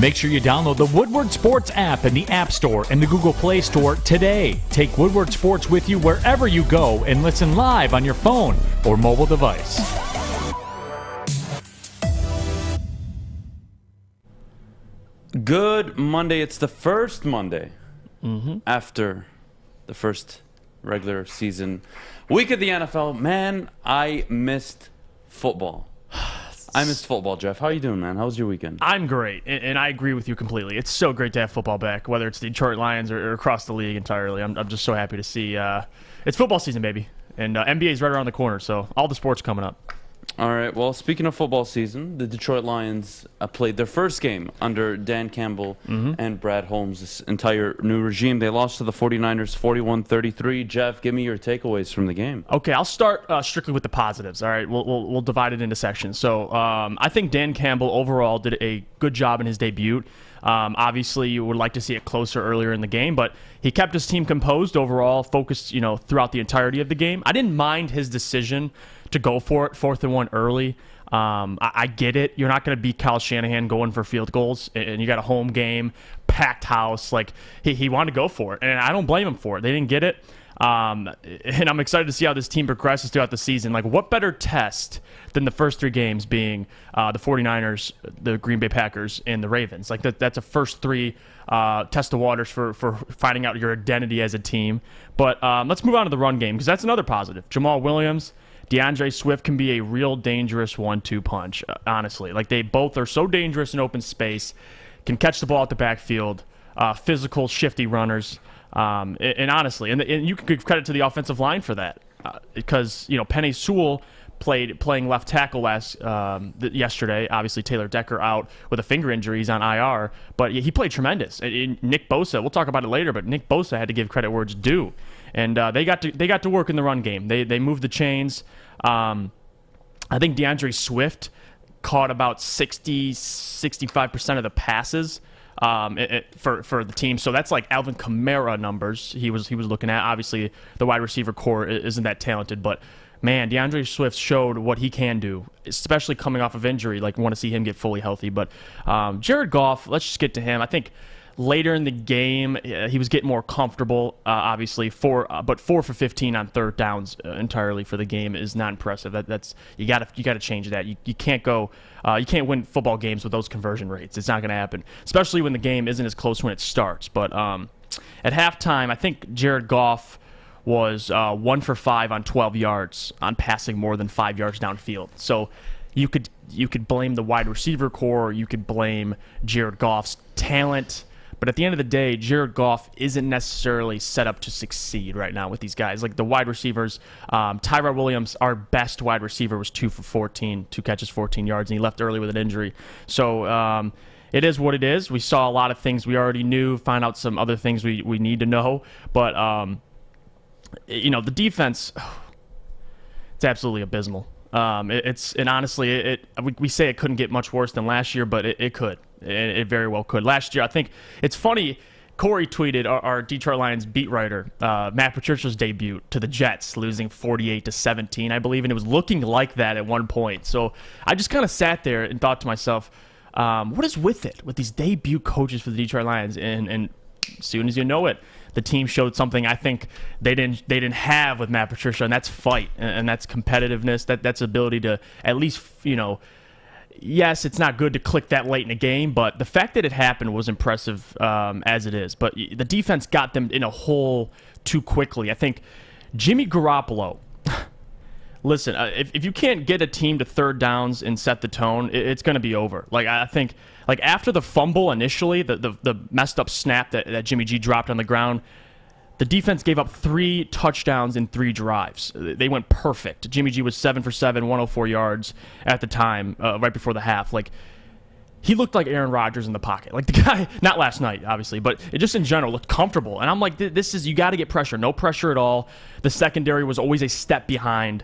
Make sure you download the Woodward Sports app in the App Store and the Google Play Store today. Take Woodward Sports with you wherever you go and listen live on your phone or mobile device. Good Monday. It's the first Monday after the first regular season week of the NFL. Man, I missed football. I missed football, Jeff. How you doing, man? How was your weekend? I'm great, and I agree with you completely. It's so great to have football back, whether it's the Detroit Lions or across the league entirely. I'm just so happy to see. It's football season, baby, and NBA is right around the corner, so all the sports coming up. All right. Well, speaking of football season, the Detroit Lions played their first game under Dan Campbell and Brad Holmes' this entire new regime. They lost to the 49ers 41-33. Jeff, give me your takeaways from the game. Okay, I'll start strictly with the positives. All right, we'll divide it into sections. So I think Dan Campbell overall did a good job in his debut. Obviously, you would like to see it closer earlier in the game, but he kept his team composed overall, focused, throughout the entirety of the game. I didn't mind his decision to go for it, 4th and 1 early. I get it. You're not going to beat Kyle Shanahan going for field goals, and you got a home game, packed house. Like he wanted to go for it, and I don't blame him for it. They didn't get it. And I'm excited to see how this team progresses throughout the season. Like, what better test than the first 3 games being the 49ers, the Green Bay Packers, and the Ravens? Like, that's a first 3 test the waters for finding out your identity as a team. But let's move on to the run game, because that's another positive. Jamal Williams, DeAndre Swift can be a real dangerous 1-2 punch, honestly. Like, they both are so dangerous in open space, can catch the ball at the backfield, physical, shifty runners. And honestly, and you can give credit to the offensive line for that, because Penei Sewell playing left tackle yesterday. Obviously, Taylor Decker out with a finger injury. He's on IR, but he played tremendous. And Nick Bosa, we'll talk about it later, but Nick Bosa had to give credit where it's due, and they got to work in the run game. They moved the chains. I think DeAndre Swift caught about 65% of the passes for the team. So that's like Alvin Kamara numbers he was looking at. Obviously, the wide receiver core isn't that talented, but man, DeAndre Swift showed what he can do, especially coming off of injury. Like, want to see him get fully healthy. But Jared Goff, let's just get to him. I think later in the game, he was getting more comfortable, obviously. But 4 for 15 on third downs entirely for the game is not impressive. That's you got to change that. You can't go. You can't win football games with those conversion rates. It's not going to happen, especially when the game isn't as close when it starts. But at halftime, I think Jared Goff was 1 for 5 on 12 yards on passing more than 5 yards downfield. So you could blame the wide receiver core. You could blame Jared Goff's talent. But at the end of the day, Jared Goff isn't necessarily set up to succeed right now with these guys. Like the wide receivers, Tyrod Williams, our best wide receiver, was 2 for 14, 2 catches, 14 yards, and he left early with an injury. So it is what it is. We saw a lot of things we already knew, found out some other things we need to know. But, the defense, it's absolutely abysmal. And honestly, we say it couldn't get much worse than last year, but it could. It very well could. Last year, I think it's funny. Corey tweeted our Detroit Lions beat writer Matt Patricia's debut to the Jets, losing 48-17, I believe, and it was looking like that at one point. So I just kind of sat there and thought to myself, what is with it with these debut coaches for the Detroit Lions? And as soon as you know it, the team showed something I think they didn't have with Matt Patricia, and that's fight, and that's competitiveness. That's ability to at least, yes, it's not good to click that late in a game, but the fact that it happened was impressive as it is. But the defense got them in a hole too quickly. I think Jimmy Garoppolo, listen, if you can't get a team to third downs and set the tone, it's going to be over. Like, I think, like after the fumble initially, the messed up snap that Jimmy G dropped on the ground, the defense gave up 3 touchdowns in 3 drives. They went perfect. Jimmy G was 7 for 7, 104 yards at the time, right before the half. Like, he looked like Aaron Rodgers in the pocket. Like, the guy, not last night, obviously, but it just in general looked comfortable. And I'm like, this is, you got to get pressure. No pressure at all. The secondary was always a step behind.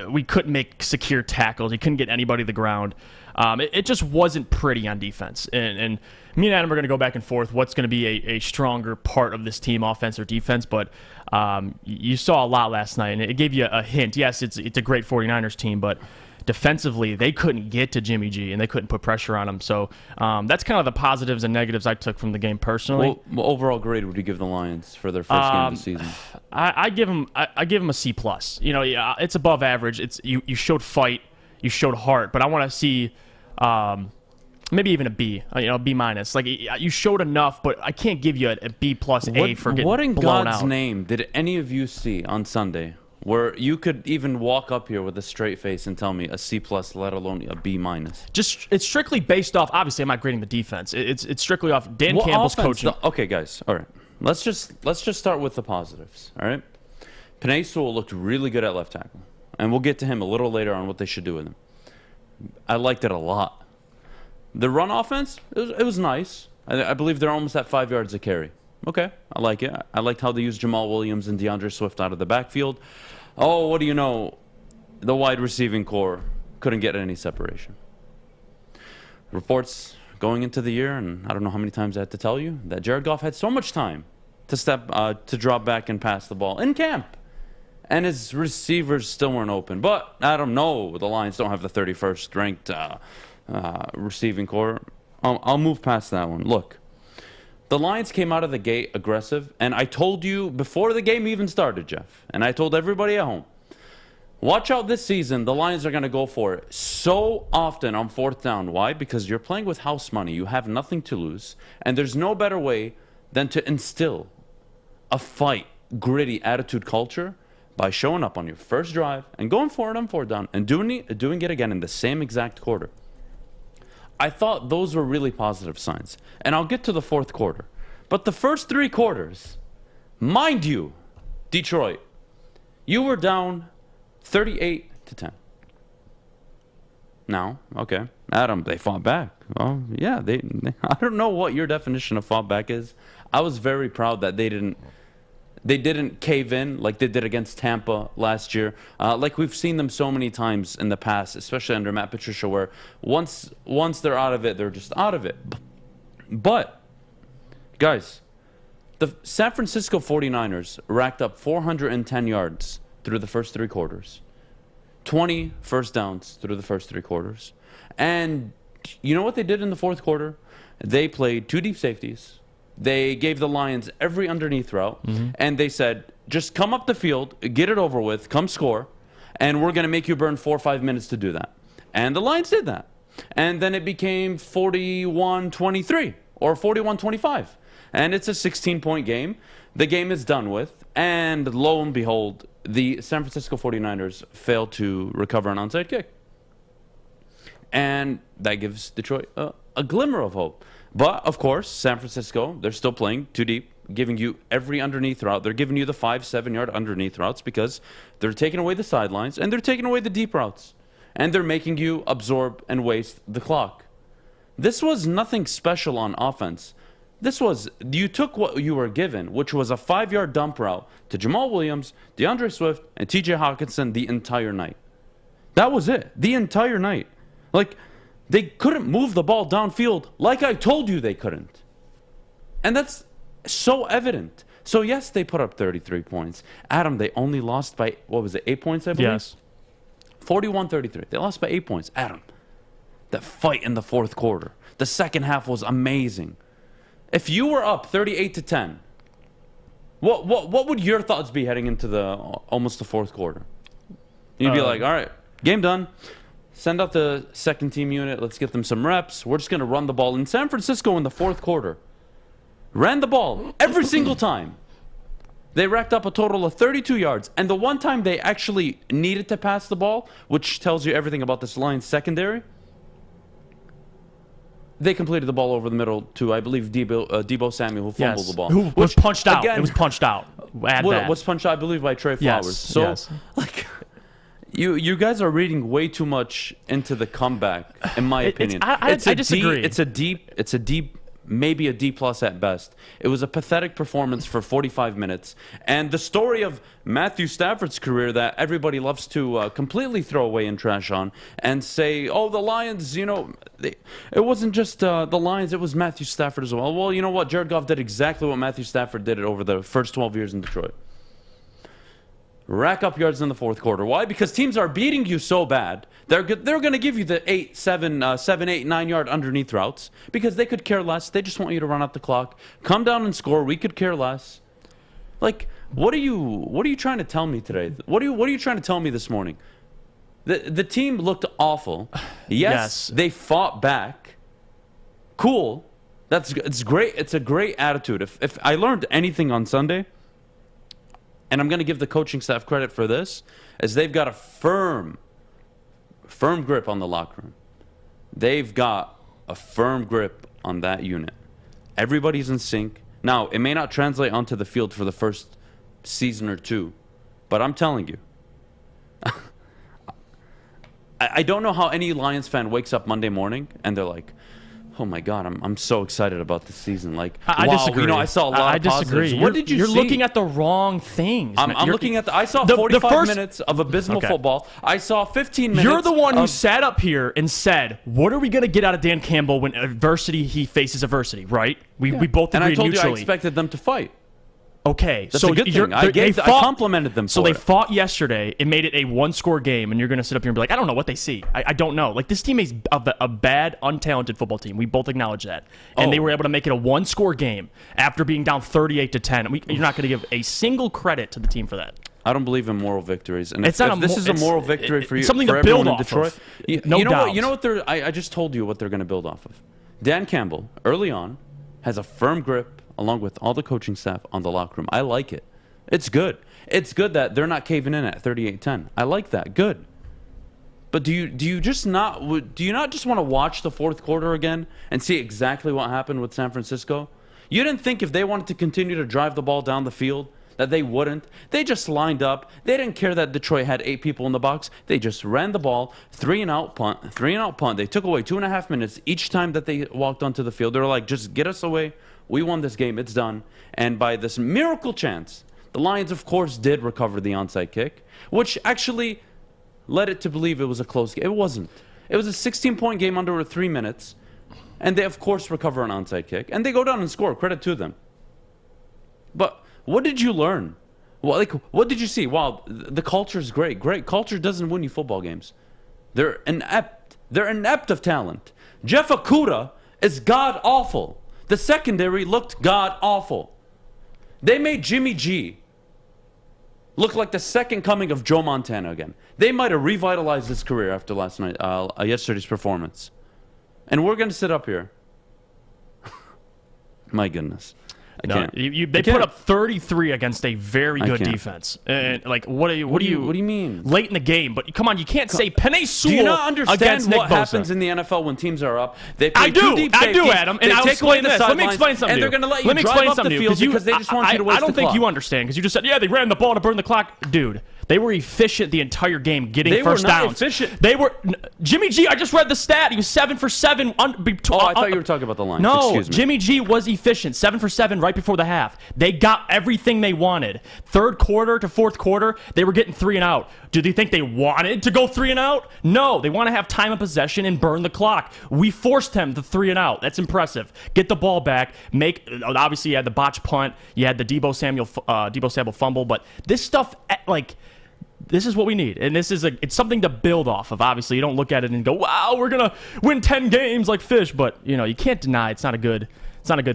We couldn't make secure tackles. He couldn't get anybody to the ground. It just wasn't pretty on defense. And me and Adam are going to go back and forth what's going to be a stronger part of this team, offense or defense. But you saw a lot last night, and it gave you a hint. Yes, it's a great 49ers team, but defensively, they couldn't get to Jimmy G and they couldn't put pressure on him. So that's kind of the positives and negatives I took from the game personally. Well, overall grade would you give the Lions for their first game of the season? I give them a C+. Yeah, it's above average. It's you showed fight, you showed heart, but I want to see maybe even a B, B minus. Like, you showed enough, but I can't give you a B plus A for getting blown out. What in God's name did any of you see on Sunday where you could even walk up here with a straight face and tell me a C plus, let alone a B minus? Just it's strictly based off. Obviously, I'm not grading the defense. It's strictly off Dan Campbell's coaching. Okay, guys. All right. Let's just start with the positives. All right. Penei Sewell looked really good at left tackle, and we'll get to him a little later on what they should do with him. I liked it a lot. The run offense, it was nice. I believe they're almost at 5 yards a carry. Okay, I like it. I liked how they used Jamal Williams and DeAndre Swift out of the backfield. Oh, what do you know? The wide receiving core couldn't get any separation. Reports going into the year, and I don't know how many times I had to tell you, that Jared Goff had so much time to drop back and pass the ball in camp. And his receivers still weren't open. But I don't know. The Lions don't have the 31st ranked receiving core. I'll move past that one. Look, the Lions came out of the gate aggressive, and I told you before the game even started, Jeff, and I told everybody at home, watch out this season. The Lions are going to go for it so often on fourth down. Why? Because you're playing with house money. You have nothing to lose, and there's no better way than to instill a fight, gritty attitude culture by showing up on your first drive and going for it on fourth down and doing it again in the same exact quarter. I thought those were really positive signs. And I'll get to the fourth quarter. But the first 3 quarters, mind you, Detroit, you were down 38-10. Now, okay, Adam, they fought back. Well, yeah, they I don't know what your definition of fought back is. I was very proud that they didn't cave in like they did against Tampa last year. Like we've seen them so many times in the past, especially under Matt Patricia, where once they're out of it, they're just out of it. But, guys, the San Francisco 49ers racked up 410 yards through the first 3 quarters. 20 first downs through the first 3 quarters. And you know what they did in the fourth quarter? They played 2 deep safeties. They gave the Lions every underneath route, and they said, just come up the field, get it over with, come score, and we're going to make you burn 4 or 5 minutes to do that. And the Lions did that. And then it became 41-23 or 41-25. And it's a 16-point game. The game is done with. And lo and behold, the San Francisco 49ers failed to recover an onside kick. And that gives Detroit a glimmer of hope. But, of course, San Francisco, they're still playing 2 deep, giving you every underneath route. They're giving you the 5-7 yard underneath routes because they're taking away the sidelines and they're taking away the deep routes. And they're making you absorb and waste the clock. This was nothing special on offense. This was, you took what you were given, which was a 5-yard dump route to Jamal Williams, DeAndre Swift, and TJ Hawkinson the entire night. That was it. The entire night. Like, they couldn't move the ball downfield like I told you they couldn't. And that's so evident. So, yes, they put up 33 points. Adam, they only lost by, 8 points, I believe? Yes. 41-33. They lost by 8 points. Adam, that fight in the fourth quarter. The second half was amazing. If you were up 38-10, what would your thoughts be heading into almost the fourth quarter? You'd be like, all right, game done. Send out the second team unit. Let's get them some reps. We're just going to run the ball. In San Francisco in the fourth quarter, ran the ball every single time. They racked up a total of 32 yards. And the one time they actually needed to pass the ball, which tells you everything about this Lions secondary, they completed the ball over the middle to, I believe, Deebo Samuel, who fumbled the ball. Who was punched out. Again, it was punched out. Was punched out, I believe, by Trey Flowers. Yes, so, yes. like... You guys are reading way too much into the comeback, in my opinion. I disagree. It's a deep, maybe a D plus at best. It was a pathetic performance for 45 minutes. And the story of Matthew Stafford's career that everybody loves to completely throw away and trash on and say, oh, the Lions, it wasn't just the Lions, it was Matthew Stafford as well. Well, you know what? Jared Goff did exactly what Matthew Stafford did over the first 12 years in Detroit. rack up yards in the fourth quarter. Why? Because teams are beating you so bad. They're going to give you the 8, 7, 8, 9 yard underneath routes because they could care less. They just want you to run out the clock, come down and score. We could care less. Like, what are you trying to tell me today? What are you trying to tell me this morning? The team looked awful. Yes, they fought back. Cool. It's great. It's a great attitude. If I learned anything on Sunday, and I'm going to give the coaching staff credit for this, is they've got a firm grip on the locker room. They've got a firm grip on that unit. Everybody's in sync. Now, it may not translate onto the field for the first season or two, but I'm telling you, I don't know how any Lions fan wakes up Monday morning and they're like, oh my God, I'm so excited about this season. Like, I disagree. I saw a lot of positives. What did you see? You're looking at the wrong things. I'm looking at I saw 45 minutes of abysmal football. I saw 15 minutes. You're the one who sat up here and said, what are we going to get out of Dan Campbell when he faces adversity, right? We both agreed and I told mutually. you I expected them to fight. Okay, that's a good thing. I complimented them for it. So they fought yesterday and made it a one-score game, and you're going to sit up here and be like, I don't know what they see. I don't know. Like, this team is a bad, untalented football team. We both acknowledge that. And they were able to make it a one-score game after being down 38-10. You're not going to give a single credit to the team for that. I don't believe in moral victories. And if this is a moral victory for you, something for to build everyone off in Detroit, of. No doubt. You know what I just told you what they're going to build off of. Dan Campbell, early on, has a firm grip, along with all the coaching staff, on the locker room. I like it. It's good. It's good that they're not caving in at 38-10. I like that. Good. But do you not just want to watch the fourth quarter again and see exactly what happened with San Francisco? You didn't think if they wanted to continue to drive the ball down the field that they wouldn't. They just lined up. They didn't care that Detroit had 8 people in the box. They just ran the ball, 3-and-out punt. They took away 2.5 minutes each time that they walked onto the field. They were like, just get us away. We won this game. It's done. And by this miracle chance, the Lions, of course, did recover the onside kick, which actually led it to believe it was a close game. It wasn't. It was a 16-point game under 3 minutes, and they, of course, recover an onside kick, and they go down and score. Credit to them. But what did you learn? Well, what did you see? Wow, the culture is great. Great culture doesn't win you football games. They're inept of talent. Jeff Okudah is god-awful. The secondary looked god-awful. They made Jimmy G look like the second coming of Joe Montana again. They might have revitalized his career after yesterday's performance. And we're going to sit up here. My goodness. They put up 33 against a very good defense. And what do you mean? Late in the game, but come on, you can't say Penei Sewell. Do you not understand what happens in the NFL when teams are up? They play two deep safeties. I do, Adam. And I'll explain this. Let me explain something. And they're going to let you drive up the field because they just want you to waste the clock. I don't think you understand because you just said, they ran the ball to burn the clock. Dude, they were efficient the entire game getting first downs. Efficient. They were Jimmy G. I just read the stat. He was 7 for 7. I thought you were talking about the Lions. No, excuse me. Jimmy G was efficient. 7 for 7 right before the half. They got everything they wanted. Third quarter to fourth quarter, they were getting 3-and-out. Do they think they wanted to go 3-and-out? No, they want to have time of possession and burn the clock. We forced them to 3-and-out. That's impressive. Get the ball back. Obviously, you had the botch punt. You had the Deebo Samuel fumble. But this stuff, this is what we need, and it's something to build off of. Obviously, you don't look at it and go, "Wow, we're gonna win 10 games like fish," but you can't deny it's not a good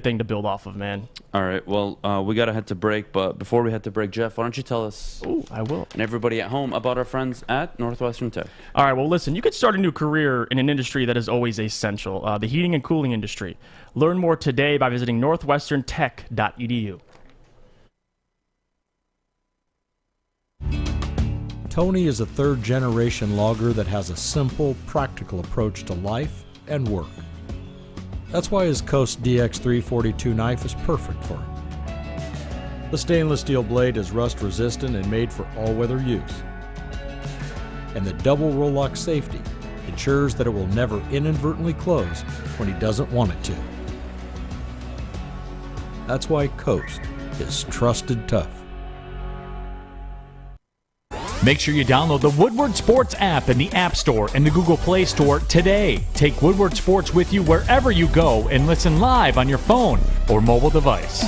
thing to build off of, man. All right, well, we gotta head to break, but before we head to break, Jeff, why don't you tell us? Oh, I will. And everybody at home about our friends at Northwestern Tech. All right, well, listen, you could start a new career in an industry that is always essential, the heating and cooling industry. Learn more today by visiting northwesterntech.edu. Tony is a third-generation logger that has a simple, practical approach to life and work. That's why his Coast DX342 knife is perfect for him. The stainless steel blade is rust-resistant and made for all-weather use. And the double roll-lock safety ensures that it will never inadvertently close when he doesn't want it to. That's why Coast is trusted tough. Make sure you download the Woodward Sports app in the App Store and the Google Play Store today. Take Woodward Sports with you wherever you go and listen live on your phone or mobile device.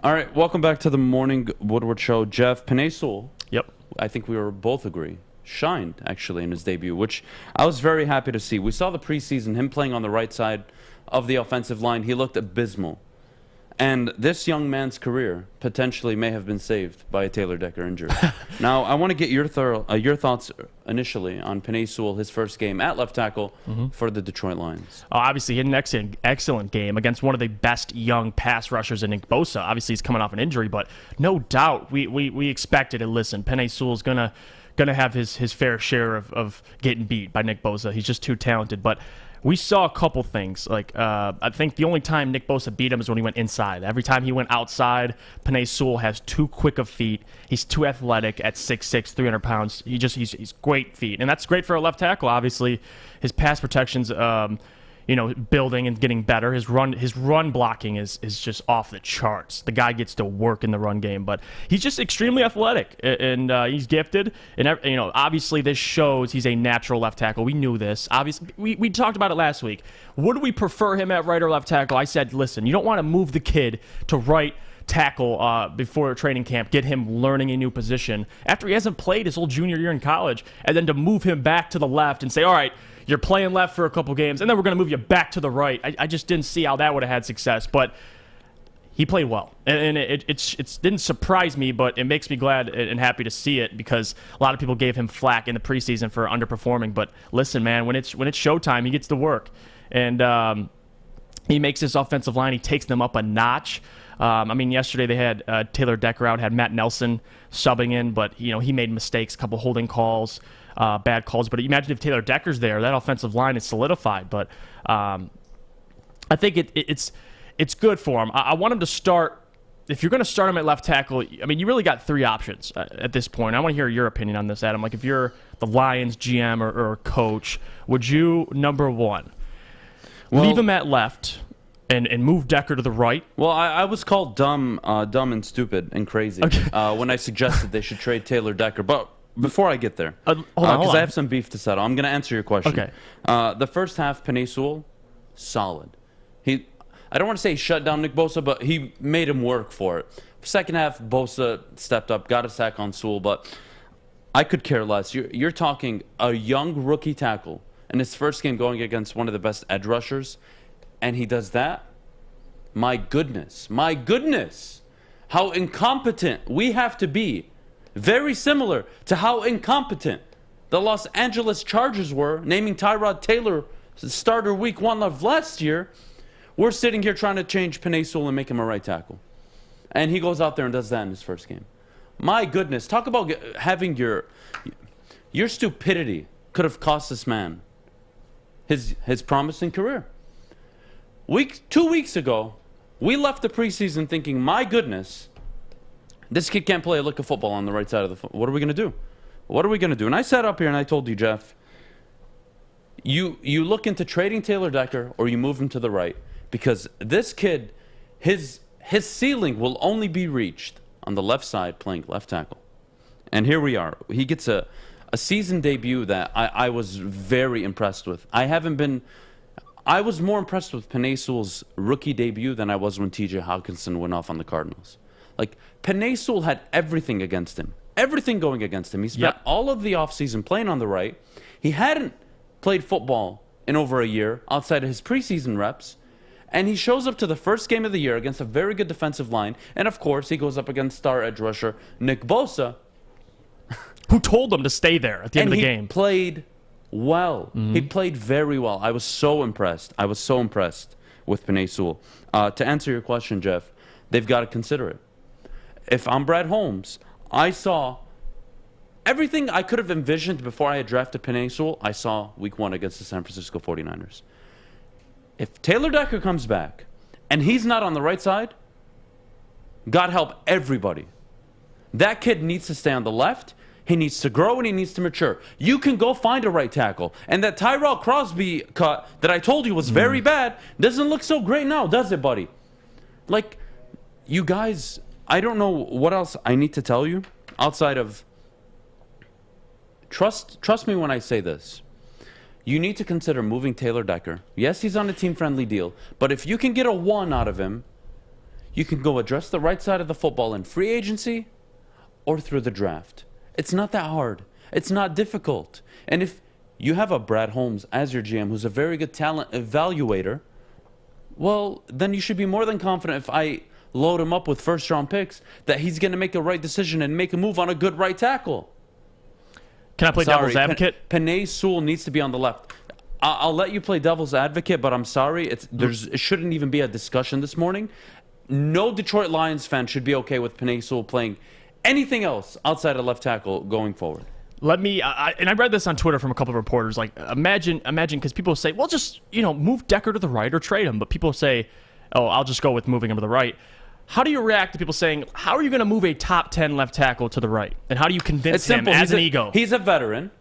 All right, welcome back to the Morning Woodward Show. Jeff, Penei Sewell, Yep. I think we were both agree, shined actually in his debut, which I was very happy to see. We saw the preseason, him playing on the right side of the offensive line. He looked abysmal. And this young man's career potentially may have been saved by a Taylor Decker injury. Now, I want to get your thoughts initially on Penei Sewell, his first game at left tackle for the Detroit Lions. Obviously, he had an excellent game against one of the best young pass rushers in Nick Bosa. Obviously, he's coming off an injury, but no doubt we expected it. Listen, Penei Sewell's gonna have his fair share of getting beat by Nick Bosa. He's just too talented, but we saw a couple things. Like I think the only time Nick Bosa beat him is when he went inside. Every time he went outside, Penei Sewell has too quick of feet. He's too athletic at 6'6", 300 pounds. He's great feet, and that's great for a left tackle. Obviously, his pass protection's building and getting better. His run blocking is just off the charts. The guy gets to work in the run game, but he's just extremely athletic and he's gifted. And obviously this shows he's a natural left tackle. We knew this. Obviously, we talked about it last week. Would we prefer him at right or left tackle? I said, listen, you don't want to move the kid to right tackle before training camp, get him learning a new position after he hasn't played his whole junior year in college, and then to move him back to the left and say, all right, you're playing left for a couple games, and then we're going to move you back to the right. I just didn't see how that would have had success, but he played well. And it didn't surprise me, but it makes me glad and happy to see it because a lot of people gave him flack in the preseason for underperforming. But listen, man, when it's showtime, he gets to work. And he makes this offensive line. He takes them up a notch. Yesterday they had Taylor Decker out, had Matt Nelson subbing in, but he made mistakes, a couple holding calls, bad calls. But imagine if Taylor Decker's there, that offensive line is solidified. But I think it's good for him. I want him to start. If you're going to start him at left tackle, you really got three options at this point. I want to hear your opinion on this, Adam. Like, if you're the Lions GM or coach, would you, number one, leave him at left and move Decker to the right? Well, I was called dumb and stupid and crazy when I suggested they should trade Taylor Decker. But before I get there, hold on. I have some beef to settle. I'm going to answer your question. Okay. The first half, Penei Sewell, solid. I don't want to say he shut down Nick Bosa, but he made him work for it. Second half, Bosa stepped up, got a sack on Sewell, but I could care less. You're talking a young rookie tackle in his first game going against one of the best edge rushers, and he does that? My goodness, how incompetent we have to be. Very similar to how incompetent the Los Angeles Chargers were, naming Tyrod Taylor starter week 1 of last year. We're sitting here trying to change Penei Sewell and make him a right tackle. And he goes out there and does that in his first game. My goodness, talk about having your stupidity could have cost this man his promising career. 2 weeks ago, we left the preseason thinking, my goodness, this kid can't play a lick of football on the right side of the foot. What are we going to do? What are we going to do? And I sat up here and I told you, Jeff, you look into trading Taylor Decker or you move him to the right. Because this kid, his ceiling will only be reached on the left side playing left tackle. And here we are. He gets a season debut that I was very impressed with. I was more impressed with Penei Sewell's rookie debut than I was when TJ Hawkinson went off on the Cardinals. Like, Penei Sewell had everything against him. Everything going against him. He spent all of the offseason playing on the right. He hadn't played football in over a year outside of his preseason reps. And he shows up to the first game of the year against a very good defensive line. And, of course, he goes up against star edge rusher Nick Bosa. Who told him to stay there at the end of the game. And he played well. He played very well. I was so impressed. With Penei Sewell. To answer your question, Jeff, they've got to consider it. If I'm Brad Holmes, I saw everything I could have envisioned before I had drafted Penei Sewell, I saw week 1 against the San Francisco 49ers. If Taylor Decker comes back and he's not on the right side, God help everybody. That kid needs to stay on the left. He needs to grow and he needs to mature. You can go find a right tackle. And that Tyrell Crosby cut that I told you was very bad doesn't look so great now, does it, buddy? Like, you guys, I don't know what else I need to tell you outside of trust me when I say this. You need to consider moving Taylor Decker. Yes, he's on a team-friendly deal, but if you can get a 1 out of him, You can go address the right side of the football in free agency or through the draft. It's not that hard. It's not difficult. And if you have a Brad Holmes as your GM who's a very good talent evaluator, well, then you should be more than confident if I load him up with first-round picks that he's going to make a right decision and make a move on a good right tackle. Can I play devil's advocate? Penei Sewell needs to be on the left. I'll let you play devil's advocate, but I'm sorry. It shouldn't even be a discussion this morning. No Detroit Lions fan should be okay with Penei Sewell playing anything else outside of left tackle going forward. Let me, and I read this on Twitter from a couple of reporters. Like, imagine, because people say, well, just move Decker to the right or trade him. But people say, oh, I'll just go with moving him to the right. How do you react to people saying, how are you going to move a top 10 left tackle to the right? And how do you convince him as an ego? He's a veteran,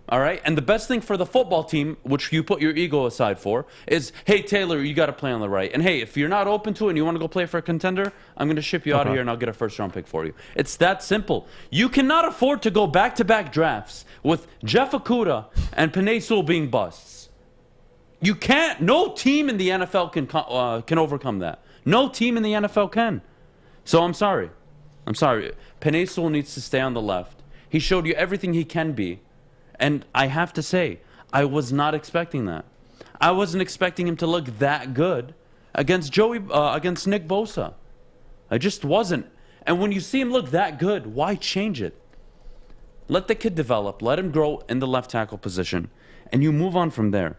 all right? And the best thing for the football team, which you put your ego aside for, is, hey, Taylor, you got to play on the right. And, hey, if you're not open to it and you want to go play for a contender, I'm going to ship you out of here and I'll get a first-round pick for you. It's that simple. You cannot afford to go back-to-back drafts with Jeff Okudah and Penei Sewell being busts. You can't. No team in the NFL can overcome that. No team in the NFL can. So I'm sorry. Penei Sewell needs to stay on the left. He showed you everything he can be. And I have to say, I was not expecting that. I wasn't expecting him to look that good against against Nick Bosa. I just wasn't. And when you see him look that good, why change it? Let the kid develop. Let him grow in the left tackle position. And you move on from there.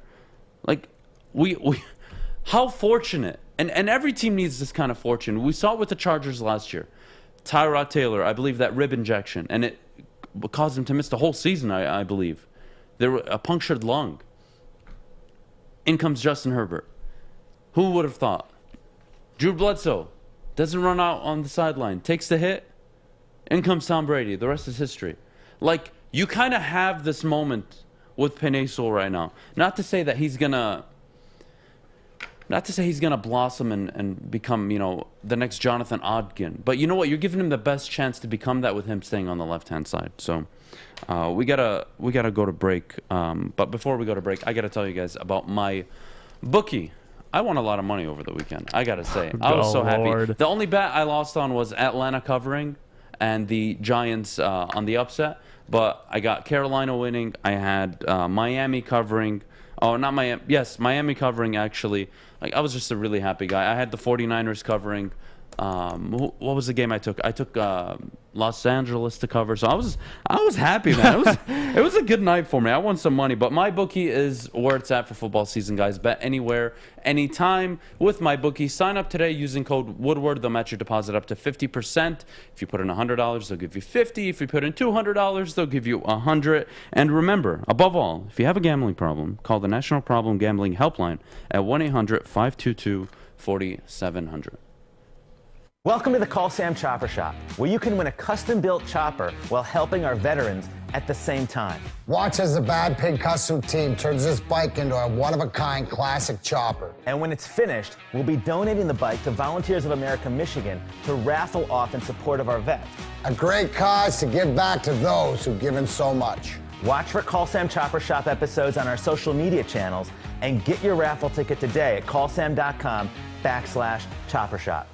Like, how fortunate. And every team needs this kind of fortune. We saw it with the Chargers last year. Tyrod Taylor, I believe that rib injection, and it caused him to miss the whole season, I believe. There was a punctured lung. In comes Justin Herbert. Who would have thought? Drew Bledsoe doesn't run out on the sideline, takes the hit. In comes Tom Brady. The rest is history. Like, you kind of have this moment with Penei Sewell right now. Not to say that he's gonna blossom and become, the next Jonathan Ogden. But you know what? You're giving him the best chance to become that with him staying on the left-hand side. So we gotta go to break. But before we go to break, I gotta tell you guys about my bookie. I won a lot of money over the weekend, I gotta say. I was so happy. The only bet I lost on was Atlanta covering and the Giants on the upset. But I got Carolina winning. I had Miami covering. Oh, not Miami. Yes, Miami covering, actually. Like, I was just a really happy guy. I had the 49ers covering. What was the game I took? I took Los Angeles to cover. So I was happy, man. It was a good night for me. I won some money. But my bookie is where it's at for football season, guys. Bet anywhere, anytime with my bookie. Sign up today using code Woodward. They'll match your deposit up to 50%. If you put in $100, they'll give you $50. If you put in $200, they'll give you $100. And remember, above all, if you have a gambling problem, call the National Problem Gambling Helpline at 1-800-522-4700. Welcome to the Call Sam Chopper Shop, where you can win a custom-built chopper while helping our veterans at the same time. Watch as the Bad Pig Custom team turns this bike into a one-of-a-kind classic chopper. And when it's finished, we'll be donating the bike to Volunteers of America Michigan to raffle off in support of our vets. A great cause to give back to those who've given so much. Watch for Call Sam Chopper Shop episodes on our social media channels and get your raffle ticket today at callsam.com/chopper shop.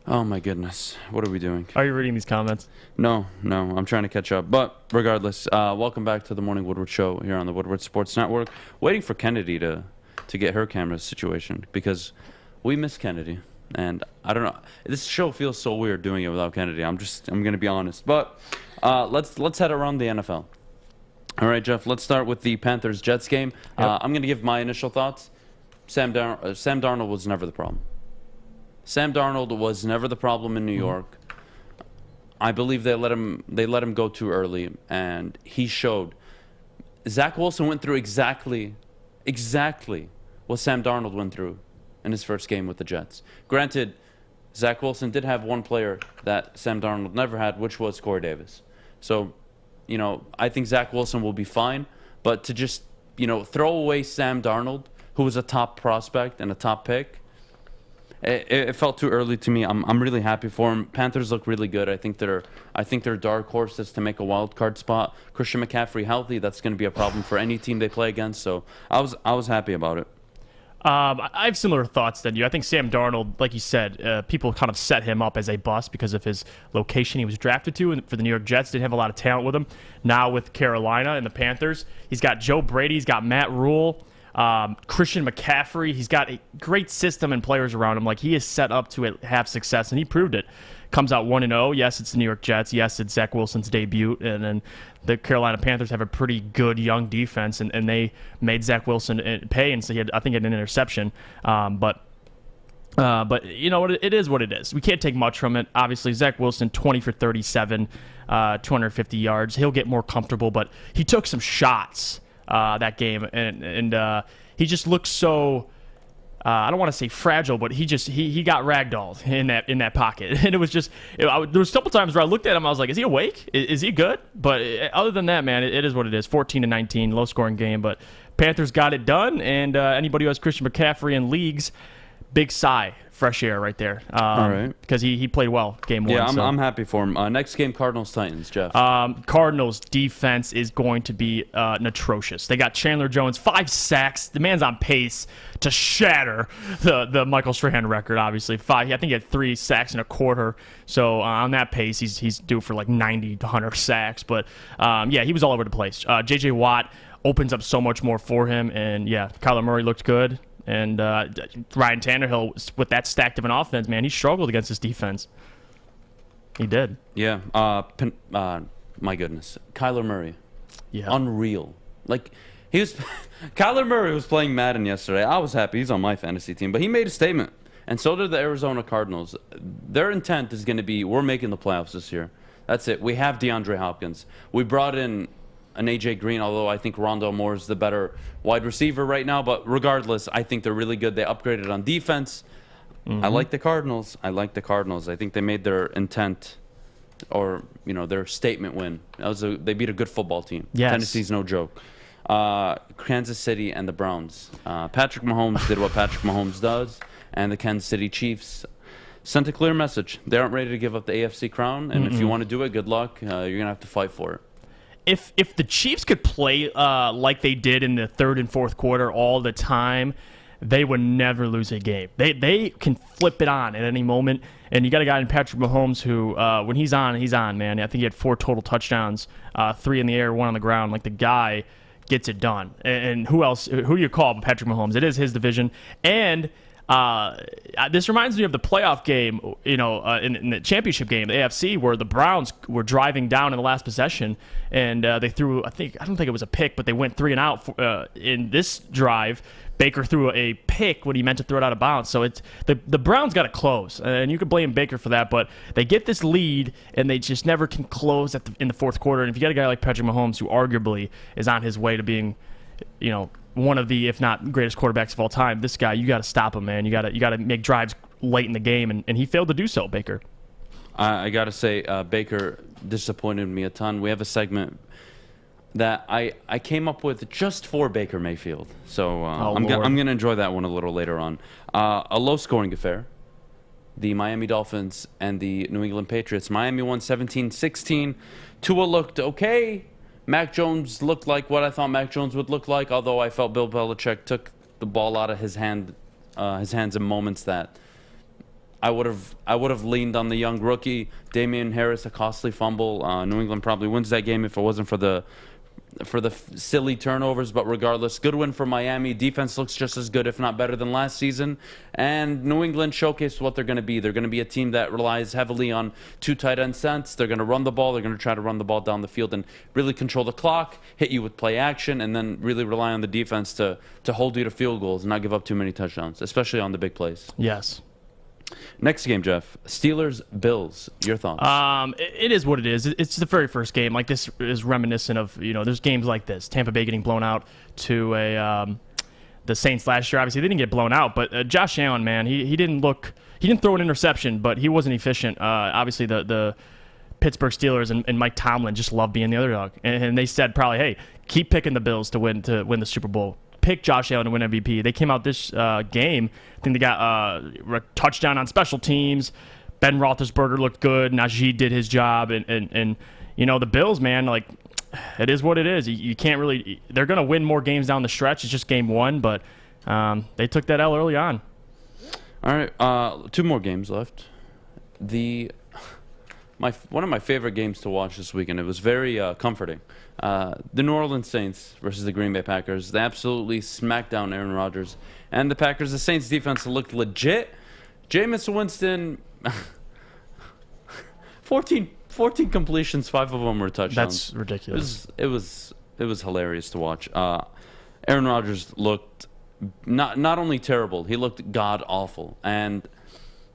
Oh my goodness, what are we doing? Are you reading these comments? No, I'm trying to catch up. But regardless, welcome back to the Morning Woodward Show here on the Woodward Sports Network. Waiting for Kennedy to get her camera situation because we miss Kennedy. And I don't know, this show feels so weird doing it without Kennedy. I'm going to be honest. But let's head around the NFL. All right, Jeff, let's start with the Panthers-Jets game. Yep. I'm going to give my initial thoughts. Sam Darnold was never the problem. Sam Darnold was never the problem in New York. I believe they let him go too early, and he showed. Zach Wilson went through exactly what Sam Darnold went through in his first game with the Jets. Granted, Zach Wilson did have one player that Sam Darnold never had, which was Corey Davis. So, I think Zach Wilson will be fine, but to just, throw away Sam Darnold, who was a top prospect and a top pick, it felt too early to me. I'm really happy for him. Panthers look really good. I think they're dark horses to make a wild card spot. Christian McCaffrey healthy, that's going to be a problem for any team they play against. So I was happy about it. I have similar thoughts than you. I think Sam Darnold, like you said, people kind of set him up as a bust because of his location he was drafted to. And for the New York Jets, didn't have a lot of talent with him. Now with Carolina and the Panthers, he's got Joe Brady, he's got Matt Rule, Christian McCaffrey. He's got a great system and players around him. Like, he is set up to have success, and he proved it. Comes out 1-0. Yes, it's the New York Jets. Yes, it's Zach Wilson's debut. And then the Carolina Panthers have a pretty good young defense, and they made Zach Wilson pay. And so I think he had an interception. But you know what? It is what it is. We can't take much from it. Obviously, Zach Wilson, 20 for 37, 250 yards. He'll get more comfortable, but he took some shots that game, and he just looks so. I don't want to say fragile, but he got ragdolled in that pocket, and it was just there was a couple times where I looked at him, I was like, is he awake? Is he good? But other than that, man, it is what it is. 14-19, low scoring game, but Panthers got it done, and anybody who has Christian McCaffrey in leagues, big sigh, fresh air right there. All right, because he played well game one. Yeah, I'm happy for him. Next game, Cardinals-Titans, Jeff. Cardinals defense is going to be atrocious. They got Chandler Jones, 5 sacks. The man's on pace to shatter the Michael Strahan record. Obviously, I think he had 3 sacks in a quarter. So on that pace, he's due for like 90 to 100 sacks. But yeah, he was all over the place. J.J. Watt opens up so much more for him, and yeah, Kyler Murray looked good. And Ryan Tannehill, with that stacked of an offense, man, he struggled against this defense. He did. Yeah. My goodness. Kyler Murray. Yeah. Unreal. Like, Kyler Murray was playing Madden yesterday. I was happy. He's on my fantasy team. But he made a statement. And so did the Arizona Cardinals. Their intent is going to be, we're making the playoffs this year. That's it. We have DeAndre Hopkins. We brought in an A.J. Green, although I think Rondale Moore is the better wide receiver right now. But regardless, I think they're really good. They upgraded on defense. I like the Cardinals. I think they made their intent, or their statement win. They beat a good football team. Yes. Tennessee's no joke. Kansas City and the Browns. Patrick Mahomes did what Patrick Mahomes does, and the Kansas City Chiefs sent a clear message. They aren't ready to give up the AFC crown, and if you want to do it, good luck. You're going to have to fight for it. If the Chiefs could play like they did in the third and fourth quarter all the time, they would never lose a game. They can flip it on at any moment. And you got a guy in Patrick Mahomes who, when he's on, man. I think he had 4 total touchdowns, 3 in the air, 1 on the ground. Like, the guy gets it done. And who else? Who you call Patrick Mahomes? It is his division. And this reminds me of the playoff game, in the championship game, the AFC, where the Browns were driving down in the last possession, and they threw, I don't think it was a pick, but they went 3 and out in this drive. Baker threw a pick when he meant to throw it out of bounds. So it's the Browns got to close, and you could blame Baker for that, but they get this lead, and they just never can close in the fourth quarter. And if you got a guy like Patrick Mahomes, who arguably is on his way to being, one of the, if not greatest quarterbacks of all time, this guy, you got to stop him, man. You got to make drives late in the game, and he failed to do so, Baker. I got to say, Baker disappointed me a ton. We have a segment that I came up with just for Baker Mayfield. So I'm going to enjoy that one a little later on. A low-scoring affair. The Miami Dolphins and the New England Patriots. Miami won 17-16. Tua looked okay. Mac Jones looked like what I thought Mac Jones would look like, although I felt Bill Belichick took the ball out of his hands in moments that I would have leaned on the young rookie. Damian Harris, a costly fumble. New England probably wins that game if it wasn't for the silly turnovers, but regardless, good win for Miami. Defense looks just as good, if not better, than last season. And New England showcased what they're going to be. They're going to be a team that relies heavily on 2 tight end sets. They're going to run the ball. They're going to try to run the ball down the field and really control the clock, hit you with play action, and then really rely on the defense to hold you to field goals and not give up too many touchdowns, especially on the big plays. Yes. Next game, Jeff. Steelers-Bills. Your thoughts? It is what it is. It's the very first game. Like, this is reminiscent of, there's games like this. Tampa Bay getting blown out to the Saints last year. Obviously, they didn't get blown out, but Josh Allen, man, he didn't throw an interception, but he wasn't efficient. Obviously, the Pittsburgh Steelers and Mike Tomlin just love being the underdog. And they said probably, hey, keep picking the Bills to win the Super Bowl. picked Josh Allen to win MVP. They came out this game. I think they got a touchdown on special teams. Ben Roethlisberger looked good. Najee did his job. And the Bills, man, like, it is what it is. You can't really – they're going to win more games down the stretch. It's just game one, but they took that L early on. All right, 2 more games left. One of my favorite games to watch this weekend. It was very comforting. The New Orleans Saints versus the Green Bay Packers. They absolutely smacked down Aaron Rodgers and the Packers. The Saints defense looked legit. Jameis Winston, 14 completions, 5 of them were touchdowns. That's ridiculous. It was hilarious to watch. Aaron Rodgers looked not only terrible, he looked god awful. And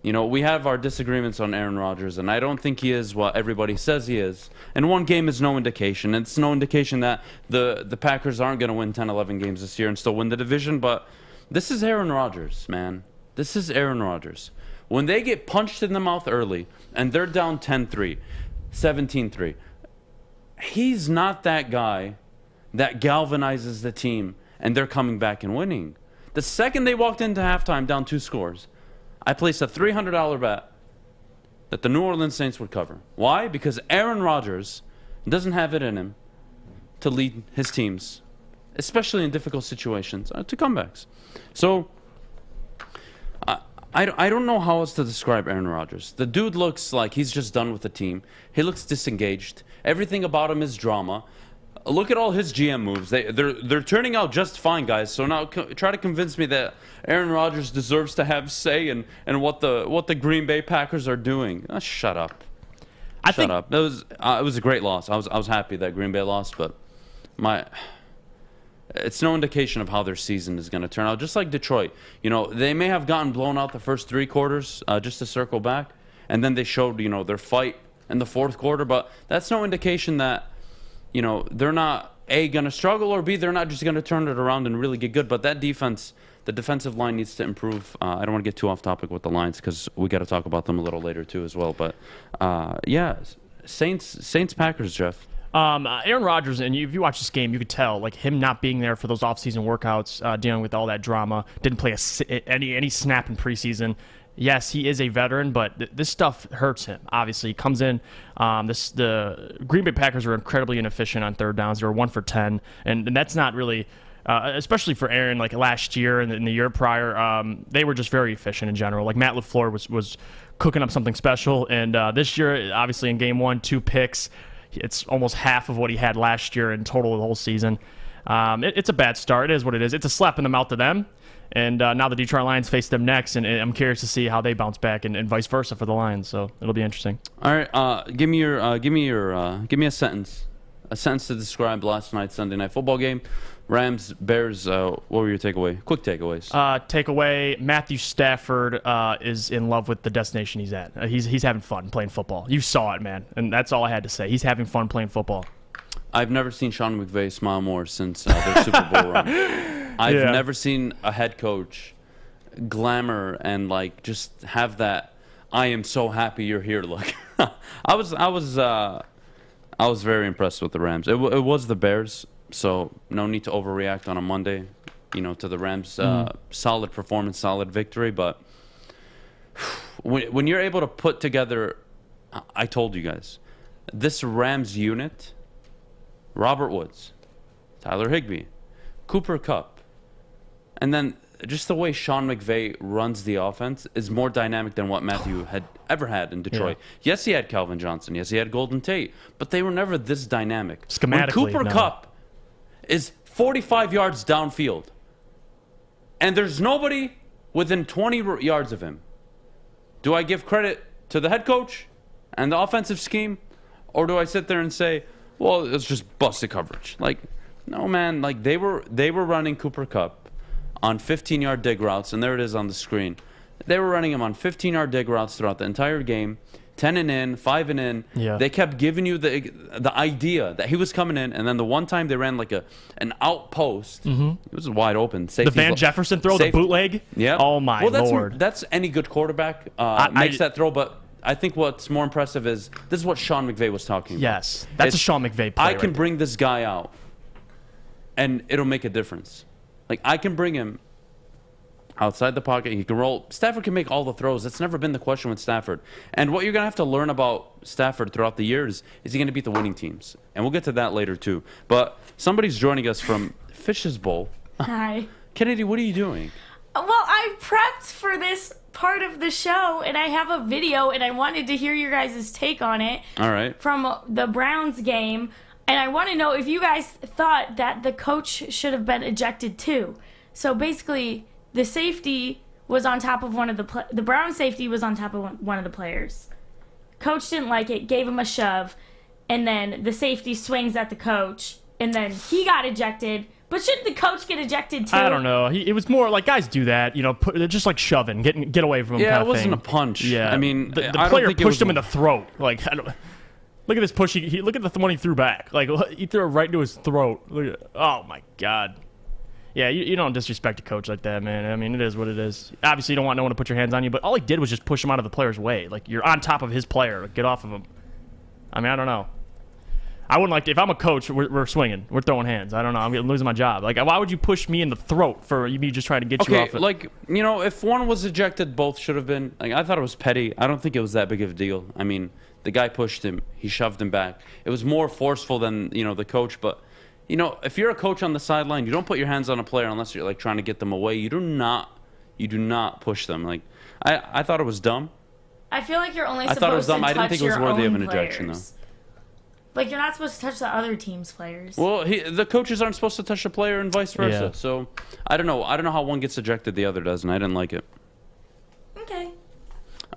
we have our disagreements on Aaron Rodgers, and I don't think he is what everybody says he is. And one game is no indication. It's no indication that the Packers aren't going to win 10, 11 games this year and still win the division. But this is Aaron Rodgers, man. This is Aaron Rodgers. When they get punched in the mouth early and they're down 10-3, 17-3, he's not that guy that galvanizes the team and they're coming back and winning. The second they walked into halftime down 2 scores, I placed a $300 bet that the New Orleans Saints would cover. Why? Because Aaron Rodgers doesn't have it in him to lead his teams, especially in difficult situations, to comebacks. So I don't know how else to describe Aaron Rodgers. The dude looks like he's just done with the team. He looks disengaged. Everything about him is drama. Look at all his GM moves. They're turning out just fine, guys. So now try to convince me that Aaron Rodgers deserves to have say in what the Green Bay Packers are doing. Shut up. Shut up. It was a great loss. I was happy that Green Bay lost, but it's no indication of how their season is going to turn out. Just like Detroit, they may have gotten blown out the first 3 quarters, just to circle back, and then they showed their fight in the 4th quarter. But that's no indication that they're not A, going to struggle, or B, they're not just going to turn it around and really get good. But that defense, the defensive line needs to improve. I don't want to get too off topic with the Lions because we got to talk about them a little later too as well. But Saints Packers, Jeff. Aaron Rodgers, and if you watch this game, you could tell like him not being there for those off-season workouts, dealing with all that drama. Didn't play any snap in preseason. Yes, he is a veteran, but this stuff hurts him. Obviously, he comes in. The Green Bay Packers are incredibly inefficient on 3rd downs. They were 1 for 10, and that's not really, especially for Aaron. Like last year and the year prior, they were just very efficient in general. Like Matt LaFleur was cooking up something special, and this year, obviously in Game 1, 2 picks. It's almost half of what he had last year in total the whole season. It's a bad start. It is what it is. It's a slap in the mouth to them. And now the Detroit Lions face them next, and I'm curious to see how they bounce back, and vice versa for the Lions. So it'll be interesting. All right, give me a sentence to describe last night's Sunday Night Football game. Rams, Bears. What were your takeaway? Quick takeaways. Takeaway: Matthew Stafford is in love with the destination he's at. He's having fun playing football. You saw it, man, and that's all I had to say. He's having fun playing football. I've never seen Sean McVay smile more since their Super Bowl run. I've never seen a head coach glamour and like just have that "I am so happy you're here" look. I was very impressed with the Rams. It was the Bears, so no need to overreact on a Monday, to the Rams. Solid performance, solid victory. But when you're able to put together, I told you guys, this Rams unit. Robert Woods, Tyler Higbee, Cooper Kupp, and then just the way Sean McVay runs the offense is more dynamic than what Matthew had ever had in Detroit. Yeah. Yes, he had Calvin Johnson. Yes, he had Golden Tate, but they were never this dynamic. Schematically, when Cooper Kupp is 45 yards downfield, and there's nobody within 20 yards of him, do I give credit to the head coach and the offensive scheme, or do I sit there and say, well, it's just busted coverage? Like, no, man. Like they were running Cooper Kupp on 15-yard dig routes, and there it is on the screen. They were running him on 15-yard dig routes throughout the entire game, 10 and in, 5 and in. Yeah. They kept giving you the idea that he was coming in, and then the one time they ran like an outpost, it was wide open. The Van Jefferson throw, the bootleg. Yeah. Oh my Lord. That's any good quarterback makes that throw, but. I think what's more impressive is this is what Sean McVay was talking about. Yes, that's a Sean McVay play. I can bring this guy out, and it'll make a difference. Like, I can bring him outside the pocket. He can roll. Stafford can make all the throws. That's never been the question with Stafford. And what you're going to have to learn about Stafford throughout the years is he going to beat the winning teams. And we'll get to that later, too. But somebody's joining us from Fish's Bowl. Hi. Kennedy, what are you doing? Well, I prepped for this part of the show, and I have a video, and I wanted to hear your guys' take on it. All right. From the Browns game. And I want to know if you guys thought that the coach should have been ejected, too. So basically, the safety was on top of one of the Brown safety was on top of one of the players. Coach didn't like it, gave him a shove, and then the safety swings at the coach, and then he got ejected. But shouldn't the coach get ejected too? I don't know. It was more like guys do that, they're just like shoving, get away from him. Yeah, kind it of wasn't thing. a punch. Yeah, I mean, the I player don't think pushed him in the throat. Like, I don't. Look at this push. Look at the one he threw back. Like, he threw it right into his throat. Oh my God. Yeah, you don't disrespect a coach like that, man. I mean, it is what it is. Obviously, you don't want no one to put your hands on you, but all he did was just push him out of the player's way. Like, you're on top of his player. Get off of him. I mean, I don't know. I wouldn't like to, if I'm a coach, we're swinging. We're throwing hands. I don't know. I'm losing my job. Like, why would you push me in the throat for me just trying to get you off it? Like, if one was ejected, both should have been. Like, I thought it was petty. I don't think it was that big of a deal. I mean, the guy pushed him. He shoved him back. It was more forceful than, the coach, but if you're a coach on the sideline, you don't put your hands on a player unless you're like trying to get them away. You do not push them. Like, I thought it was dumb. I feel like you're only I supposed thought it was dumb. to touch I didn't think it was your worthy of own an ejection, though. players. Like, you're not supposed to touch the other team's players. Well, the coaches aren't supposed to touch the player and vice versa. Yeah. So I don't know. I don't know how one gets ejected, the other doesn't. I didn't like it. Okay.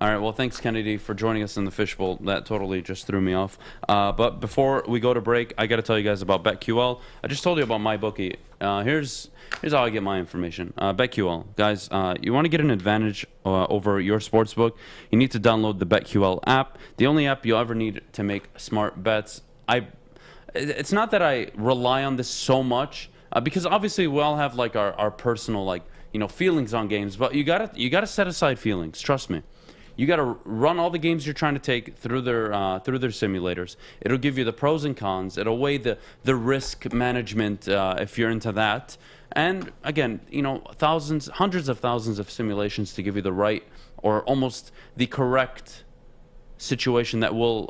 All right, well, thanks, Kennedy, for joining us in the fishbowl. That totally just threw me off. But before we go to break, I got to tell you guys about BetQL. I just told you about MyBookie. Here's how I get my information. BetQL. Guys, you want to get an advantage over your sportsbook, you need to download the BetQL app, the only app you'll ever need to make smart bets. It's not that I rely on this so much, because obviously we all have like our personal feelings on games, but you gotta set aside feelings. Trust me. You got to run all the games you're trying to take through their simulators. It'll give you the pros and cons. It'll weigh the risk management if you're into that. And again, hundreds of thousands of simulations to give you the right or almost the correct situation that will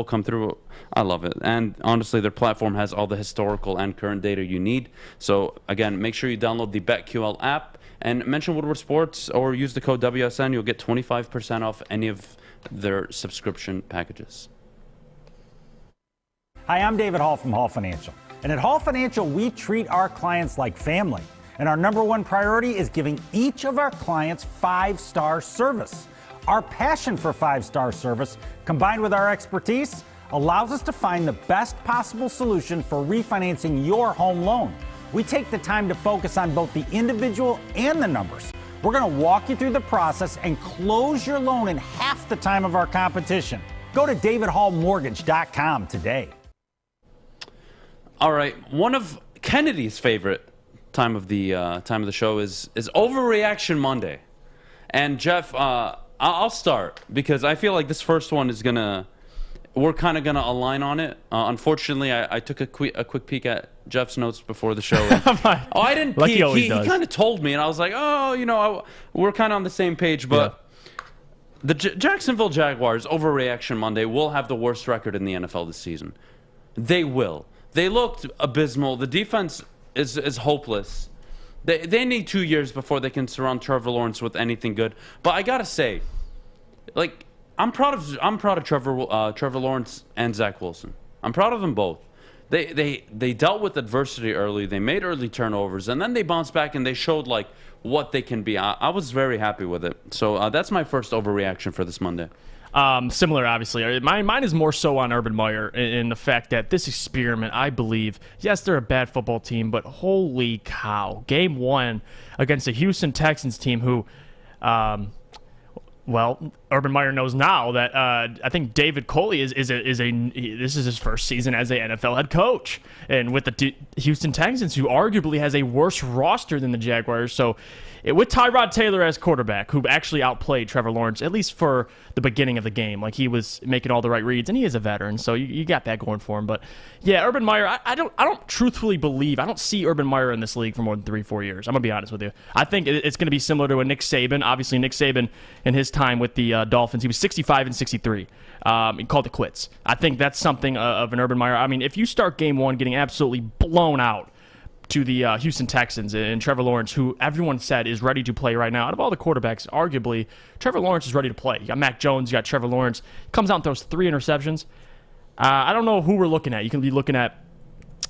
come through. I love it. And honestly, their platform has all the historical and current data you need. So again, make sure you download the BetQL app and mention Woodward Sports or use the code WSN. You'll get 25% off any of their subscription packages. Hi, I'm David Hall from Hall Financial. And at Hall Financial, we treat our clients like family. And our number one priority is giving each of our clients 5-star service. Our passion for 5-star service, combined with our expertise, allows us to find the best possible solution for refinancing your home loan. We take the time to focus on both the individual and the numbers. We're going to walk you through the process and close your loan in half the time of our competition. Go to davidhallmortgage.com today. All right, one of Kennedy's favorite time of the show is Overreaction Monday, and Jeff, I'll start because I feel like this first one is we're kind of gonna align on it. Unfortunately, I took a quick peek at Jeff's notes before the show. I didn't like peek. He kind of told me, and I was like, we're kind of on the same page. But the Jacksonville Jaguars Overreaction Monday will have the worst record in the NFL this season. They will. They looked abysmal. The defense is hopeless. They need 2 years before they can surround Trevor Lawrence with anything good. But I gotta say, like, I'm proud of Trevor Lawrence and Zach Wilson. I'm proud of them both. They dealt with adversity early. They made early turnovers, and then they bounced back and they showed like what they can be. I was very happy with it. So that's my first overreaction for this Monday. Similar, obviously. Mine is more so on Urban Meyer in the fact that this experiment, I believe, yes, they're a bad football team, but holy cow. Game 1 against the Houston Texans team who, Urban Meyer knows now that I think David Coley this is his first season as a NFL head coach, and with the Houston Texans, who arguably has a worse roster than the Jaguars. So with Tyrod Taylor as quarterback, who actually outplayed Trevor Lawrence, at least for the beginning of the game, like he was making all the right reads, and he is a veteran, so you got that going for him. But yeah, Urban Meyer, I don't truthfully believe, I don't see Urban Meyer in this league for more than 3-4 years. I'm gonna be honest with you. I think it's gonna be similar to a Nick Saban. Obviously, Nick Saban in his time with the Dolphins, he was 65-63. He called it quits. I think that's something of an Urban Meyer. I mean, if you start game one getting absolutely blown out to the Houston Texans and Trevor Lawrence, who everyone said is ready to play right now. Out of all the quarterbacks, arguably, Trevor Lawrence is ready to play. You got Mac Jones, you got Trevor Lawrence. Comes out and throws 3 interceptions. I don't know who we're looking at. You can be looking at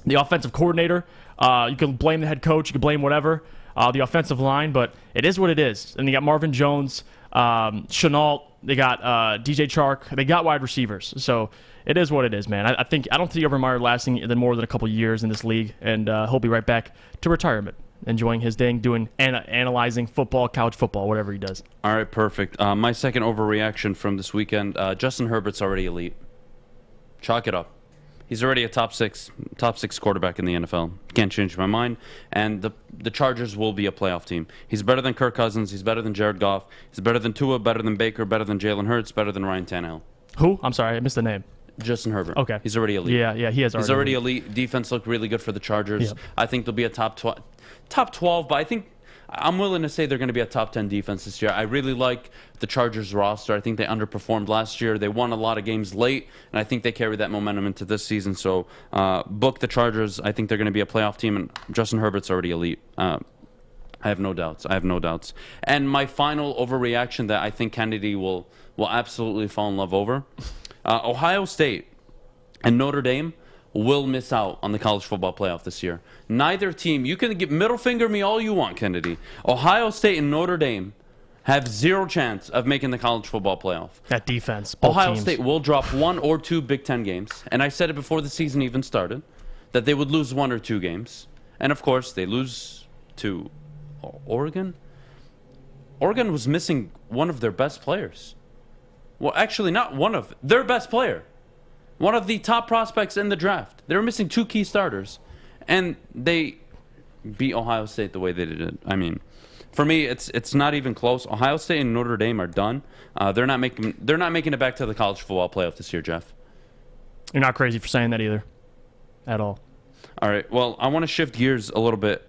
the offensive coordinator. You can blame the head coach. You can blame whatever, the offensive line, but it is what it is. And you got Marvin Jones, Chenault, they got DJ Chark. They got wide receivers. So it is what it is, man. I don't see Urban Meyer lasting more than a couple years in this league, and he'll be right back to retirement, enjoying his day, analyzing football, college football, whatever he does. All right, perfect. My second overreaction from this weekend, Justin Herbert's already elite. Chalk it up. He's already a top six quarterback in the NFL. Can't change my mind. And the Chargers will be a playoff team. He's better than Kirk Cousins. He's better than Jared Goff. He's better than Tua, better than Baker, better than Jalen Hurts, better than Ryan Tannehill. Who? I'm sorry, I missed the name. Justin Herbert. Okay. He's already elite. Yeah, he is already He's already elite. Defense looked really good for the Chargers. Yep. I think they'll be a top 12, but I think I'm willing to say they're going to be a top 10 defense this year. I really like the Chargers roster. I think they underperformed last year. They won a lot of games late, and I think they carry that momentum into this season. So book the Chargers. I think they're going to be a playoff team, and Justin Herbert's already elite. I have no doubts. And my final overreaction that I think Kennedy will absolutely fall in love over, Ohio State and Notre Dame will miss out on the college football playoff this year. Neither team, you can get middle finger me all you want, Kennedy. Ohio State and Notre Dame have 0 chance of making the college football playoff. That defense, Ohio teams. State will drop 1 or 2 Big Ten games, and I said it before the season even started, that they would lose 1 or 2 games. And of course, they lose to Oregon. Oregon was missing one of their best players. Well, actually, not one of their best player. One of the top prospects in the draft. They were missing 2 key starters, and they beat Ohio State the way they did it. I mean, for me, it's not even close. Ohio State and Notre Dame are done. They're not making it back to the college football playoff this year, Jeff. You're not crazy for saying that either, at all. All right. Well, I want to shift gears a little bit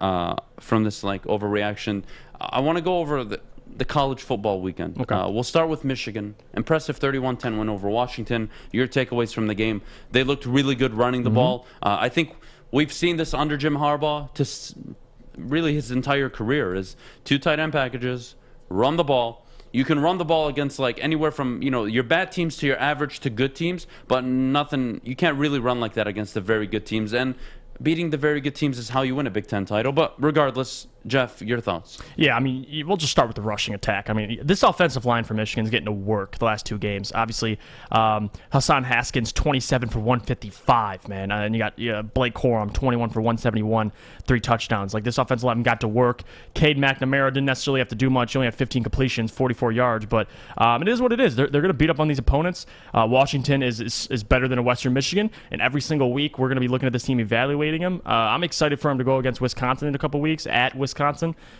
from this overreaction. I want to go over the college football weekend. Okay. We'll start with Michigan. Impressive 31-10 win over Washington. Your takeaways from the game. They looked really good running the ball. I think we've seen this under Jim Harbaugh to really his entire career is 2 tight end packages, run the ball. You can run the ball against anywhere from your bad teams to your average to good teams, but nothing. You can't really run like that against the very good teams. And beating the very good teams is how you win a Big Ten title. But regardless, Jeff, your thoughts? Yeah, I mean, we'll just start with the rushing attack. I mean, this offensive line for Michigan is getting to work the last 2 games. Obviously, Hassan Haskins, 27 for 155, man. And you got Blake Corum, 21 for 171, 3 touchdowns. This offensive line got to work. Cade McNamara didn't necessarily have to do much. He only had 15 completions, 44 yards. But it is what it is. They're going to beat up on these opponents. Washington is better than a Western Michigan. And every single week, we're going to be looking at this team, evaluating them. I'm excited for him to go against Wisconsin in a couple weeks at Wisconsin.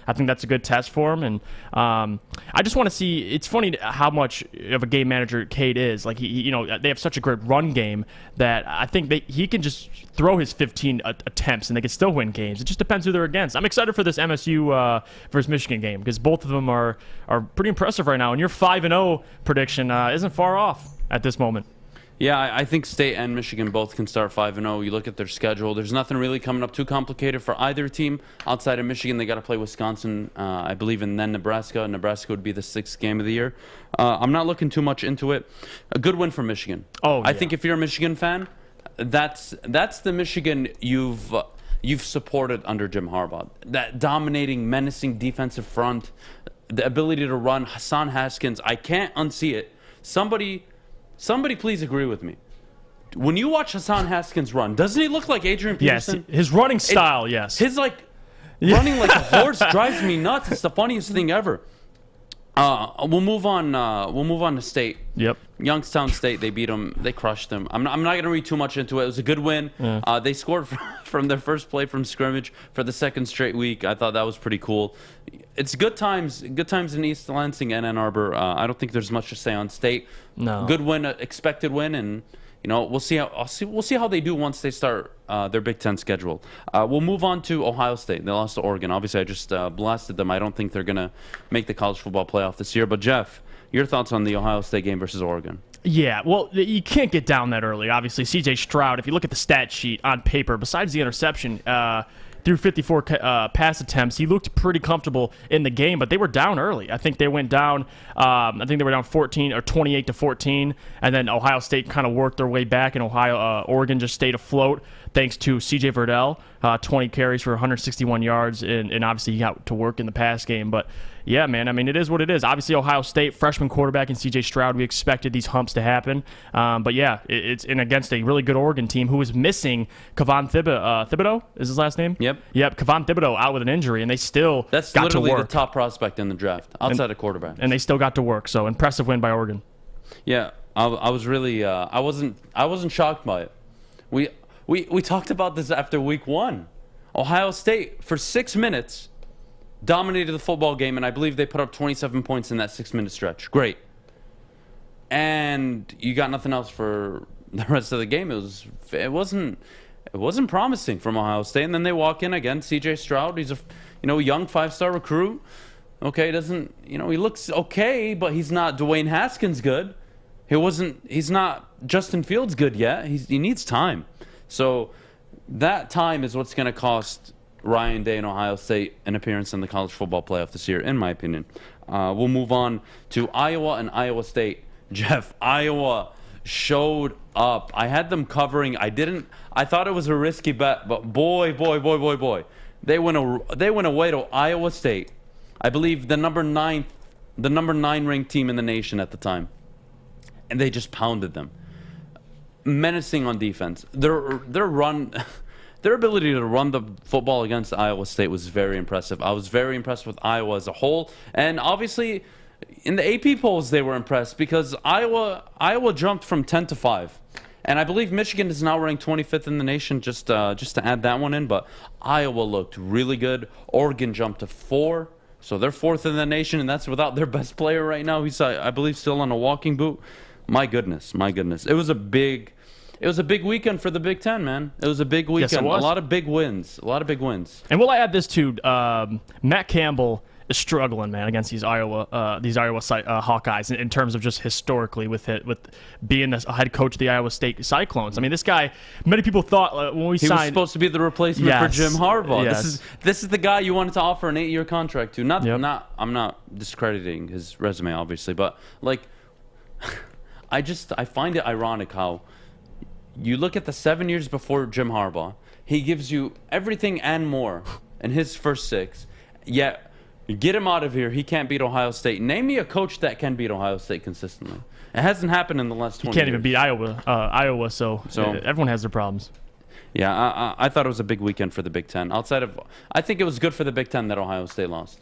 I think that's a good test for him, and I just want to see. It's funny how much of a game manager Cade is. They have such a great run game that I think he can just throw his 15 attempts and they can still win games. It just depends who they're against. I'm excited for this MSU versus Michigan game because both of them are pretty impressive right now, and your 5-0 prediction isn't far off at this moment. Yeah, I think State and Michigan both can start 5-0. You look at their schedule. There's nothing really coming up too complicated for either team. Outside of Michigan, they got to play Wisconsin, I believe, and then Nebraska. Nebraska would be the 6th game of the year. I'm not looking too much into it. A good win for Michigan. Oh, yeah. I think if you're a Michigan fan, that's the Michigan you've supported under Jim Harbaugh. That dominating, menacing defensive front, the ability to run. Hassan Haskins, I can't unsee it. Somebody please agree with me. When you watch Hassan Haskins run, doesn't he look like Adrian Peterson? Yes, his running style, yes. His running like a horse drives me nuts. It's the funniest thing ever. We'll move on. We'll move on to State. Yep. Youngstown State. They beat them. They crushed them. I'm not going to read too much into it. It was a good win. Yeah. They scored from their first play from scrimmage for the second straight week. I thought that was pretty cool. It's good times. Good times in East Lansing and Ann Arbor. I don't think there's much to say on State. No. Good win, expected win, and we'll see how they do once they start their Big Ten schedule. We'll move on to Ohio State. They lost to Oregon. Obviously, I just blasted them. I don't think they're gonna make the college football playoff this year. But Jeff, your thoughts on the Ohio State game versus Oregon? Yeah, well, you can't get down that early. Obviously, C.J. Stroud, if you look at the stat sheet on paper, besides the interception, through 54 pass attempts, he looked pretty comfortable in the game, but they were down early. I think they went down. I think they were down 14 or 28-14, and then Ohio State kind of worked their way back, and Oregon just stayed afloat thanks to C.J. Verdell, 20 carries for 161 yards, and obviously he got to work in the pass game. But yeah, man, I mean, it is what it is. Obviously, Ohio State, freshman quarterback and C.J. Stroud, we expected these humps to happen. But yeah, it's in against a really good Oregon team who was missing Kayvon Thibodeau, is his last name? Yep. Kayvon Thibodeau out with an injury, and they still got to work. That's literally the top prospect in the draft, outside of quarterback. And they still got to work, so impressive win by Oregon. Yeah, I was really, I wasn't shocked by it. We talked about this after week 1. Ohio State, for 6 minutes, dominated the football game, and I believe they put up 27 points in that 6-minute stretch. Great. And you got nothing else for the rest of the game. It wasn't promising from Ohio State. And then they walk in again, C.J. Stroud. He's a young 5-star recruit. Okay, he looks okay, but he's not Dwayne Haskins good. He's not Justin Fields good yet. He needs time. So that time is what's going to cost Ryan Day and Ohio State an appearance in the college football playoff this year, in my opinion. We'll move on to Iowa and Iowa State. Jeff, Iowa showed up. I had them covering. I thought it was a risky bet, but boy. They went away to Iowa State. I believe the number 9 ranked team in the nation at the time. And they just pounded them. Menacing on defense. Their ability to run the football against Iowa State was very impressive. I was very impressed with Iowa as a whole. And obviously, in the AP polls, they were impressed because Iowa jumped from 10 to 5. And I believe Michigan is now ranked 25th in the nation, just to add that one in. But Iowa looked really good. Oregon jumped to 4. So they're 4th in the nation, and that's without their best player right now. He's, I believe, still on a walking boot. My goodness. It was a big weekend for the Big Ten, man. It was a big weekend. Yes, it was. A lot of big wins. And we'll add this too. Matt Campbell is struggling, man, against these Iowa Hawkeyes in terms of just historically with being the head coach of the Iowa State Cyclones. I mean, this guy. Many people thought when we signed, he was supposed to be the replacement for Jim Harbaugh. Yes. This is the guy you wanted to offer an 8-year contract to. I'm not discrediting his resume, obviously, but like. I find it ironic how you look at the 7 years before Jim Harbaugh, he gives you everything and more in his first 6, yet you get him out of here, he can't beat Ohio State. Name me a coach that can beat Ohio State consistently. It hasn't happened in the last 20 years. He can't even beat Iowa, so everyone has their problems. Yeah, I thought it was a big weekend for the Big Ten. I think it was good for the Big Ten that Ohio State lost.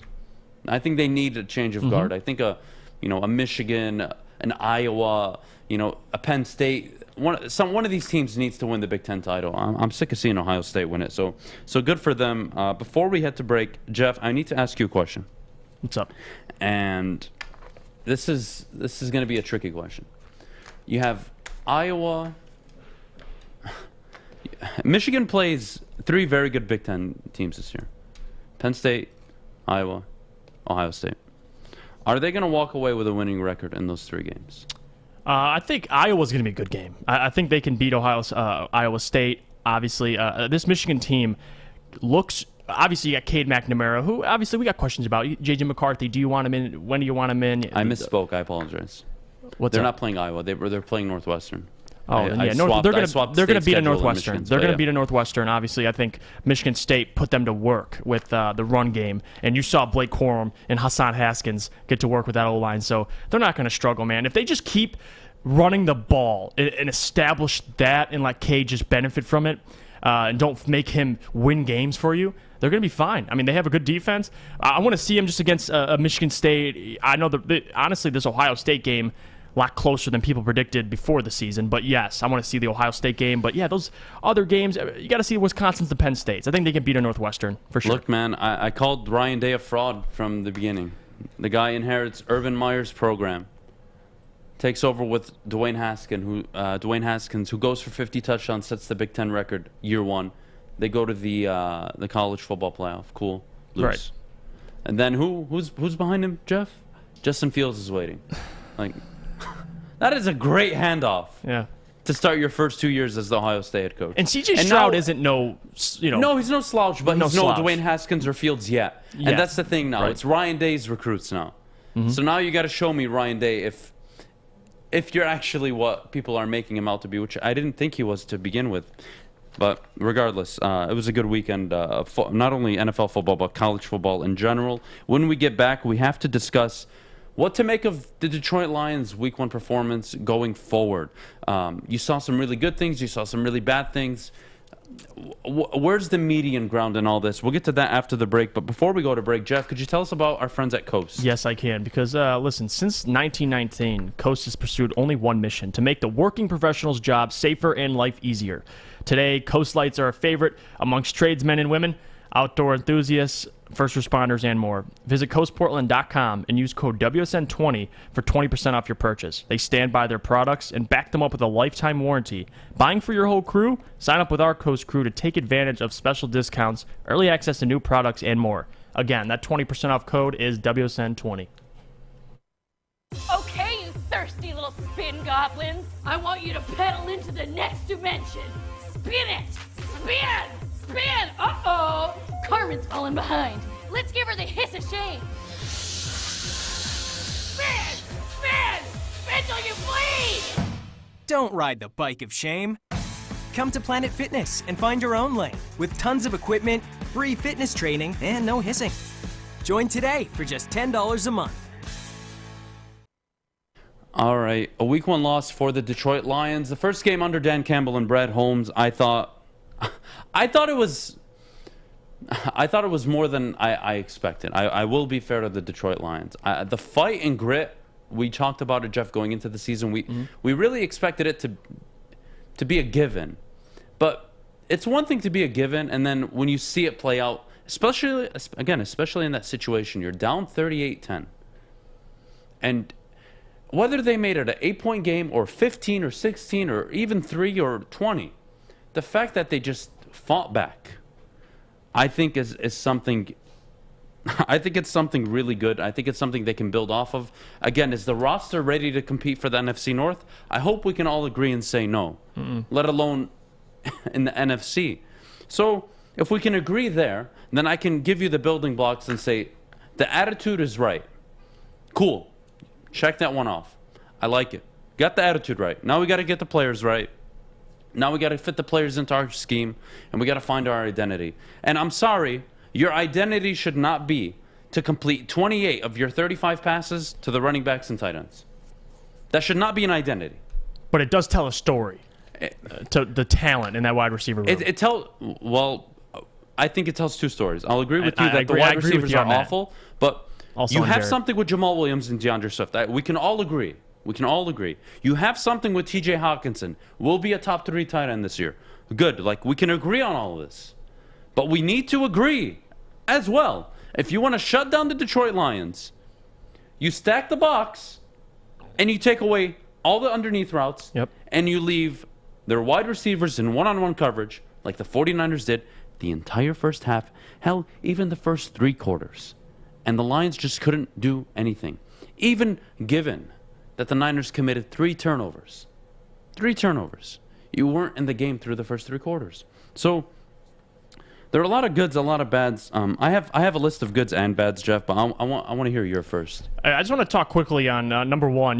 I think they need a change of guard. I think a Michigan, an Iowa, a Penn State. One of these teams needs to win the Big Ten title. I'm sick of seeing Ohio State win it. So good for them. Before we head to break, Jeff, I need to ask you a question. What's up? And this is going to be a tricky question. You have Iowa. Michigan plays 3 very good Big Ten teams this year. Penn State, Iowa, Ohio State. Are they going to walk away with a winning record in those 3 games? I think Iowa's going to be a good game. I think they can beat Iowa State. Obviously, this Michigan team looks. Obviously, you got Cade McNamara, who obviously we got questions about. J.J. McCarthy, do you want him in? When do you want him in? I misspoke. I apologize. They're not playing Iowa. They're playing Northwestern. Oh, yeah. They're going to beat a Northwestern. They're going to beat a Northwestern. Obviously, I think Michigan State put them to work with the run game. And you saw Blake Corum and Hassan Haskins get to work with that O-line. So they're not going to struggle, man. If they just keep running the ball and establish that and let Cade just benefit from it and don't make him win games for you, they're going to be fine. I mean, they have a good defense. I want to see them just against Michigan State. I know, honestly, this Ohio State game, a lot closer than people predicted before the season. But, yes, I want to see the Ohio State game. But, yeah, those other games, you got to see Wisconsin's and Penn States. I think they can beat a Northwestern for sure. Look, man, I called Ryan Day a fraud from the beginning. The guy inherits Urban Meyer's program. Takes over with Dwayne Haskins, who goes for 50 touchdowns, sets the Big Ten record year one. They go to the college football playoff. Cool. Lose. Right. And then who's behind him, Jeff? Justin Fields is waiting. Like, that is a great handoff. Yeah. To start your first 2 years as the Ohio State head coach. And C.J. Stroud isn't no. No, he's no slouch, but he's no slouch. Dwayne Haskins or Fields yet. Yeah. And that's the thing now. Right. It's Ryan Day's recruits now. Mm-hmm. So now you got to show me, Ryan Day, if you're actually what people are making him out to be, which I didn't think he was to begin with. But regardless, it was a good weekend, not only NFL football, but college football in general. When we get back, we have to discuss what to make of the Detroit Lions' Week 1 performance going forward. You saw some really good things. You saw some really bad things. Where's the median ground in all this? We'll get to that after the break. But before we go to break, Jeff, could you tell us about our friends at Coast? Yes, I can. Because, listen, since 1919, Coast has pursued only one mission: to make the working professional's job safer and life easier. Today, Coast Lights are a favorite amongst tradesmen and women, outdoor enthusiasts, first responders, and more. Visit coastportland.com and use code WSN20 for 20% off your purchase. They stand by their products and back them up with a lifetime warranty. Buying for your whole crew? Sign up with our Coast crew to take advantage of special discounts, early access to new products, and more. Again, that 20% off code is WSN20. Okay, you thirsty little spin goblins. I want you to pedal into the next dimension. Spin it! Spin! Spin! Uh-oh! Carmen's falling behind. Let's give her the hiss of shame. Spin! Spin! Spin till you bleed! Don't ride the bike of shame. Come to Planet Fitness and find your own lane with tons of equipment, free fitness training, and no hissing. Join today for just $10 a month. All right, a Week 1 loss for the Detroit Lions. The first game under Dan Campbell and Brad Holmes, I thought it was more than I expected. I will be fair to the Detroit Lions. The fight and grit, we talked about it, Jeff, going into the season. We really expected it to be a given. But it's one thing to be a given, and then when you see it play out, especially in that situation, you're down 38-10. And whether they made it an 8-point game or 15 or 16 or even 3 or 20, the fact that they just fought back, I think is something. I think it's something really good. I think it's something they can build off of. Again, is the roster ready to compete for the NFC North? I hope we can all agree and say no, let alone in the NFC. So if we can agree there, then I can give you the building blocks and say the attitude is right. Cool. Check that one off. I like it. Got the attitude right. Now we got to get the players right. Now we got to fit the players into our scheme, and we got to find our identity. And I'm sorry, your identity should not be to complete 28 of your 35 passes to the running backs and tight ends. That should not be an identity. But it does tell a story to the talent in that wide receiver room. I think it tells two stories. I'll agree with you that the I wide agree receivers with you are on that. awful, but Also you on have Jared. something with Jamal Williams and DeAndre Swift. We can all agree. We can all agree. You have something with TJ Hawkinson. Will be a top 3 tight end this year. Good. Like, we can agree on all of this. But we need to agree as well. If you want to shut down the Detroit Lions, you stack the box and you take away all the underneath routes, and you leave their wide receivers in one-on-one coverage like the 49ers did the entire first half, hell, even the first 3 quarters. And the Lions just couldn't do anything. Even given that the Niners committed 3 turnovers. 3 turnovers. You weren't in the game through the first 3 quarters. So there are a lot of goods, a lot of bads. I have a list of goods and bads, Jeff, but I want to hear your first. I just want to talk quickly on number one.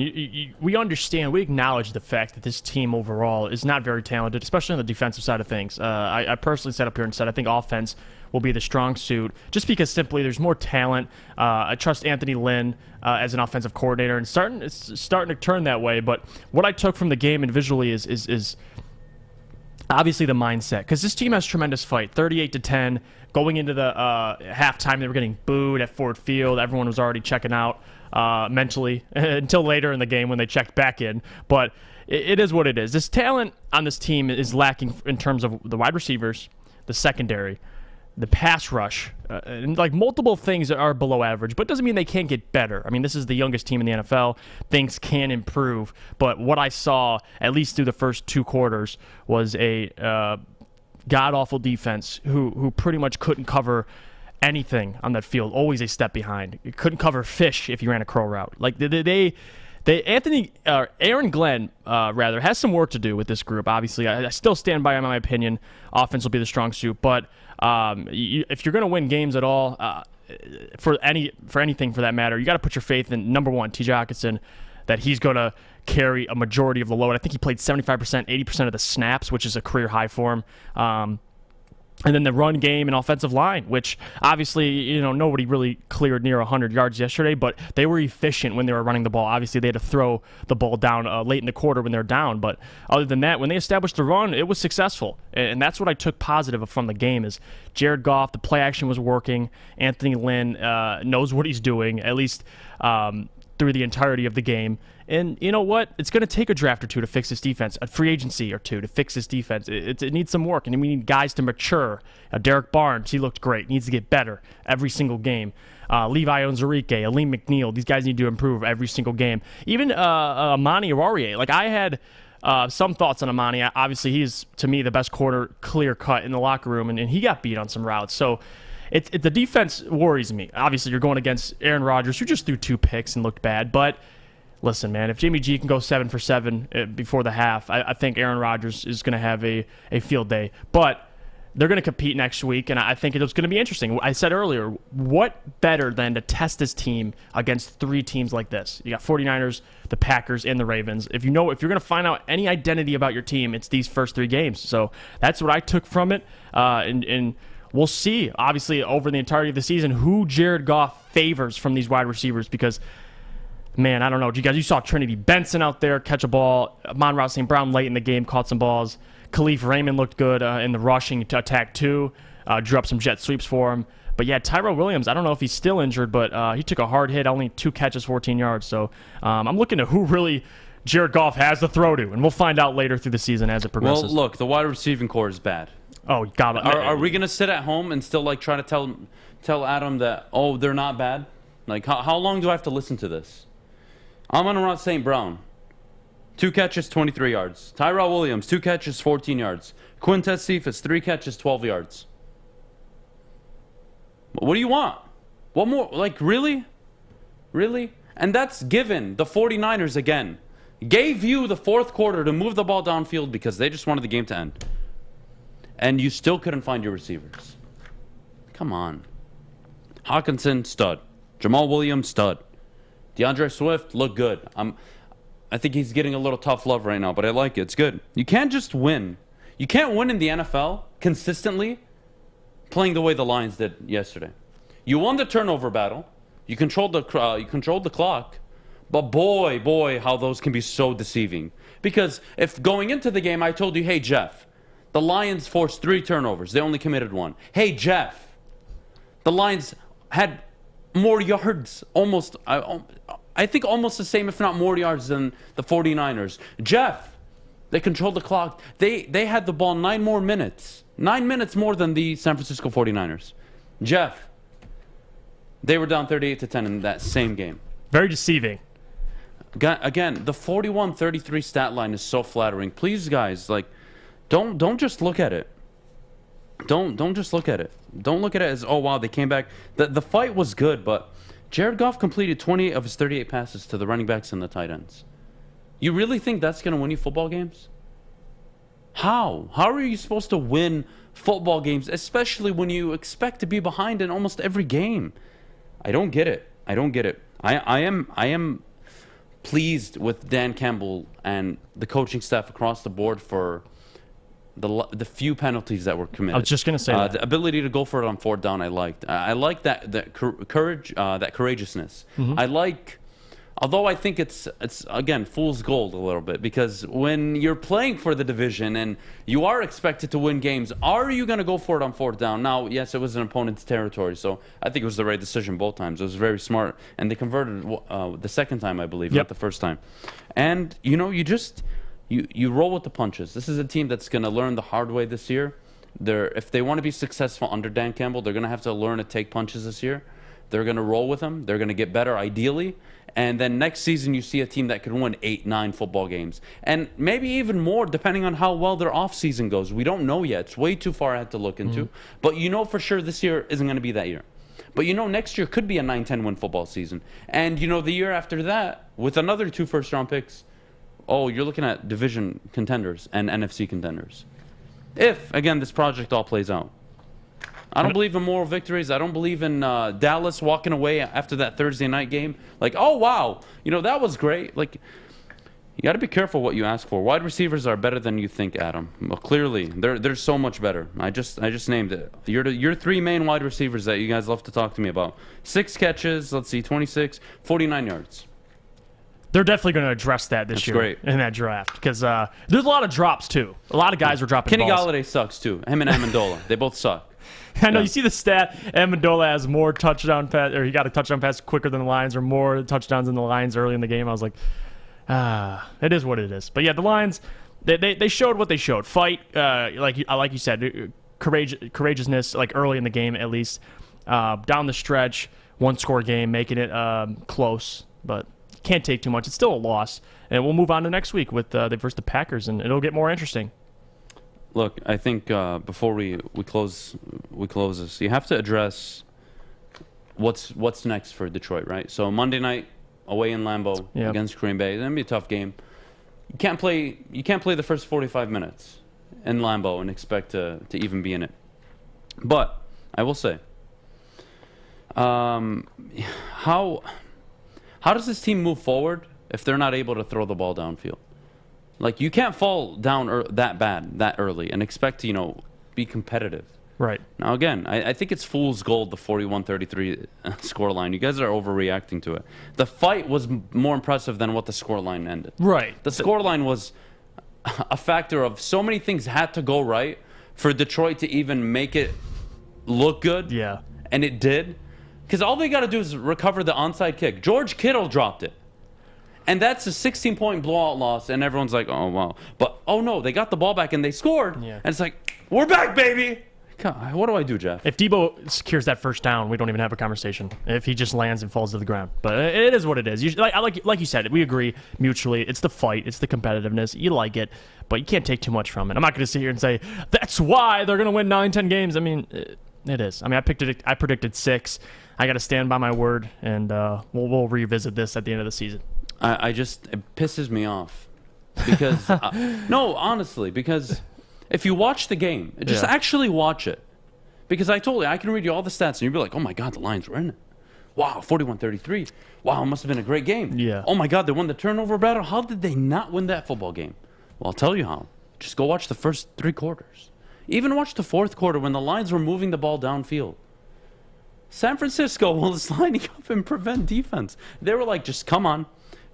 We understand, we acknowledge the fact that this team overall is not very talented, especially on the defensive side of things. I personally sat up here and said I think offense will be the strong suit, just because simply there's more talent. I trust Anthony Lynn as an offensive coordinator, and it's starting to turn that way. But what I took from the game and visually is obviously the mindset, because this team has tremendous fight. 38-10, going into the halftime, they were getting booed at Ford Field. Everyone was already checking out mentally until later in the game when they checked back in. But it is what it is. This talent on this team is lacking in terms of the wide receivers, the secondary, the pass rush, and like multiple things that are below average, but doesn't mean they can't get better. I mean, this is the youngest team in the NFL. Things can improve, but what I saw, at least through the first 2 quarters, was a god-awful defense who pretty much couldn't cover anything on that field, always a step behind. You couldn't cover fish if you ran a crow route. Like Aaron Glenn, has some work to do with this group. Obviously, I still stand by my opinion. Offense will be the strong suit, but if you're going to win games at all, for anything for that matter, you got to put your faith in, number one, T.J. Hockenson, that he's going to carry a majority of the load. I think he played 75%, 80% of the snaps, which is a career high for him. And then the run game and offensive line, which obviously, nobody really cleared near 100 yards yesterday, but they were efficient when they were running the ball. Obviously, they had to throw the ball down late in the quarter when they're down. But other than that, when they established the run, it was successful. And that's what I took positive from the game is Jared Goff, the play action was working. Anthony Lynn knows what he's doing, at least through the entirety of the game. And you know what? It's going to take a draft or two to fix this defense, a free agency or two to fix this defense. It needs some work, and we need guys to mature. Derek Barnes, he looked great. Needs to get better every single game. Levi Onwuzurike, Aleem McNeil, these guys need to improve every single game. Even Amani Oruwariye. Like, I had some thoughts on Amani. Obviously, he's, to me, the best corner clear-cut in the locker room, and he got beat on some routes. So the defense worries me. Obviously, you're going against Aaron Rodgers, who just threw 2 picks and looked bad, but listen, man, if Jimmy G can go 7 for 7 before the half, I think Aaron Rodgers is going to have a field day. But they're going to compete next week, and I think it's going to be interesting. I said earlier, what better than to test this team against 3 teams like this? You got 49ers, the Packers, and the Ravens. If you're going to find out any identity about your team, it's these first 3 games. So that's what I took from it, and we'll see, obviously, over the entirety of the season, who Jared Goff favors from these wide receivers, because man, I don't know. You saw Trinity Benson out there catch a ball. Amon-Ra St. Brown late in the game caught some balls. Khalif Raymond looked good in the rushing attack too. Drew up some jet sweeps for him. But yeah, Tyrell Williams, I don't know if he's still injured, but he took a hard hit, only 2 catches, 14 yards. So I'm looking at who really Jared Goff has to throw to, and we'll find out later through the season as it progresses. Well, look, the wide receiving core is bad. Oh, God. Are we going to sit at home and still try to tell Adam that, oh, they're not bad? Like, how long do I have to listen to this? Amon-Ra St. Brown, 2 catches, 23 yards. Tyrell Williams, 2 catches, 14 yards. Quintez Cephas, 3 catches, 12 yards. What do you want? What more? Like, really? Really? And that's given the 49ers, again, gave you the 4th quarter to move the ball downfield because they just wanted the game to end. And you still couldn't find your receivers. Come on. Hockenson, stud. Jamal Williams, stud. DeAndre Swift looked good. I think he's getting a little tough love right now, but I like it. It's good. You can't just win. You can't win in the NFL consistently playing the way the Lions did yesterday. You won the turnover battle. You controlled the clock. But boy, how those can be so deceiving. Because if going into the game I told you, hey, Jeff, the Lions forced 3 turnovers. They only committed 1. Hey, Jeff, the Lions had more yards, almost, I think almost the same, if not more yards than the 49ers. Jeff, they controlled the clock. They had the ball 9 more minutes. 9 minutes more than the San Francisco 49ers. Jeff, they were down 38-10 in that same game. Very deceiving. Again, the 41-33 stat line is so flattering. Please, guys, like, don't just look at it. Don't just look at it. Don't look at it as, oh, wow, they came back. The fight was good, but Jared Goff completed 28 of his 38 passes to the running backs and the tight ends. You really think that's going to win you football games? How? How are you supposed to win football games, especially when you expect to be behind in almost every game? I don't get it. I don't get it. I am pleased with Dan Campbell and the coaching staff across the board for the few penalties that were committed. I was just going to say that. The ability to go for it on 4th down, I liked. I like that courage, that courageousness. Mm-hmm. I Although I think it's again fool's gold a little bit, because when you're playing for the division and you are expected to win games, are you going to go for it on 4th down? Now, yes, it was an opponent's territory, so I think it was the right decision both times. It was very smart, and they converted the second time, I believe, not the first time. And you know, you roll with the punches. This is a team that's going to learn the hard way this year. If they want to be successful under Dan Campbell, they're going to have to learn to take punches this year. They're going to roll with them. They're going to get better, ideally. And then next season, you see a team that can win 8, 9 football games. And maybe even more, depending on how well their offseason goes. We don't know yet. It's way too far ahead to look into. But you know for sure this year isn't going to be that year. But you know next year could be a 9-10 win football season. And you know the year after that, with another 2 first-round picks, you're looking at division contenders and NFC contenders. If, again, this project all plays out. I don't believe in moral victories. I don't believe in Dallas walking away after that Thursday night game. Like, oh, wow, you know, that was great. Like, you got to be careful what you ask for. Wide receivers are better than you think, Adam. Well, clearly, they're so much better. I just named it. Your 3 main wide receivers that you guys love to talk to me about. 6 catches, let's see, 26, 49 yards. They're definitely going to address that this year in that draft, because there's a lot of drops, too. A lot of guys were dropping Kenny balls. Golladay sucks, too. Him and Amendola. They both suck. I know, you see the stat, Amendola has more touchdown pass, or he got a touchdown pass quicker than the Lions, or more touchdowns than the Lions early in the game. I was like, it is what it is. But yeah, the Lions, they showed what they showed. Fight, like you said, courageousness, like early in the game at least. Down the stretch, 1-score game, making it close, but can't take too much. It's still a loss. And we'll move on to next week with they versus the Packers, and it'll get more interesting. Look, I think before we close this, you have to address what's next for Detroit, right? So Monday night away in Lambeau against Green Bay, it's gonna be a tough game. You can't play the first 45 minutes in Lambeau and expect to even be in it. But I will say, how does this team move forward if they're not able to throw the ball downfield? Like, you can't fall down that bad that early and expect to, be competitive. Right. Now, again, I think it's fool's gold, the 41-33 scoreline. You guys are overreacting to it. The fight was more impressive than what the scoreline ended. Right. The scoreline was a factor of so many things had to go right for Detroit to even make it look good. Yeah. And it did. Because all they got to do is recover the onside kick. George Kittle dropped it. And that's a 16-point blowout loss, and everyone's like, oh, wow. But, oh, no, they got the ball back, and they scored. Yeah. And it's like, we're back, baby. God, what do I do, Jeff? If Debo secures that first down, we don't even have a conversation. If he just lands and falls to the ground. But it is what it is. Like you said, we agree mutually. It's the fight. It's the competitiveness. You like it, but you can't take too much from it. I'm not going to sit here and say, that's why they're going to win 9-10 games. I mean, it is. I mean, I predicted 6. I got to stand by my word, and we'll revisit this at the end of the season. It pisses me off because no, honestly, because if you watch the game, just actually watch it, because I told you I can read you all the stats and you'll be like, oh my God, the Lions were in it. Wow, 41-33. Wow, it must have been a great game. Yeah. Oh my God, they won the turnover battle. How did they not win that football game? Well, I'll tell you how. Just go watch the first 3 quarters. Even watch the 4th quarter when the Lions were moving the ball downfield. San Francisco was lining up and prevent defense. They were like, just come on.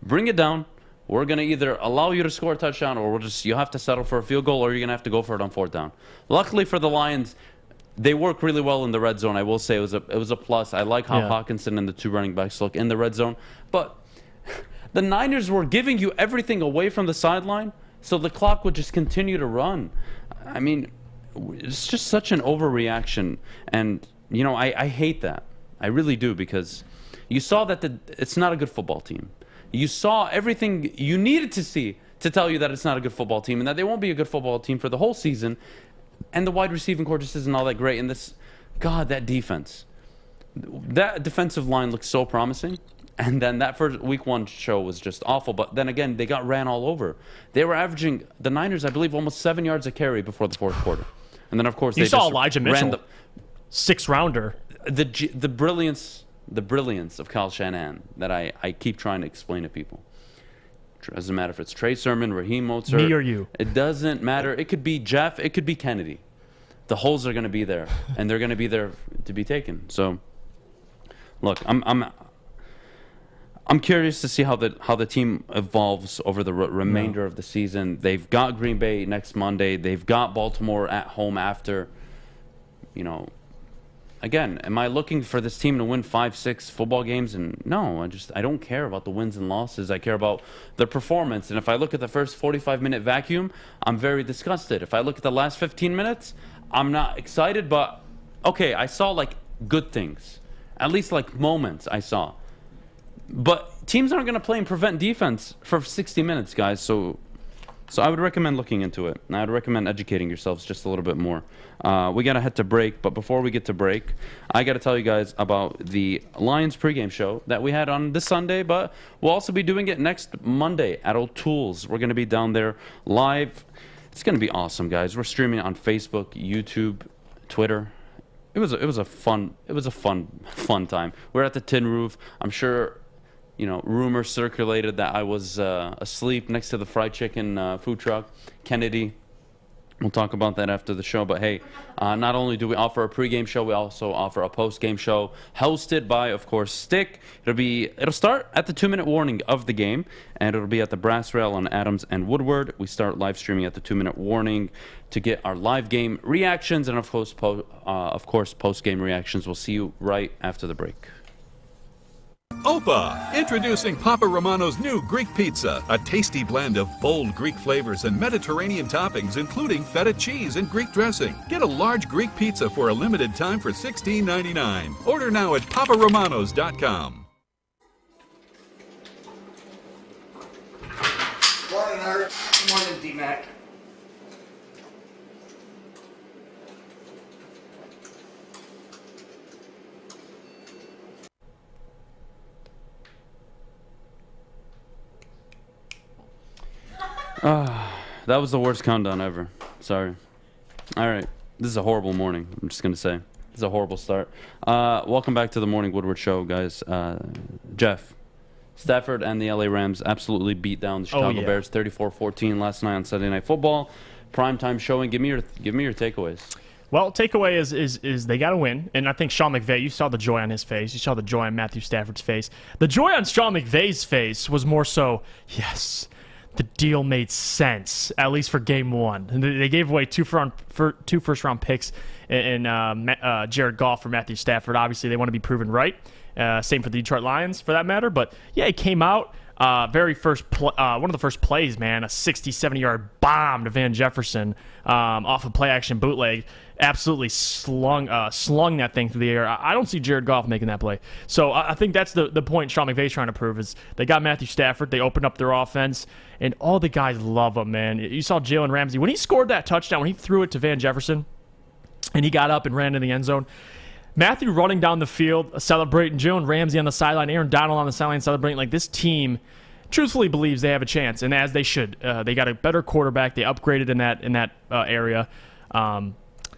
Bring it down. We're going to either allow you to score a touchdown, or you have to settle for a field goal, or you're going to have to go for it on 4th down. Luckily for the Lions, they work really well in the red zone. I will say it was a plus. I like how Hawkinson and the 2 running backs look in the red zone. But the Niners were giving you everything away from the sideline, so the clock would just continue to run. I mean, it's just such an overreaction. And, I hate that. I really do, because you saw that it's not a good football team. You saw everything you needed to see to tell you that it's not a good football team and that they won't be a good football team for the whole season. And the wide receiving core just isn't all that great. And that defense. That defensive line looks so promising. And then that first week 1 show was just awful. But then again, they got ran all over. They were averaging, the Niners, I believe, almost 7 yards a carry before the 4th quarter. And then, of course, you saw Elijah Mitchell, 6th-rounder. The brilliance of Kyle Shanahan that I keep trying to explain to people. It doesn't matter if it's Trey Sermon, Raheem Mostert. Me or you. It doesn't matter. It could be Jeff. It could be Kennedy. The holes are going to be there, and they're going to be there to be taken. So, look, I'm curious to see how the team evolves over the remainder of the season. They've got Green Bay next Monday. They've got Baltimore at home after. Again, am I looking for this team to win 5-6 football games? And no, I don't care about the wins and losses. I care about their performance. And if I look at the first 45-minute vacuum, I'm very disgusted. If I look at the last 15 minutes, I'm not excited. But okay, I saw like good things, at least like moments I saw. But teams aren't going to play and prevent defense for 60 minutes, guys. So I would recommend looking into it. And I would recommend educating yourselves just a little bit more. We got to head to break. But before we get to break, I got to tell you guys about the Lions pregame show that we had on this Sunday. But we'll also be doing it next Monday at O'Toole's. We're going to be down there live. It's going to be awesome, guys. We're streaming it on Facebook, YouTube, Twitter. It was a fun time. We're at the Tin Roof. I'm sure rumors circulated that I was asleep next to the fried chicken food truck. Kennedy, we'll talk about that after the show. But hey, not only do we offer a pregame show, we also offer a postgame show hosted by, of course, Stick. It'll start at the 2-minute warning of the game, and it'll be at the Brass Rail on Adams and Woodward. We start live streaming at the 2-minute warning to get our live game reactions, and of course, post-game reactions. We'll see you right after the break. Opa! Introducing Papa Romano's new Greek pizza, a tasty blend of bold Greek flavors and Mediterranean toppings, including feta cheese and Greek dressing. Get a large Greek pizza for a limited time for $16.99. Order now at paparomanos.com. Morning, Art. Morning, D-Mac. That was the worst countdown ever. Sorry. All right. This is a horrible morning. I'm just going to say. This is a horrible start. Welcome back to the Morning Woodward Show, guys. Jeff, Stafford and the LA Rams absolutely beat down the Chicago Bears 34-14 last night on Sunday Night Football. Primetime showing. Give me your takeaways. Well, takeaway is they got to win. And I think Sean McVay, you saw the joy on his face. You saw the joy on Matthew Stafford's face. The joy on Sean McVay's face was more so, yes, the deal made sense, at least for game one. And they gave away two first-round picks in Jared Goff for Matthew Stafford. Obviously, they want to be proven right. Same for the Detroit Lions, for that matter. But, yeah, it came out. One of the first plays, man, a 60, 70-yard bomb to Van Jefferson off a play-action bootleg. Absolutely slung that thing through the air. I don't see Jared Goff making that play. So I think that's the point Sean McVay's trying to prove is they got Matthew Stafford. They opened up their offense, and all the guys love him, man. You saw Jalen Ramsey. When he scored that touchdown, when he threw it to Van Jefferson, and he got up and ran in the end zone, Matthew running down the field, celebrating, Jalen Ramsey on the sideline, Aaron Donald on the sideline celebrating. Like, this team truthfully believes they have a chance, and as they should. They got a better quarterback. They upgraded in that area.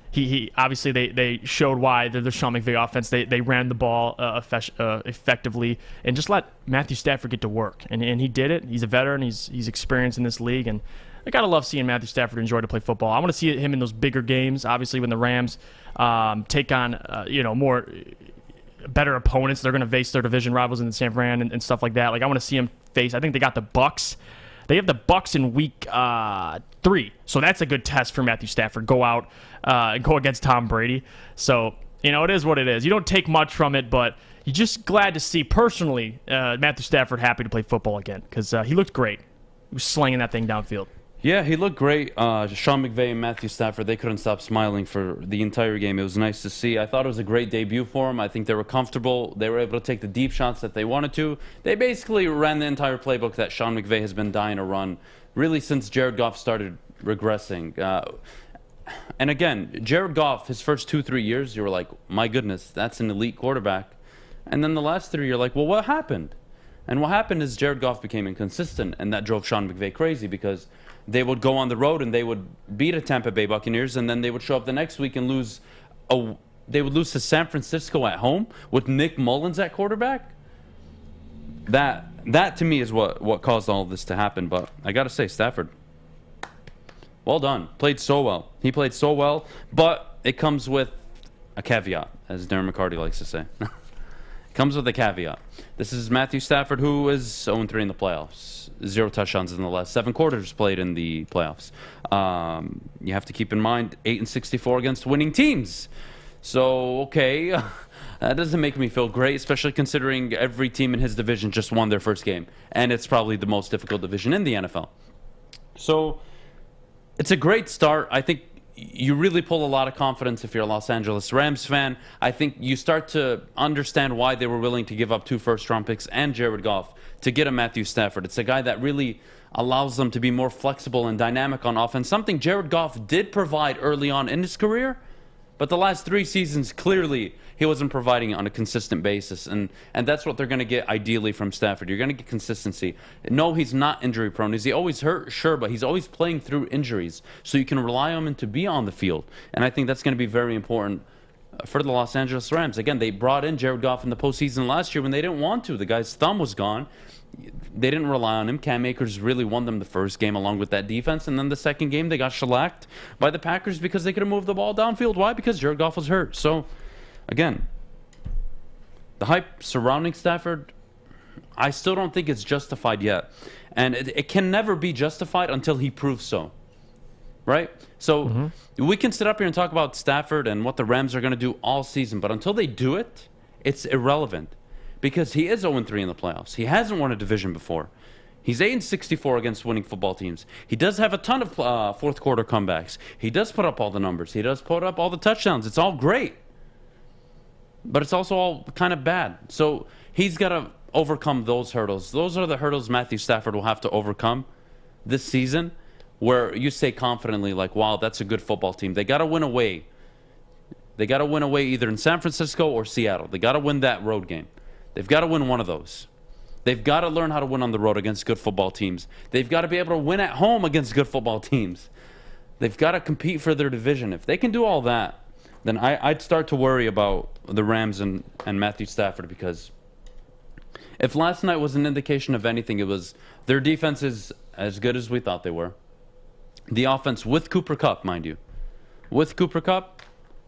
He obviously they showed why they're the Sean McVay offense. They ran the ball effectively and just let Matthew Stafford get to work, and he did it. He's a veteran. He's experienced in this league, and I gotta love seeing Matthew Stafford enjoy to play football. I want to see him in those bigger games. Obviously, when the Rams take on more better opponents, they're going to face their division rivals in San Fran and stuff like that. Like, I want to see him face. I think they got the Bucs. They have the Bucs in week 3, so that's a good test for Matthew Stafford. Go out and go against Tom Brady. So it is what it is. You don't take much from it, but you're just glad to see personally Matthew Stafford happy to play football again because he looked great. He was slinging that thing downfield. Yeah, he looked great. Sean McVay and Matthew Stafford, they couldn't stop smiling for the entire game. It was nice to see. I thought it was a great debut for them. I think they were comfortable. They were able to take the deep shots that they wanted to. They basically ran the entire playbook that Sean McVay has been dying to run, really since Jared Goff started regressing. And again, Jared Goff, his first 2-3 years, you were like, my goodness, that's an elite quarterback. And then the last 3, you're like, well, what happened? And what happened is Jared Goff became inconsistent, and that drove Sean McVay crazy because they would go on the road and they would beat a Tampa Bay Buccaneers, and then they would show up the next week and lose. They would lose to San Francisco at home with Nick Mullins at quarterback. That to me is what caused all of this to happen. But I got to say, Stafford, well done. Played so well. He played so well, but it comes with a caveat, as Darren McCarty likes to say. It Comes with a caveat. This is Matthew Stafford, who is 0-3 in the playoffs. 0 touchdowns in the last 7 quarters played in the playoffs. You have to keep in mind 8-64 against winning teams. So, okay, that doesn't make me feel great, especially considering every team in his division just won their first game. And it's probably the most difficult division in the NFL. So, it's a great start. I think you really pull a lot of confidence if you're a Los Angeles Rams fan. I think you start to understand why they were willing to give up 2 first-round picks and Jared Goff to get a Matthew Stafford. It's a guy that really allows them to be more flexible and dynamic on offense, something Jared Goff did provide early on in his career, but the last 3 seasons, clearly, he wasn't providing it on a consistent basis. And that's what they're going to get ideally from Stafford. You're going to get consistency. No, he's not injury prone. Is he always hurt? Sure, but he's always playing through injuries. So you can rely on him to be on the field. And I think that's going to be very important for the Los Angeles Rams. Again, they brought in Jared Goff in the postseason last year when they didn't want to. The guy's thumb was gone. They didn't rely on him. Cam Akers really won them the first game along with that defense. And then the second game, they got shellacked by the Packers because they could have moved the ball downfield. Why? Because Jared Goff was hurt. So, again, the hype surrounding Stafford, I still don't think it's justified yet. And it can never be justified until he proves so. Right? So we can sit up here and talk about Stafford and what the Rams are going to do all season. But until they do it, it's irrelevant. Because he is 0-3 in the playoffs. He hasn't won a division before. He's 8-64 against winning football teams. He does have a ton of fourth quarter comebacks. He does put up all the numbers. He does put up all the touchdowns. It's all great. But it's also all kind of bad. So he's got to overcome those hurdles. Those are the hurdles Matthew Stafford will have to overcome this season, where you say confidently, like, wow, that's a good football team. They got to win away. They got to win away either in San Francisco or Seattle. They got to win that road game. They've got to win one of those. They've got to learn how to win on the road against good football teams. They've got to be able to win at home against good football teams. They've got to compete for their division. If they can do all that, then I'd start to worry about the Rams and Matthew Stafford, because if last night was an indication of anything, it was their defense is as good as we thought they were. The offense with Cooper Kupp, mind you. With Cooper Kupp,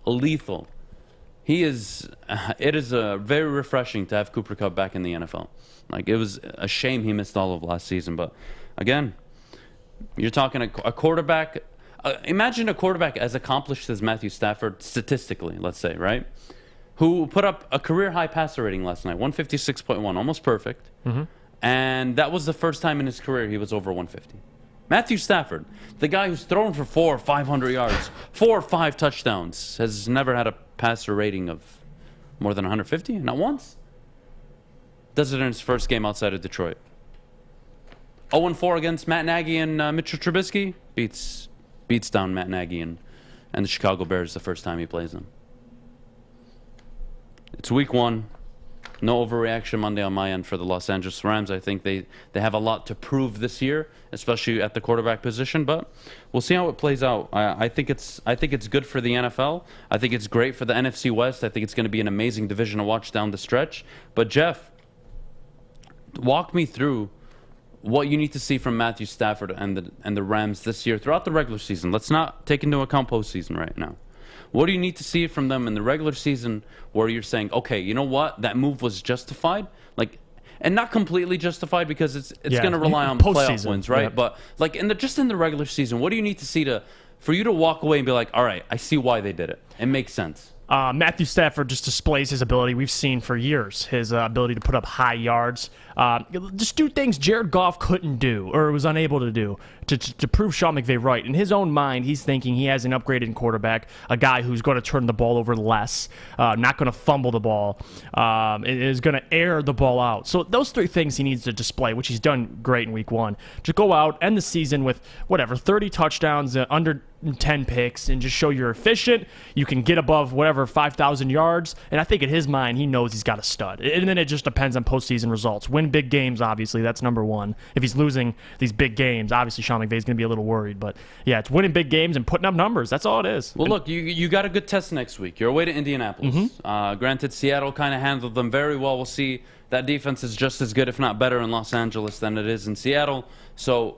lethal. It is very refreshing to have Cooper Kupp back in the NFL. Like, it was a shame he missed all of last season. But, again, you're talking a quarterback. Imagine a quarterback as accomplished as Matthew Stafford, statistically, let's say, right? Who put up a career-high passer rating last night, 156.1, almost perfect. And that was the first time in his career he was over 150. Matthew Stafford, the guy who's thrown for 400 or 500 yards, 4 or 5 touchdowns, has never had a passer rating of more than 150, not once. Does it in his first game outside of Detroit. 0-4 against Matt Nagy and Mitchell Trubisky. Beats down Matt Nagy and the Chicago Bears the first time he plays them. It's week 1. No overreaction Monday on my end for the Los Angeles Rams. I think they have a lot to prove this year, especially at the quarterback position, but we'll see how it plays out. I think it's good for the NFL. I think it's great for the NFC West. I think it's going to be an amazing division to watch down the stretch. But Jeff, walk me through what you need to see from Matthew Stafford and the Rams this year throughout the regular season. Let's not take into account postseason right now. What do you need to see from them in the regular season where you're saying, okay, you know what, that move was justified? Like, and not completely justified, because it's going to rely on playoff wins, right? Yeah. But like just in the regular season, what do you need to see for you to walk away and be like, all right, I see why they did it. It makes sense. Matthew Stafford just displays his ability. We've seen for years his ability to put up high yards. Just do things Jared Goff couldn't do or was unable to do to prove Sean McVay right. In his own mind, he's thinking he has an upgraded quarterback, a guy who's going to turn the ball over less, not going to fumble the ball, is going to air the ball out. So those 3 things he needs to display, which he's done great in week 1. Just go out, end the season with, 30 touchdowns, under 10 picks, and just show you're efficient. You can get above 5,000 yards. And I think in his mind, he knows he's got a stud. And then it just depends on postseason results. Win big games, obviously. That's number 1. If he's losing these big games, obviously Sean McVay's going to be a little worried. But yeah, it's winning big games and putting up numbers. That's all it is. Well, look, you got a good test next week. You're away to Indianapolis. Granted, Seattle kind of handled them very well. We'll see. That defense is just as good, if not better, in Los Angeles than it is in Seattle. So,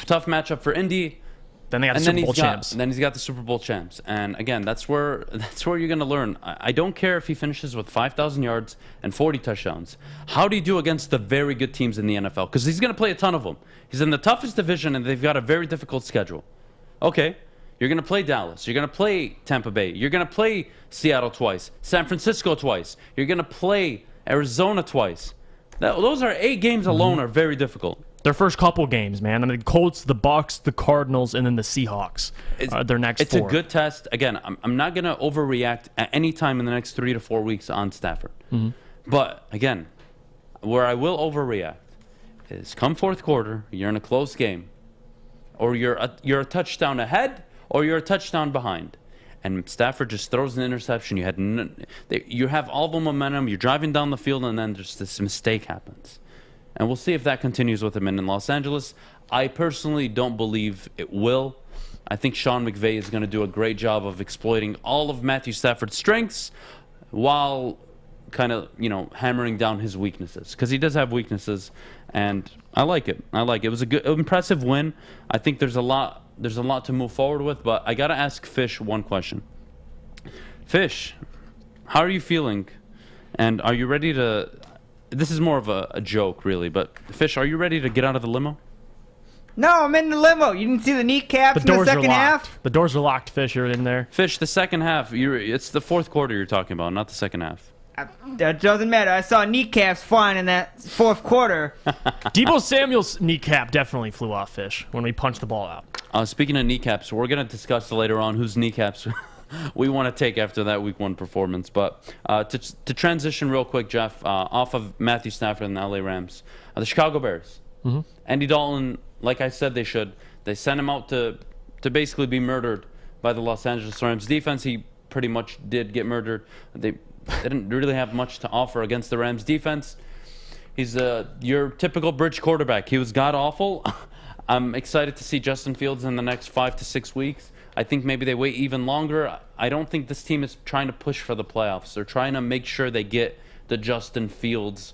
tough matchup for Indy. Then they got the Super Bowl champs. And then he's got the Super Bowl champs. And again, that's where you're going to learn. I don't care if he finishes with 5,000 yards and 40 touchdowns. How do you do against the very good teams in the NFL? Because he's going to play a ton of them. He's in the toughest division, and they've got a very difficult schedule. Okay, you're going to play Dallas. You're going to play Tampa Bay. You're going to play Seattle twice. San Francisco twice. You're going to play Arizona twice. Those are 8 games alone are very difficult. Their first couple games, man. I mean, the Colts, the Bucks, the Cardinals, and then the Seahawks are their next 4. It's a good test. Again, I'm not going to overreact at any time in the next 3 to 4 weeks on Stafford. But, again, where I will overreact is come fourth quarter, you're in a close game, or you're a touchdown ahead, or you're a touchdown behind. And Stafford just throws an interception. You have all the momentum. You're driving down the field, and then just this mistake happens. And we'll see if that continues with him in Los Angeles. I personally don't believe it will. I think Sean McVay is going to do a great job of exploiting all of Matthew Stafford's strengths while kind of, hammering down his weaknesses. Because he does have weaknesses, and I like it. It was a good, impressive win. I think there's a lot to move forward with, but I got to ask Fish one question. Fish, how are you feeling? And are you ready to... This is more of a joke, really, but Fish, are you ready to get out of the limo? No, I'm in the limo. You didn't see the kneecaps in the second half? The doors are locked, Fish. You're in there. Fish, the second half, it's the fourth quarter you're talking about, not the second half. That doesn't matter. I saw kneecaps flying in that fourth quarter. Deebo Samuel's kneecap definitely flew off, Fish, when we punched the ball out. Speaking of kneecaps, we're going to discuss later on whose kneecaps we want to take after that Week 1 performance. But to transition real quick, Jeff, off of Matthew Stafford and the LA Rams, the Chicago Bears. Andy Dalton, like I said they should, they sent him out to basically be murdered by the Los Angeles Rams defense. He pretty much did get murdered. They didn't really have much to offer against the Rams defense. He's your typical bridge quarterback. He was god-awful. I'm excited to see Justin Fields in the next 5 to 6 weeks. I think maybe they wait even longer. I don't think this team is trying to push for the playoffs. They're trying to make sure they get the Justin Fields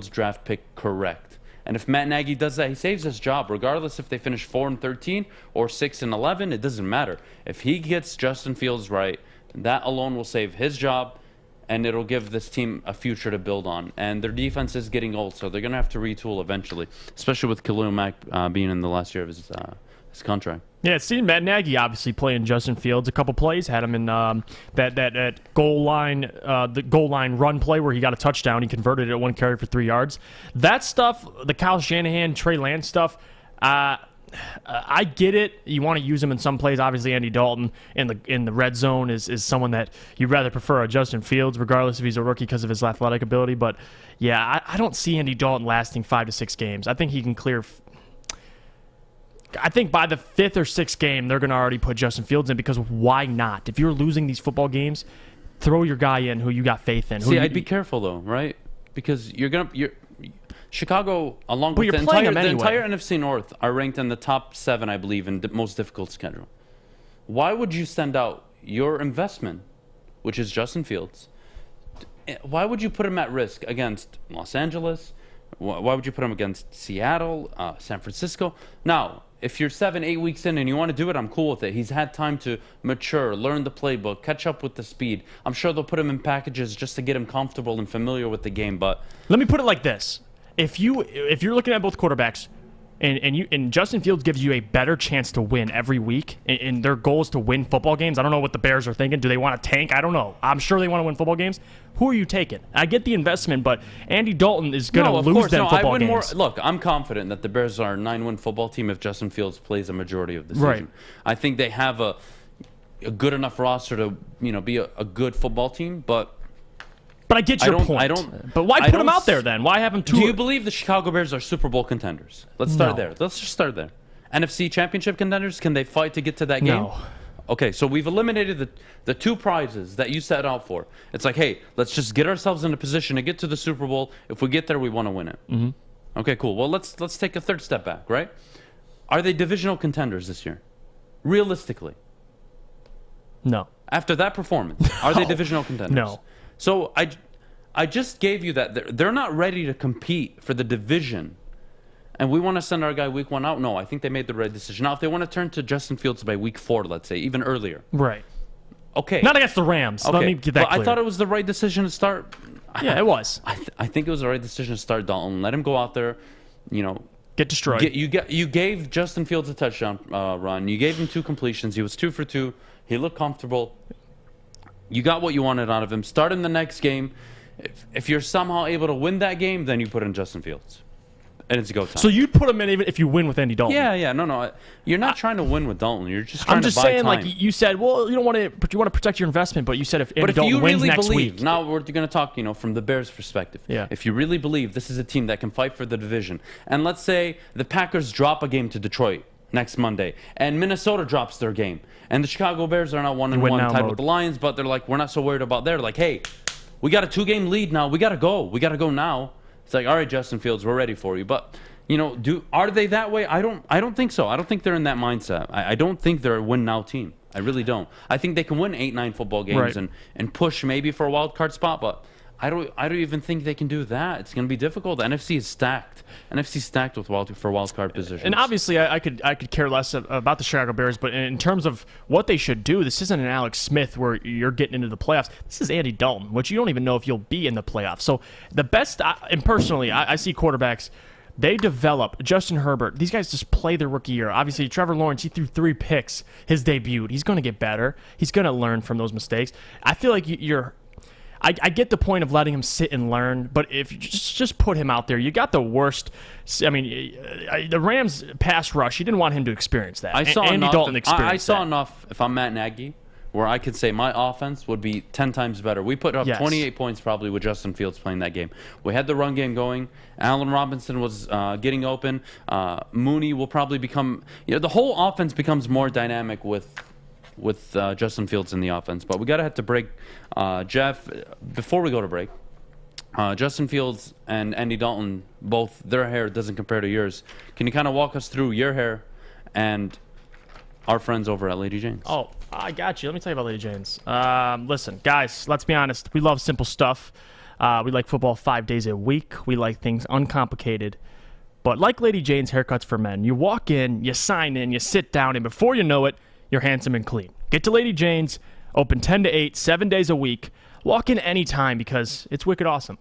draft pick correct. And if Matt Nagy does that, he saves his job. Regardless if they finish 4-13 or 6-11, it doesn't matter. If he gets Justin Fields right, that alone will save his job, and it'll give this team a future to build on. And their defense is getting old, so they're going to have to retool eventually, especially with Khalil Mack being in the last year of his contract. Yeah, it's seen Matt Nagy obviously playing Justin Fields a couple plays. Had him in that goal line, the goal line run play where he got a touchdown. He converted it 1 carry for 3 yards. That stuff, the Kyle Shanahan, Trey Lance stuff, I get it. You want to use him in some plays. Obviously, Andy Dalton in the red zone is someone that you'd rather prefer a Justin Fields, regardless if he's a rookie because of his athletic ability. But yeah, I don't see Andy Dalton lasting 5 to 6 games. I think he can clear. I think by the 5th or 6th game, they're going to already put Justin Fields in, because why not? If you're losing these football games, throw your guy in who you got faith in. See, I'd be careful though, right? Because you're Chicago, along with the entire NFC North, are ranked in the top 7, I believe, in the most difficult schedule. Why would you send out your investment, which is Justin Fields? Why would you put him at risk against Los Angeles? Why would you put him against Seattle, San Francisco? Now, if you're 7-8 weeks in and you want to do it, I'm cool with it. He's had time to mature, learn the playbook, catch up with the speed. I'm sure they'll put him in packages just to get him comfortable and familiar with the game. But let me put it like this. If you're looking at both quarterbacks, and Justin Fields gives you a better chance to win every week, and their goal is to win football games. I don't know what the Bears are thinking. Do they want to tank? I don't know. I'm sure they want to win football games. Who are you taking? I get the investment, but Andy Dalton is going to lose them football games. Look, I'm confident that the Bears are a 9-win football team if Justin Fields plays a majority of the season. Right. I think they have a good enough roster to be a good football team, but I get your point. But why put him out there then? Why have him two? Do you believe the Chicago Bears are Super Bowl contenders? Let's start there. Let's just start there. NFC Championship contenders? Can they fight to get to that game? No. Okay, so we've eliminated the 2 prizes that you set out for. It's like, hey, let's just get ourselves in a position to get to the Super Bowl. If we get there, we want to win it. Mm-hmm. Okay, cool. Well, let's take a third step back, right? Are they divisional contenders this year? Realistically? No. After that performance, are they divisional contenders? No. So I just gave you that. They're not ready to compete for the division. and we want to send our guy week 1 out. No, I think they made the right decision. Now, if they want to turn to Justin Fields by week 4, let's say, even earlier. Right. Okay. Not against the Rams. Okay. Let me get that clear. I thought it was the right decision to start. Yeah, it was. I think it was the right decision to start Dalton. Let him go out there, get destroyed. You gave Justin Fields a touchdown run. You gave him 2 completions. He was 2 for 2. He looked comfortable. You got what you wanted out of him. Start in the next game. If you're somehow able to win that game, then you put in Justin Fields. And it's go time. So you'd put him in even if you win with Andy Dalton? Yeah. No. You're not trying to win with Dalton. You're just trying I'm just to buy saying, time. like you said, well, you want to protect your investment, but you said if Andy Dalton wins next week. Now we're going to talk, from the Bears' perspective. Yeah. If you really believe this is a team that can fight for the division, and let's say the Packers drop a game to Detroit next Monday, and Minnesota drops their game, and the Chicago Bears are not 1-1 tied with the Lions, but they're like, we're not so worried about there. Like, hey, we got a 2-game lead now. We got to go. We got to go now. It's like, all right, Justin Fields, we're ready for you. But are they that way? I don't think so. I don't think they're in that mindset. I don't think they're a win now team. I really don't. I think they can win 8-9 football games and push maybe for a wild card spot, but I don't even think they can do that. It's going to be difficult. The NFC is stacked. NFC's stacked with wild card positions. And obviously, I could care less about the Chicago Bears, but in terms of what they should do, this isn't an Alex Smith where you're getting into the playoffs. This is Andy Dalton, which you don't even know if you'll be in the playoffs. So the best, and personally, I see quarterbacks. They develop. Justin Herbert, these guys just play their rookie year. Obviously, Trevor Lawrence, he threw 3 picks his debut. He's going to get better. He's going to learn from those mistakes. I feel like I get the point of letting him sit and learn, but if you just put him out there, you got the worst. I mean, the Rams pass rush, you didn't want him to experience that. Andy Dalton experienced that. I saw enough, if I'm Matt Nagy, where I could say my offense would be 10 times better. We put up 28 points probably with Justin Fields playing that game. We had the run game going. Allen Robinson was getting open. Mooney will probably become the whole offense becomes more dynamic with Justin Fields in the offense. But we got to head to break. Jeff, before we go to break, Justin Fields and Andy Dalton, both their hair doesn't compare to yours. Can you kind of walk us through your hair and our friends over at Lady Jane's? Oh, I got you. Let me tell you about Lady Jane's. Listen, guys, let's be honest. We love simple stuff. We like football 5 days a week. We like things uncomplicated. But like Lady Jane's haircuts for men, you walk in, you sign in, you sit down, and before you know it, you're handsome and clean. Get to Lady Jane's, open 10 to 8, 7 days a week. Walk in anytime because it's wicked awesome.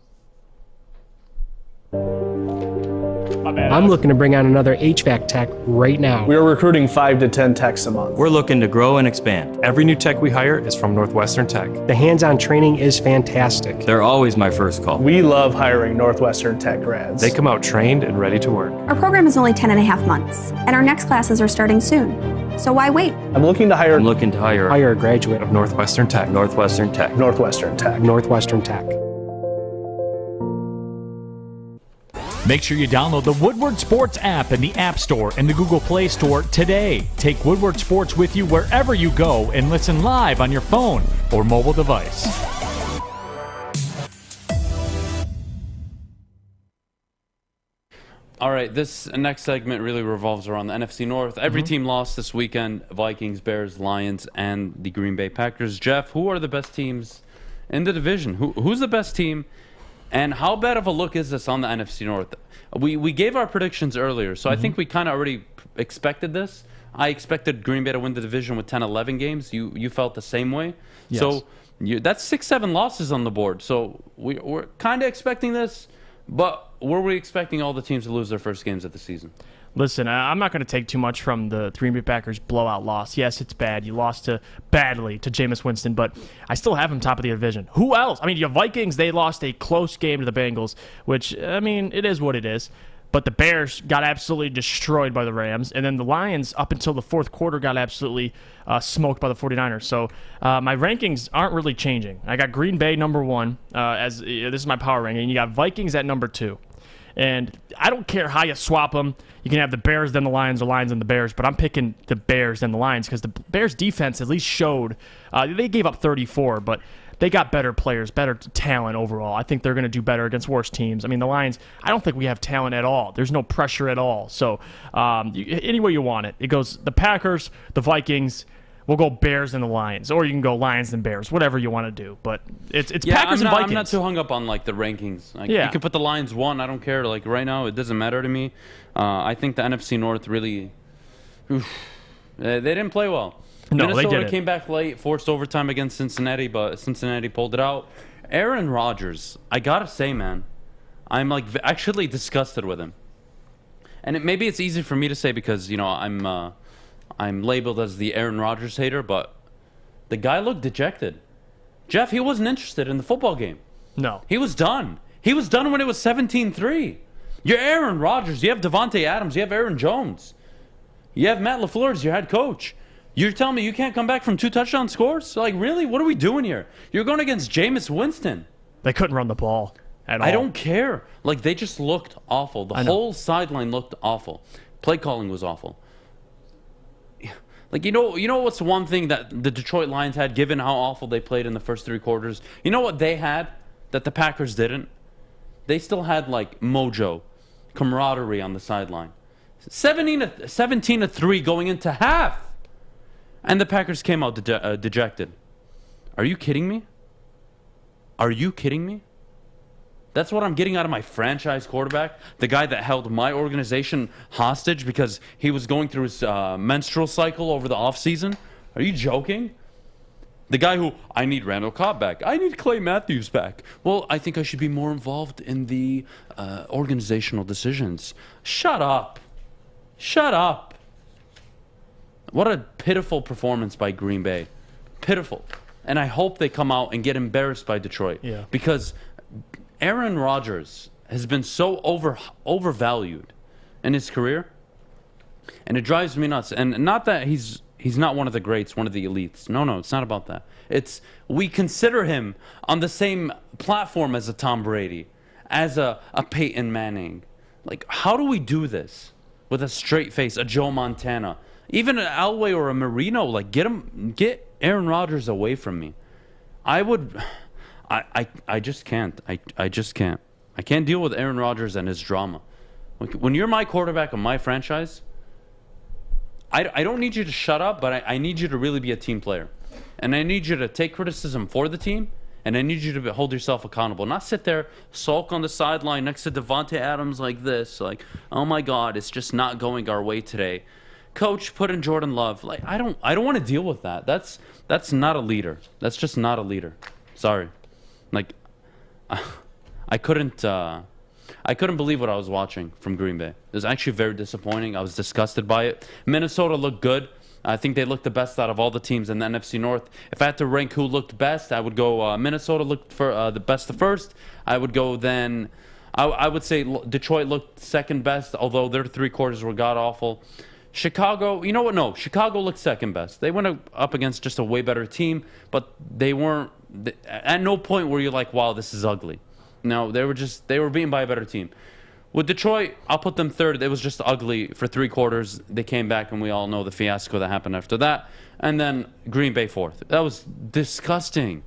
I'm looking to bring on another HVAC tech right now. We are recruiting 5 to 10 techs a month. We're looking to grow and expand. Every new tech we hire is from Northwestern Tech. The hands-on training is fantastic. They're always my first call. We love hiring Northwestern Tech grads. They come out trained and ready to work. Our program is only 10.5 months, and our next classes are starting soon. So why wait? I'm looking to hire a graduate of Northwestern Tech. Northwestern Tech. Northwestern Tech. Northwestern Tech. Make sure you download the Woodward Sports app in the App Store and the Google Play Store today. Take Woodward Sports with you wherever you go and listen live on your phone or mobile device. All right, this next segment really revolves around the NFC North. Every team lost this weekend: Vikings, Bears, Lions, and the Green Bay Packers. Jeff, who are the best teams in the division? Who's the best team? And how bad of a look is this on the NFC North? We gave our predictions earlier, so I think we kind of already expected this. I expected Green Bay to win the division with 10-11 games. You felt the same way. Yes. So that's 6-7 losses on the board. So we're kind of expecting this, but were we expecting all the teams to lose their first games of the season? Listen, I'm not going to take too much from the Green Bay Packers blowout loss. Yes, it's bad. You lost badly to Jameis Winston, but I still have him top of the division. Who else? I mean, your Vikings, they lost a close game to the Bengals, which, I mean, it is what it is. But the Bears got absolutely destroyed by the Rams, and then the Lions, up until the fourth quarter, got absolutely smoked by the 49ers. So my rankings aren't really changing. I got Green Bay number 1, this is my power ranking. You got Vikings at number 2. And I don't care how you swap them. You can have the Bears, then the Lions, or Lions and the Bears, but I'm picking the Bears and the Lions because the Bears defense at least showed they gave up 34, but they got better players, better talent overall. I think they're going to do better against worse teams. I mean, the Lions, I don't think we have talent at all. There's no pressure at all. So any way you want it. It goes the Packers, the Vikings, we'll go Bears and the Lions, or you can go Lions and Bears, whatever you want to do. But it's Packers and Vikings. I'm not too hung up on like the rankings. Like, Yeah. You could put the Lions 1. I don't care. Like right now, it doesn't matter to me. I think the NFC North really, they didn't play well. No, Minnesota they didn't. came back late, forced overtime against Cincinnati, but Cincinnati pulled it out. Aaron Rodgers, I gotta say, man, I'm like actually disgusted with him. And maybe it's easy for me to say because I'm labeled as the Aaron Rodgers hater, but the guy looked dejected. Jeff, he wasn't interested in the football game. No. He was done. He was done when it was 17-3. You're Aaron Rodgers. You have Devontae Adams. You have Aaron Jones. You have Matt LaFleur as your head coach. You're telling me you can't come back from 2 touchdown scores? Like, really? What are we doing here? You're going against Jameis Winston. They couldn't run the ball at all. I don't care. Like, they just looked awful. The whole sideline looked awful. Play calling was awful. Like, you know what's one thing that the Detroit Lions had, given how awful they played in the first 3 quarters? You know what they had that the Packers didn't? They still had, like, mojo, camaraderie on the sideline. 17-3 going into half. And the Packers came out dejected. Are you kidding me? Are you kidding me? That's what I'm getting out of my franchise quarterback, the guy that held my organization hostage because he was going through his menstrual cycle over the offseason. Are you joking? The guy who, I need Randall Cobb back. I need Clay Matthews back. Well, I think I should be more involved in the organizational decisions. Shut up. Shut up. What a pitiful performance by Green Bay. Pitiful. And I hope they come out and get embarrassed by Detroit. Yeah. Because Aaron Rodgers has been so overvalued in his career. And it drives me nuts. And not that he's not one of the greats, one of the elites. No, it's not about that. It's we consider him on the same platform as a Tom Brady, as a Peyton Manning. Like, how do we do this with a straight face, a Joe Montana? Even an Elway or a Marino, like get Aaron Rodgers away from me. I just can't. I just can't. I can't deal with Aaron Rodgers and his drama. When you're my quarterback of my franchise, I don't need you to shut up, but I need you to really be a team player. And I need you to take criticism for the team, and I need you to hold yourself accountable. Not sit there, sulk on the sideline next to Devontae Adams like this. Like, oh my God, it's just not going our way today. Coach, put in Jordan Love. Like, I don't want to deal with that. That's not a leader. That's just not a leader. Sorry. Like, I couldn't believe what I was watching from Green Bay. It was actually very disappointing. I was disgusted by it. Minnesota looked good. I think they looked the best out of all the teams in the NFC North. If I had to rank who looked best, I would go Minnesota looked for the best the first. I would go then. I would say Detroit looked second best, although their 3 quarters were god-awful. Chicago, you know what? No, Chicago looked second best. They went up against just a way better team, but they weren't. At no point were you like, wow, this is ugly. No, they were beaten by a better team. With Detroit, I'll put them third. It was just ugly for 3 quarters. They came back, and we all know the fiasco that happened after that. And then Green Bay fourth. That was disgusting.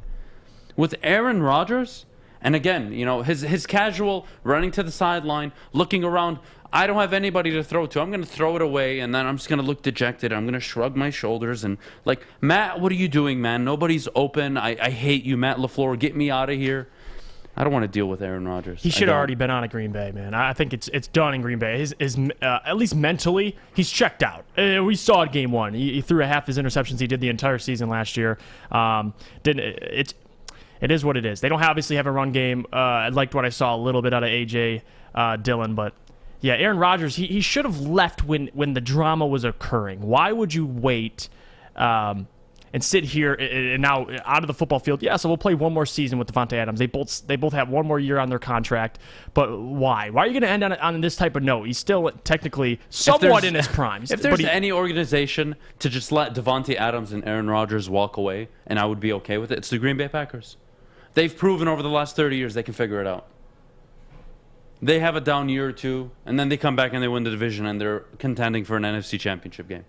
With Aaron Rodgers, and again, his casual running to the sideline, looking around. I don't have anybody to throw to. I'm going to throw it away, and then I'm just going to look dejected. I'm going to shrug my shoulders and like, Matt, what are you doing, man? Nobody's open. I hate you, Matt LaFleur. Get me out of here. I don't want to deal with Aaron Rodgers. He should have already been on a Green Bay, man. I think it's done in Green Bay. At least mentally, he's checked out. We saw it game 1. He threw half his interceptions he did the entire season last year. It is what it is. They don't obviously have a run game. I liked what I saw a little bit out of A.J. Dillon, but yeah, Aaron Rodgers, he should have left when the drama was occurring. Why would you wait and sit here and now out of the football field? Yeah, so we'll play one more season with Devontae Adams. They both have one more year on their contract, but why? Why are you going to end on this type of note? He's still technically somewhat in his prime. If there's any organization to just let Devontae Adams and Aaron Rodgers walk away, and I would be okay with it, it's the Green Bay Packers. They've proven over the last 30 years they can figure it out. They have a down year or two, and then they come back and they win the division, and they're contending for an NFC championship game.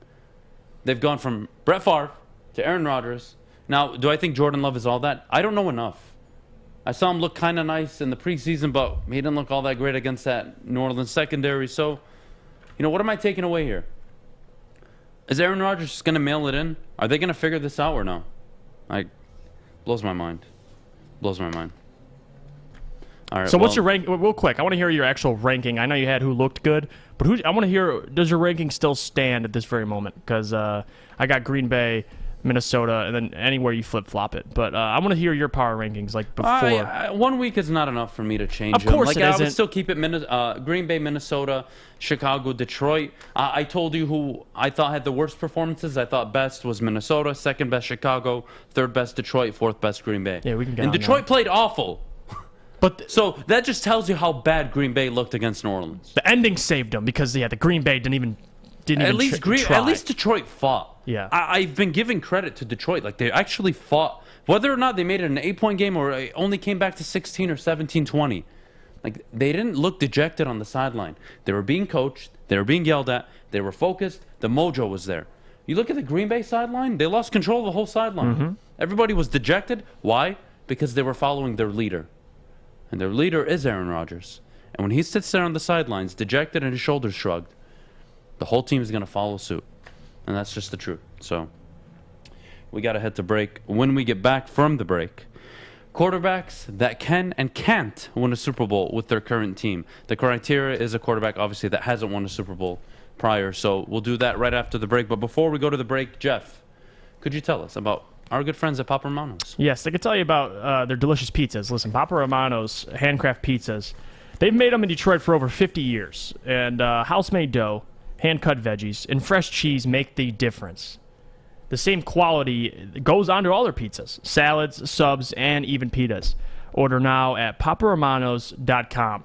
They've gone from Brett Favre to Aaron Rodgers. Now, do I think Jordan Love is all that? I don't know enough. I saw him look kind of nice in the preseason, but he didn't look all that great against that New Orleans secondary. So, what am I taking away here? Is Aaron Rodgers just going to mail it in? Are they going to figure this out or no? Blows my mind. Blows my mind. All right. So what's your rank? Real quick, I want to hear your actual ranking. I know you had who looked good, but I want to hear, does your ranking still stand at this very moment? Because I got Green Bay, Minnesota, and then anywhere you flip-flop it. But I want to hear your power rankings like before. 1 week is not enough for me to change them. Of course I would still keep it Green Bay, Minnesota, Chicago, Detroit. I told you who I thought had the worst performances. I thought best was Minnesota, second best Chicago, third best Detroit, fourth best Green Bay. Yeah, we can get And on Detroit that. Played awful. So that just tells you how bad Green Bay looked against New Orleans. The ending saved them because the Green Bay didn't even try. At least Detroit fought. Yeah. I've been giving credit to Detroit. Like, they actually fought. Whether or not they made it an 8-point game or it only came back to 16 or 17-20. Like, they didn't look dejected on the sideline. They were being coached. They were being yelled at. They were focused. The mojo was there. You look at the Green Bay sideline, they lost control of the whole sideline. Mm-hmm. Everybody was dejected. Why? Because they were following their leader. And their leader is Aaron Rodgers. And when he sits there on the sidelines, dejected and his shoulders shrugged, the whole team is going to follow suit. And that's just the truth. So we got to head to break. When we get back from the break, quarterbacks that can and can't win a Super Bowl with their current team. The criteria is a quarterback, obviously, that hasn't won a Super Bowl prior. So we'll do that right after the break. But before we go to the break, Jeff, could you tell us about our good friends at Papa Romano's? Yes, I can tell you about their delicious pizzas. Listen, Papa Romano's handcraft pizzas, they've made them in Detroit for over 50 years. And house-made dough, hand-cut veggies, and fresh cheese make the difference. The same quality goes onto all their pizzas, salads, subs, and even pitas. Order now at paparomanos.com.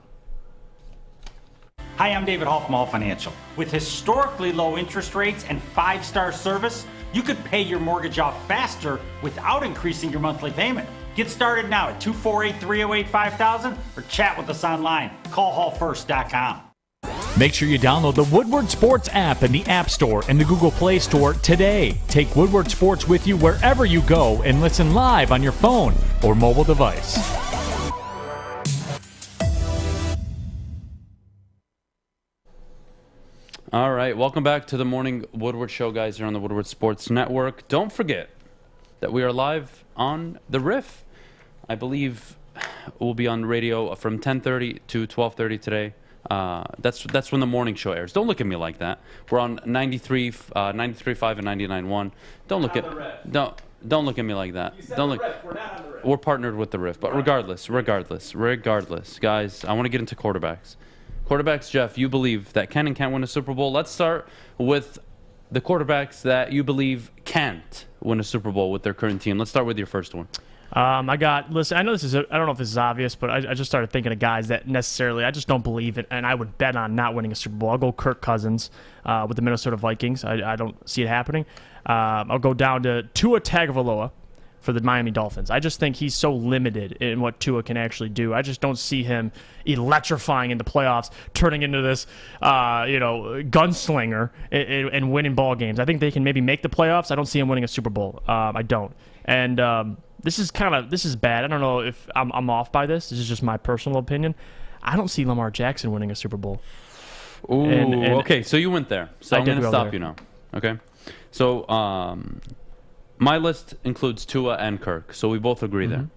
Hi, I'm David Hall from All Financial. With historically low interest rates and 5-star service, you could pay your mortgage off faster without increasing your monthly payment. Get started now at 248-308-5000 or chat with us online. Call hallfirst.com. Make sure you download the Woodward Sports app in the App Store and the Google Play Store today. Take Woodward Sports with you wherever you go and listen live on your phone or mobile device. All right, welcome back to the Morning Woodward Show, guys, here on the Woodward Sports Network. Don't forget that we are live on The Riff. I believe we'll be on radio from 10:30 to 12:30 today. That's when the morning show airs. Don't look at me like that. We're on 93.5 and 99.1. Don't look at me like that. Don't look. We're not on the Riff. We're partnered with the Riff, but regardless, guys, I want to get into quarterbacks. Quarterbacks, Jeff, you believe that can and can't win a Super Bowl. Let's start with the quarterbacks that you believe can't win a Super Bowl with their current team. Let's start with your first one. Listen, I know this is, I don't know if this is obvious, but I just started thinking of guys that necessarily, I just don't believe it, and I would bet on not winning a Super Bowl. I'll go Kirk Cousins with the Minnesota Vikings. I don't see it happening. I'll go down to Tua Tagovailoa for the Miami Dolphins. I just think he's so limited in what Tua can actually do. I just don't see him electrifying in the playoffs, turning into this, gunslinger and winning ball games. I think they can maybe make the playoffs. I don't see him winning a Super Bowl. I don't. And this is bad. I don't know if I'm off by this. This is just my personal opinion. I don't see Lamar Jackson winning a Super Bowl. Ooh, okay, so you went there. So I'm going to stop you now. Okay? So, my list includes Tua and Kirk, so we both agree there.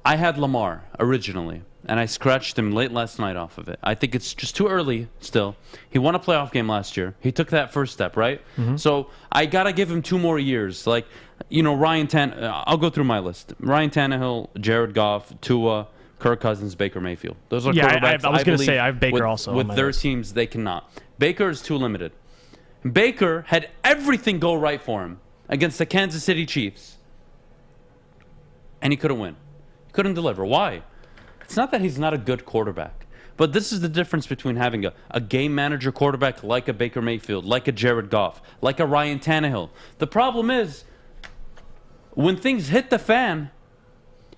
I had Lamar originally, and I scratched him late last night off of it. I think it's just too early still. He won a playoff game last year. He took that first step, right? So I got to give him 2 more years. Like, Ryan Tannehill, I'll go through my list. Ryan Tannehill, Jared Goff, Tua, Kirk Cousins, Baker Mayfield. Those are quarterbacks. I was going to say I have Baker also. With their teams, they cannot. Baker is too limited. Baker had everything go right for him against the Kansas City Chiefs, and he couldn't win. He couldn't deliver. Why? It's not that he's not a good quarterback, but this is the difference between having a game manager quarterback like a Baker Mayfield, like a Jared Goff, like a Ryan Tannehill. The problem is, when things hit the fan,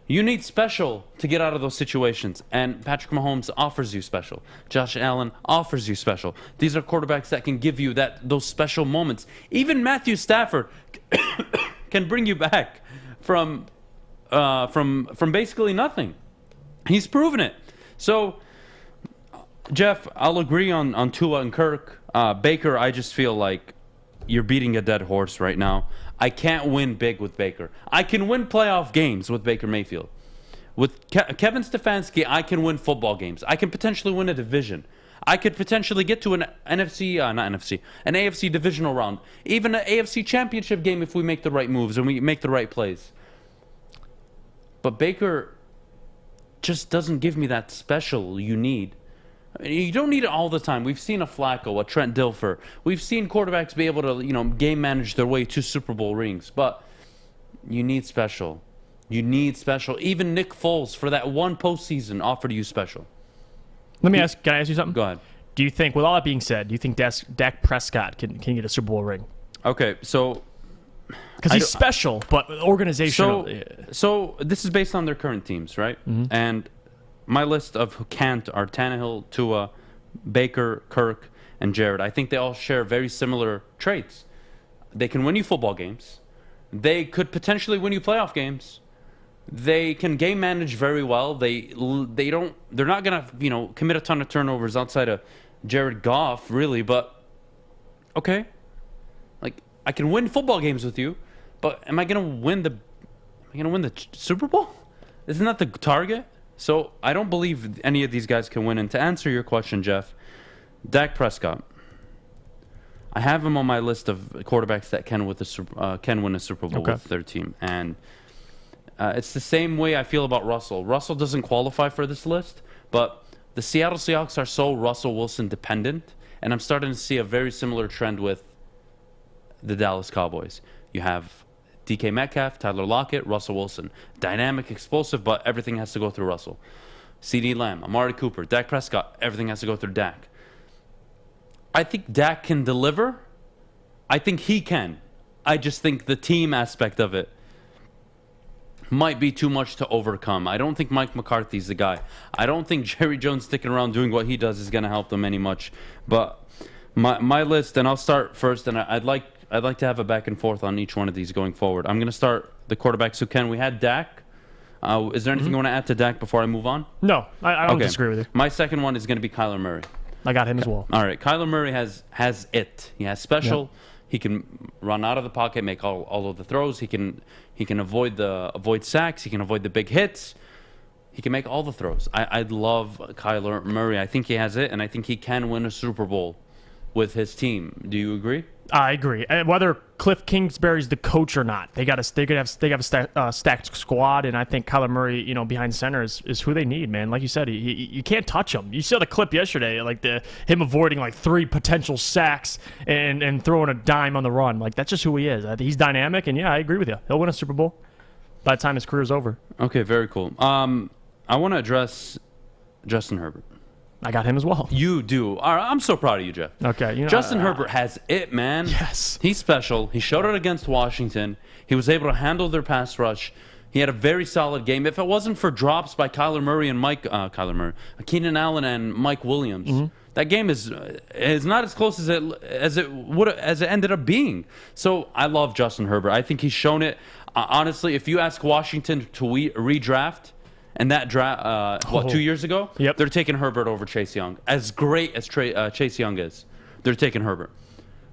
you need special to get out of those situations, and Patrick Mahomes offers you special. Josh Allen offers you special. These are quarterbacks that can give you those special moments. Even Matthew Stafford can bring you back from basically nothing. He's proven it. So, Jeff, I'll agree on Tua and Kirk. Baker, I just feel like you're beating a dead horse right now. I can't win big with Baker. I can win playoff games with Baker Mayfield. With Kevin Stefanski, I can win football games. I can potentially win a division. I could potentially get to an an AFC divisional round, even an AFC championship game if we make the right moves and we make the right plays. But Baker just doesn't give me that special you need. I mean, you don't need it all the time. We've seen a Flacco, a Trent Dilfer. We've seen quarterbacks be able to, game manage their way to Super Bowl rings. But you need special. You need special. Even Nick Foles, for that one postseason, offered you special. Can I ask you something? Go ahead. Do you think, with all that being said, do you think Dak Prescott can get a Super Bowl ring? Okay, so... Because he's special, but organizational. So this is based on their current teams, right? Mm-hmm. And my list of who can't are Tannehill, Tua, Baker, Kirk, and Jared. I think they all share very similar traits. They can win you football games. They could potentially win you playoff games. They can game manage very well. They're not gonna commit a ton of turnovers outside of Jared Goff, really. But okay, like I can win football games with you, but am I gonna win the Super Bowl? Isn't that the target? So I don't believe any of these guys can win. And to answer your question, Jeff, Dak Prescott, I have him on my list of quarterbacks that can win a Super Bowl with their team, and it's the same way I feel about Russell. Russell doesn't qualify for this list, but the Seattle Seahawks are so Russell Wilson dependent, and I'm starting to see a very similar trend with the Dallas Cowboys. You have DK Metcalf, Tyler Lockett, Russell Wilson. Dynamic, explosive, but everything has to go through Russell. CeeDee Lamb, Amari Cooper, Dak Prescott, everything has to go through Dak. I think Dak can deliver. I think he can. I just think the team aspect of it might be too much to overcome. I don't think Mike McCarthy's the guy. I don't think Jerry Jones sticking around doing what he does is going to help them any much. But my list, and I'll start first, and I'd like to have a back and forth on each one of these going forward. I'm going to start the quarterbacks who can. We had Dak. Is there anything you want to add to Dak before I move on? No, I don't disagree with you. My second one is going to be Kyler Murray. I got him as well. All right, Kyler Murray has it. He has special. Yep. He can run out of the pocket, make all of the throws. He can avoid sacks. He can avoid the big hits. He can make all the throws. I love Kyler Murray. I think he has it, and I think he can win a Super Bowl with his team. Do you agree? I agree. Whether Cliff Kingsbury's the coach or not, they have a stacked squad, and I think Kyler Murray, behind center is who they need, man. Like you said, you can't touch him. You saw the clip yesterday, like him avoiding like 3 potential sacks and throwing a dime on the run. Like that's just who he is. He's dynamic, and yeah, I agree with you. He'll win a Super Bowl by the time his career is over. Okay, very cool. I want to address Justin Herbert. I got him as well. You do. All right, I'm so proud of you, Jeff. Okay. Justin Herbert has it, man. Yes. He's special. He showed it against Washington. He was able to handle their pass rush. He had a very solid game. If it wasn't for drops by Keenan Allen and Mike Williams, that game is not as close as it ended up being. So I love Justin Herbert. I think he's shown it. Honestly, if you ask Washington to redraft, and that draft, 2 years ago? Yep. They're taking Herbert over Chase Young. As great as Chase Young is, they're taking Herbert.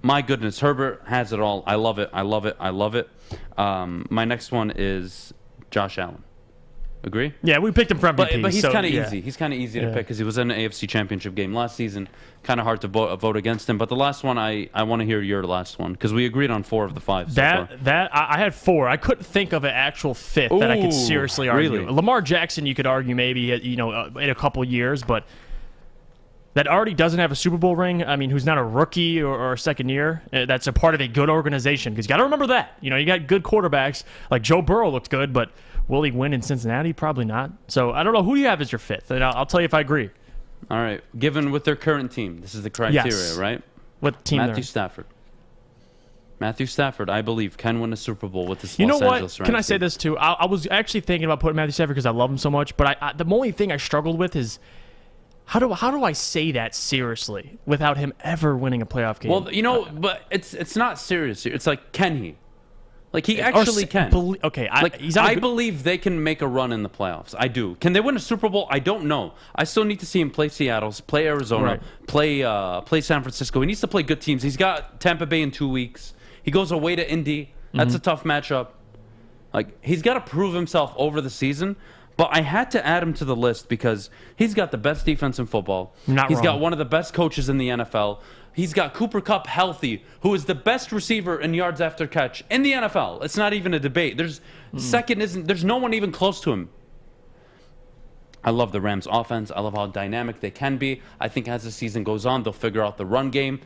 My goodness, Herbert has it all. I love it. I love it. I love it. My next one is Josh Allen. Agree? Yeah, we picked him for MVP. But he's kind of easy. He's kind of easy to pick because he was in an AFC Championship game last season. Kind of hard to vote against him. But the last one, I want to hear your last one because we agreed on 4 of the 5. I had 4. I couldn't think of an actual 5th that I could seriously argue. Really? Lamar Jackson, you could argue maybe in a couple years, but that already doesn't have a Super Bowl ring. I mean, who's not a rookie or a second year? That's a part of a good organization because you got to remember that. You got good quarterbacks like Joe Burrow looked good, but will he win in Cincinnati? Probably not. So I don't know who you have as your 5th, and I'll tell you if I agree. All right. Given with their current team, this is the criteria, yes. right? What team? Matthew Stafford, I believe, can win a Super Bowl with this Los Angeles Rams. Can I say this too? I was actually thinking about putting Matthew Stafford because I love him so much, but the only thing I struggled with is how do I say that seriously without him ever winning a playoff game? Well, but it's not serious. It's like, can he? Like, he actually can. I I believe they can make a run in the playoffs. I do. Can they win a Super Bowl? I don't know. I still need to see him play Seattle, play Arizona, play San Francisco. He needs to play good teams. He's got Tampa Bay in 2 weeks. He goes away to Indy. That's a tough matchup. Like, he's got to prove himself over the season. But I had to add him to the list because he's got the best defense in football. He's got one of the best coaches in the NFL. He's got Cooper Kupp healthy, who is the best receiver in yards after catch in the NFL. It's not even a debate. There's no one even close to him. I love the Rams offense. I love how dynamic they can be. I think as the season goes on, they'll figure out the run game.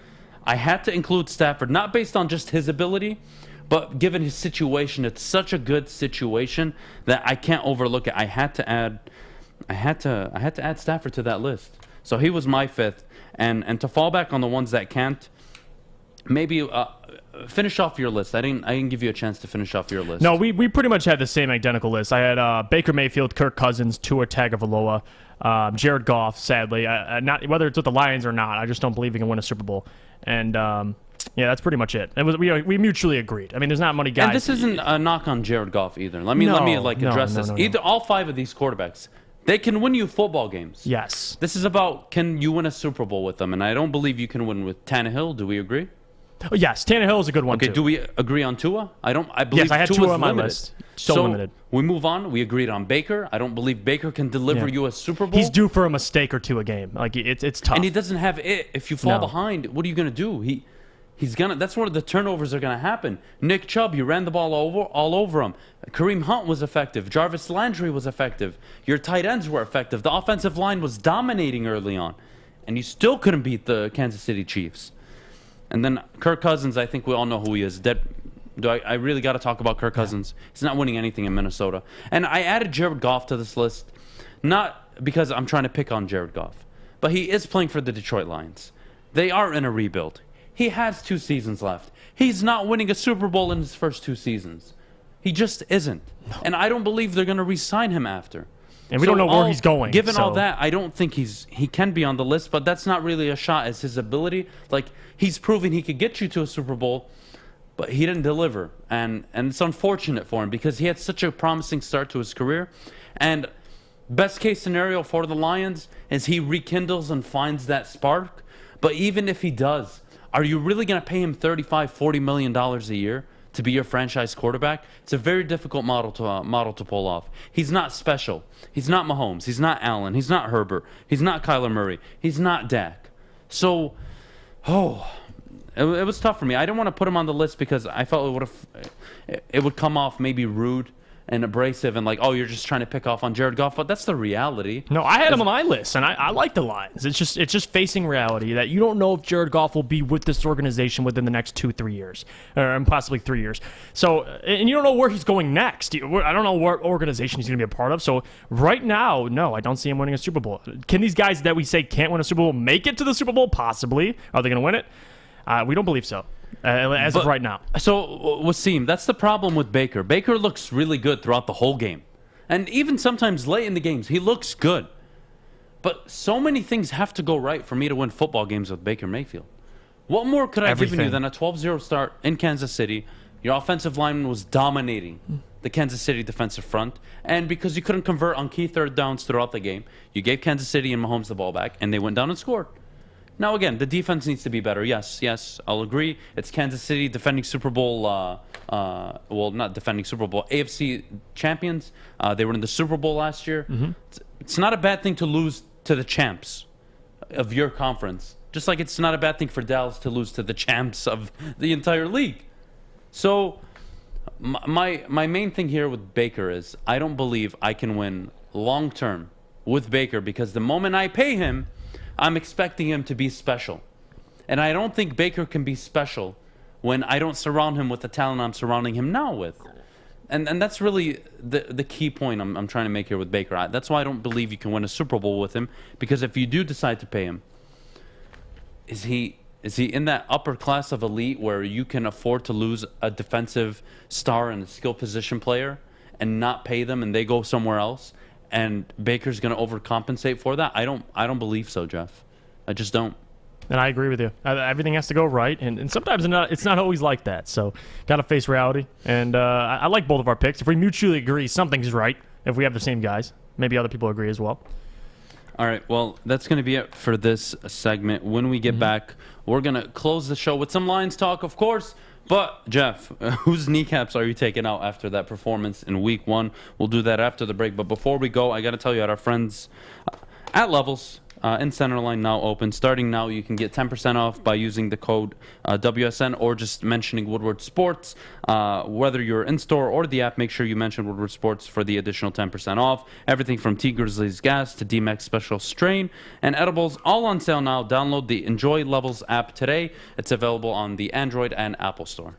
I had to include Stafford, not based on just his ability, but given his situation. It's such a good situation that I can't overlook it. I had to add Stafford to that list. So he was my fifth. And to fall back on the ones that can't, maybe finish off your list. I didn't give you a chance to finish off your list. No, we pretty much had the same identical list. I had Baker Mayfield, Kirk Cousins, Tua Tagovailoa, Jared Goff. Sadly, not whether it's with the Lions or not, I just don't believe he can win a Super Bowl. And yeah, that's pretty much it. We mutually agreed. I mean, there's not many guys. And this isn't a knock on Jared Goff either. Let me address this. Either all five of these quarterbacks, they can win you football games. Yes. This is about, can you win a Super Bowl with them? And I don't believe you can win with Tannehill. Do we agree? Oh, yes, Tannehill is a good one, too. Do we agree on Tua? I believe yes, I had Tua's Tua on my limited. list. So limited. We move on. We agreed on Baker. I don't believe Baker can deliver you a Super Bowl. He's due for a mistake or two a game. Like, it's tough. And he doesn't have it. If you fall behind, what are you going to do? He's gonna. That's where the turnovers are gonna happen. Nick Chubb, you ran the ball all over him. Kareem Hunt was effective. Jarvis Landry was effective. Your tight ends were effective. The offensive line was dominating early on, and you still couldn't beat the Kansas City Chiefs. And then Kirk Cousins, I think we all know who he is. I really got to talk about Kirk Cousins? He's not winning anything in Minnesota. And I added Jared Goff to this list, not because I'm trying to pick on Jared Goff, but he is playing for the Detroit Lions. They are in a rebuild. He has 2 seasons left. He's not winning a Super Bowl in his first 2 seasons. He just isn't. No. And I don't believe they're going to re-sign him after. And we don't know where he's going. Given all that, I don't think he can be on the list, but that's not really a shot as his ability. Like, he's proven he could get you to a Super Bowl, but he didn't deliver. And it's unfortunate for him because he had such a promising start to his career. And best case scenario for the Lions is he rekindles and finds that spark. But even if he does, are you really going to pay him $35-40 million a year to be your franchise quarterback? It's a very difficult model to pull off. He's not special. He's not Mahomes. He's not Allen. He's not Herbert. He's not Kyler Murray. He's not Dak. So, it was tough for me. I didn't want to put him on the list because I felt it would come off maybe rude and abrasive and like, oh, you're just trying to pick off on Jared Goff, but that's the reality. No, I had him on my list, and I like the Lions. It's just facing reality that you don't know if Jared Goff will be with this organization within the next 2-3 years, or possibly 3 years. So, and you don't know where he's going next. I don't know what organization he's going to be a part of. So right now, no, I don't see him winning a Super Bowl. Can these guys that we say can't win a Super Bowl make it to the Super Bowl? Possibly. Are they going to win it? We don't believe so. As of right now. So, Wasim, that's the problem with Baker. Baker looks really good throughout the whole game. And even sometimes late in the games, he looks good. But so many things have to go right for me to win football games with Baker Mayfield. What more could I have given you than a 12-0 start in Kansas City? Your offensive lineman was dominating the Kansas City defensive front. And because you couldn't convert on key third downs throughout the game, you gave Kansas City and Mahomes the ball back, and they went down and scored. Now, again, the defense needs to be better. Yes, I'll agree. It's Kansas City defending Super Bowl, well, not defending Super Bowl, AFC champions. They were in the Super Bowl last year. Mm-hmm. It's not a bad thing to lose to the champs of your conference, just like it's not a bad thing for Dallas to lose to the champs of the entire league. So my main thing here with Baker is I don't believe I can win long-term with Baker because the moment I pay him, I'm expecting him to be special. And I don't think Baker can be special when I don't surround him with the talent I'm surrounding him now with. And that's really the key point I'm trying to make here with Baker. That's why I don't believe you can win a Super Bowl with him, because if you do decide to pay him, is he in that upper class of elite where you can afford to lose a defensive star and a skill position player and not pay them and they go somewhere else? And Baker's going to overcompensate for that? I don't believe so, Jeff. I just don't. And I agree with you. Everything has to go right, and sometimes it's not always like that. So, got to face reality. And I like both of our picks. If we mutually agree, something's right. If we have the same guys, maybe other people agree as well. All right, well, that's going to be it for this segment. When we get back, we're going to close the show with some Lions talk, of course. But, Jeff, whose kneecaps are you taking out after that performance in Week 1? We'll do that after the break. But before we go, I got to tell you, at our friends at Levels in Centerline now open. Starting now, you can get 10% off by using the code WSN or just mentioning Woodward Sports. Whether you're in-store or the app, make sure you mention Woodward Sports for the additional 10% off. Everything from T. Grizzly's Gas to D-Max Special Strain and edibles, all on sale now. Download the Enjoy Levels app today. It's available on the Android and Apple Store.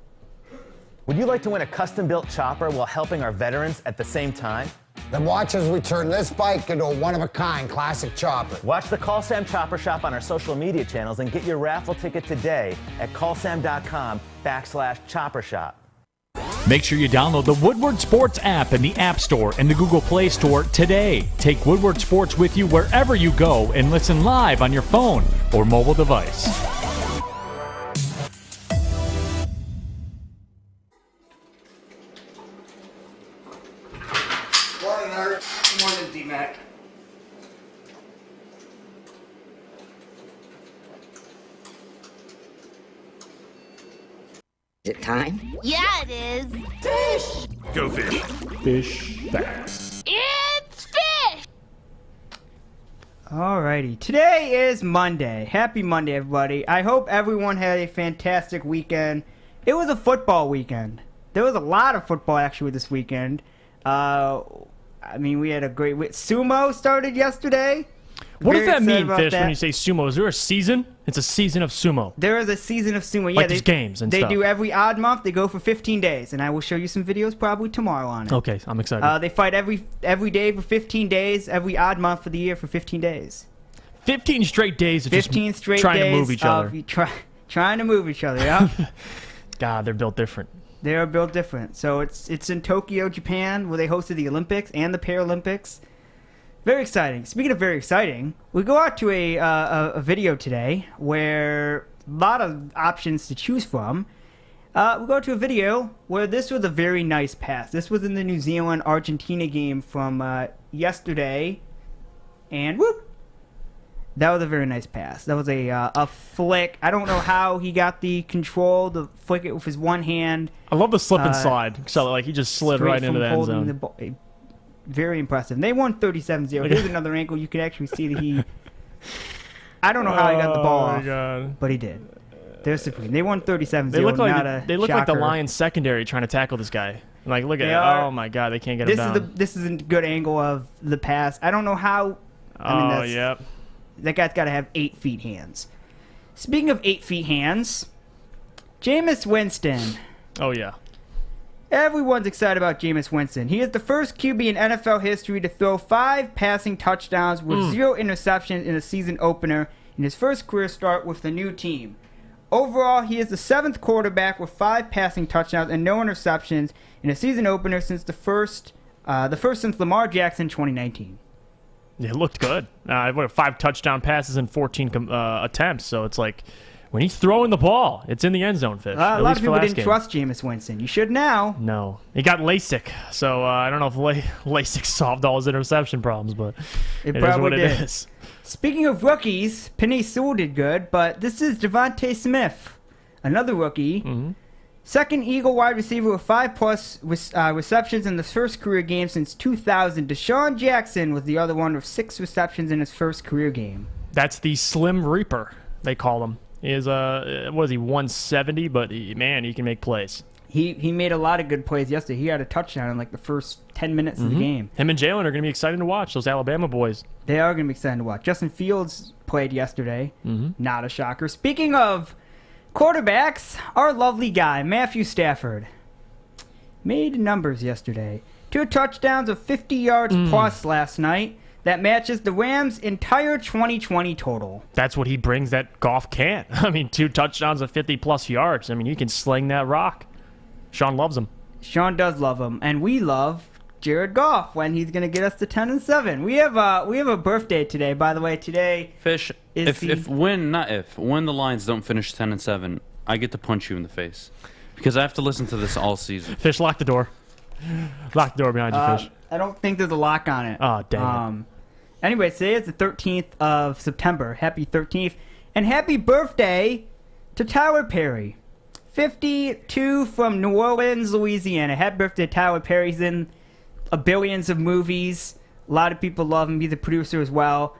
Would you like to win a custom-built chopper while helping our veterans at the same time? Then watch as we turn this bike into a one-of-a-kind classic chopper. Watch the Call Sam Chopper Shop on our social media channels and get your raffle ticket today at callsam.com/chopper shop. Make sure you download the Woodward Sports app in the App Store and the Google Play Store today. Take Woodward Sports with you wherever you go and listen live on your phone or mobile device. Morning, Art. Morning, D-Mac. Is it time? Yeah, it is. Fish! Go fish. Fish facts. It's fish! Alrighty, today is Monday. Happy Monday, everybody. I hope everyone had a fantastic weekend. It was a football weekend. There was a lot of football actually this weekend. We had a great sumo started yesterday. What does that mean, Fish, that. when you say sumo? Is there a season? It's a season of sumo. There is a season of sumo. Like these games and they stuff. do every odd month. They go for 15 days, and I will show you some videos probably tomorrow on it. Okay, I'm excited. They fight every day for 15 days, every odd month of the year for 15 days. 15 straight days of 15 just straight trying days to move each other. Trying to move each other, yeah. God, they're built different. They are built different. So it's in Tokyo, Japan, where they hosted the Olympics and the Paralympics. Very exciting. Speaking of very exciting, we go out to a video today where a lot of options to choose from. We go to a video where this was a very nice pass. This was in the New Zealand-Argentina game from yesterday. And whoop! That was a very nice pass. That was a flick. I don't know how he got the control to flick it with his one hand. I love the slip and slide. So like he just slid right into the end zone. Very impressive. They won 37-0. Here's another angle. You can actually see that he... I don't know how he got the ball off, but he did. They're supreme. They won 37-0. They look like the Lions secondary trying to tackle this guy. Like, look at it. Oh, my God. They can't get him down. This is a good angle of the pass. I don't know how... Yep. That guy's got to have 8 feet hands. Speaking of 8 feet hands, Jameis Winston. Oh, yeah. Everyone's excited about Jameis Winston. He is the first QB in NFL history to throw 5 passing touchdowns with 0 interceptions in a season opener in his first career start with the new team. Overall, he is the 7th quarterback with 5 passing touchdowns and no interceptions in a season opener since the first since Lamar Jackson 2019. Yeah, it looked good. 5 touchdown passes and 14 attempts, so it's like... When he's throwing the ball, it's in the end zone, Fish. A lot of people didn't trust Jameis Winston. You should now. No. He got LASIK, so I don't know if LASIK solved all his interception problems, but it probably is what did. it is. Speaking of rookies, Penei Sewell did good, but this is Devontae Smith, another rookie. Mm-hmm. Second Eagle wide receiver with 5+ receptions in the first career game since 2000. Deshaun Jackson was the other one with 6 receptions in his first career game. That's the Slim Reaper, they call him. He is, 170, but he can make plays. He made a lot of good plays yesterday. He had a touchdown in like the first 10 minutes of the game. Him and Jalen are going to be exciting to watch, those Alabama boys. They are going to be exciting to watch. Justin Fields played yesterday. Not a shocker. Speaking of quarterbacks, our lovely guy, Matthew Stafford, made numbers yesterday. 2 touchdowns of 50 yards plus last night. That matches the Rams' entire 2020 total. That's what he brings that Goff can't. 2 touchdowns of 50-plus yards. He can sling that rock. Sean loves him. Sean does love him. And we love Jared Goff when he's going to get us to 10-7. We have a birthday today, by the way. Today Fish, When the Lions don't finish 10-7, I get to punch you in the face because I have to listen to this all season. Fish, lock the door. Lock the door behind you, Fish. I don't think there's a lock on it. Oh, dang it. Anyway, today is the 13th of September. Happy 13th. And happy birthday to Tyler Perry. 52 from New Orleans, Louisiana. Happy birthday, Tyler Perry. He's in billions of movies. A lot of people love him. He's a producer as well.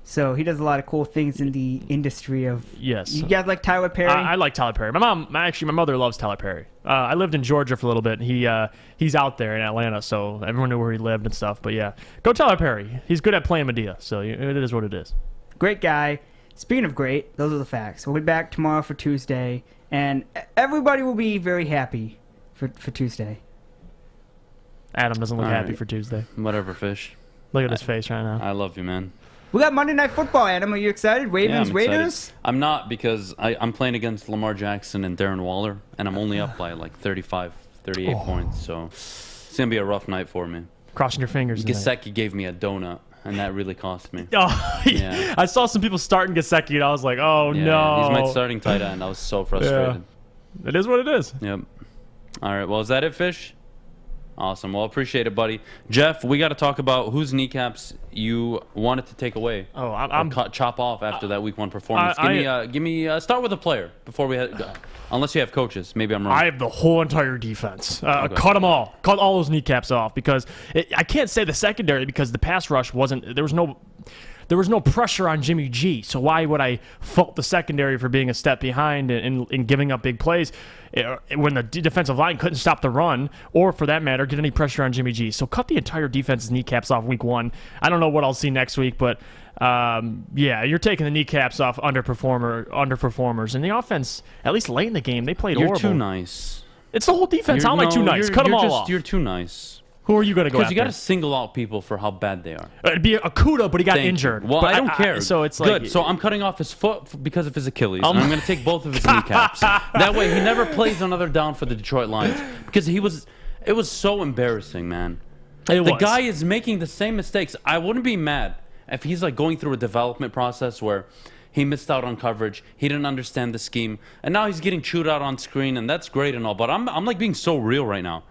So he does a lot of cool things in the industry of... Yes. You guys like Tyler Perry? I like Tyler Perry. My mother loves Tyler Perry. I lived in Georgia for a little bit. He's out there in Atlanta, so everyone knew where he lived and stuff. But yeah, go Tyler Perry. He's good at playing Medea, so it is what it is. Great guy. Speaking of great, those are the facts. We'll be back tomorrow for Tuesday, and everybody will be very happy for Tuesday. Adam doesn't look All happy right. for Tuesday. Whatever, Fish. Look at his face right now. I love you, man. We got Monday Night Football, Adam. Are you excited? Ravens, I'm Raiders? excited. I'm not because I'm playing against Lamar Jackson and Darren Waller, and I'm only up by like 38 points. So it's going to be a rough night for me. Crossing your fingers. Gesicki gave me a donut, and that really cost me. Oh, yeah. I saw some people starting Gesicki, and I was like, oh, no. He's my starting tight end. I was so frustrated. Yeah. It is what it is. Yep. All right. Well, is that it, Fish? Awesome. Well, appreciate it, buddy. Jeff, we got to talk about whose kneecaps you wanted to take away. Oh, I'm chop off after that Week 1 performance. Give me. Start with a player before we go. Unless you have coaches, maybe I'm wrong. I have the whole entire defense. Okay. Cut them all. Cut all those kneecaps off because I can't say the secondary because the pass rush wasn't. There was no pressure on Jimmy G. So why would I fault the secondary for being a step behind and giving up big plays when the defensive line couldn't stop the run or, for that matter, get any pressure on Jimmy G? So cut the entire defense's kneecaps off Week 1. I don't know what I'll see next week, but yeah, you're taking the kneecaps off underperformers. And the offense, at least late in the game, they played horrible. You're too nice. It's the whole defense. How am I too nice? Cut them all off. You're too nice. Who are you going to go after? Because you got to single out people for how bad they are. It'd be Akuda, but he got injured. Well, but I don't care. So it's like... Good. So I'm cutting off his foot because of his Achilles. And I'm going to take both of his kneecaps. That way he never plays another down for the Detroit Lions. Because it was so embarrassing, man. The guy is making the same mistakes. I wouldn't be mad if he's like going through a development process where he missed out on coverage. He didn't understand the scheme. And now he's getting chewed out on screen, and that's great and all. But I'm like being so real right now.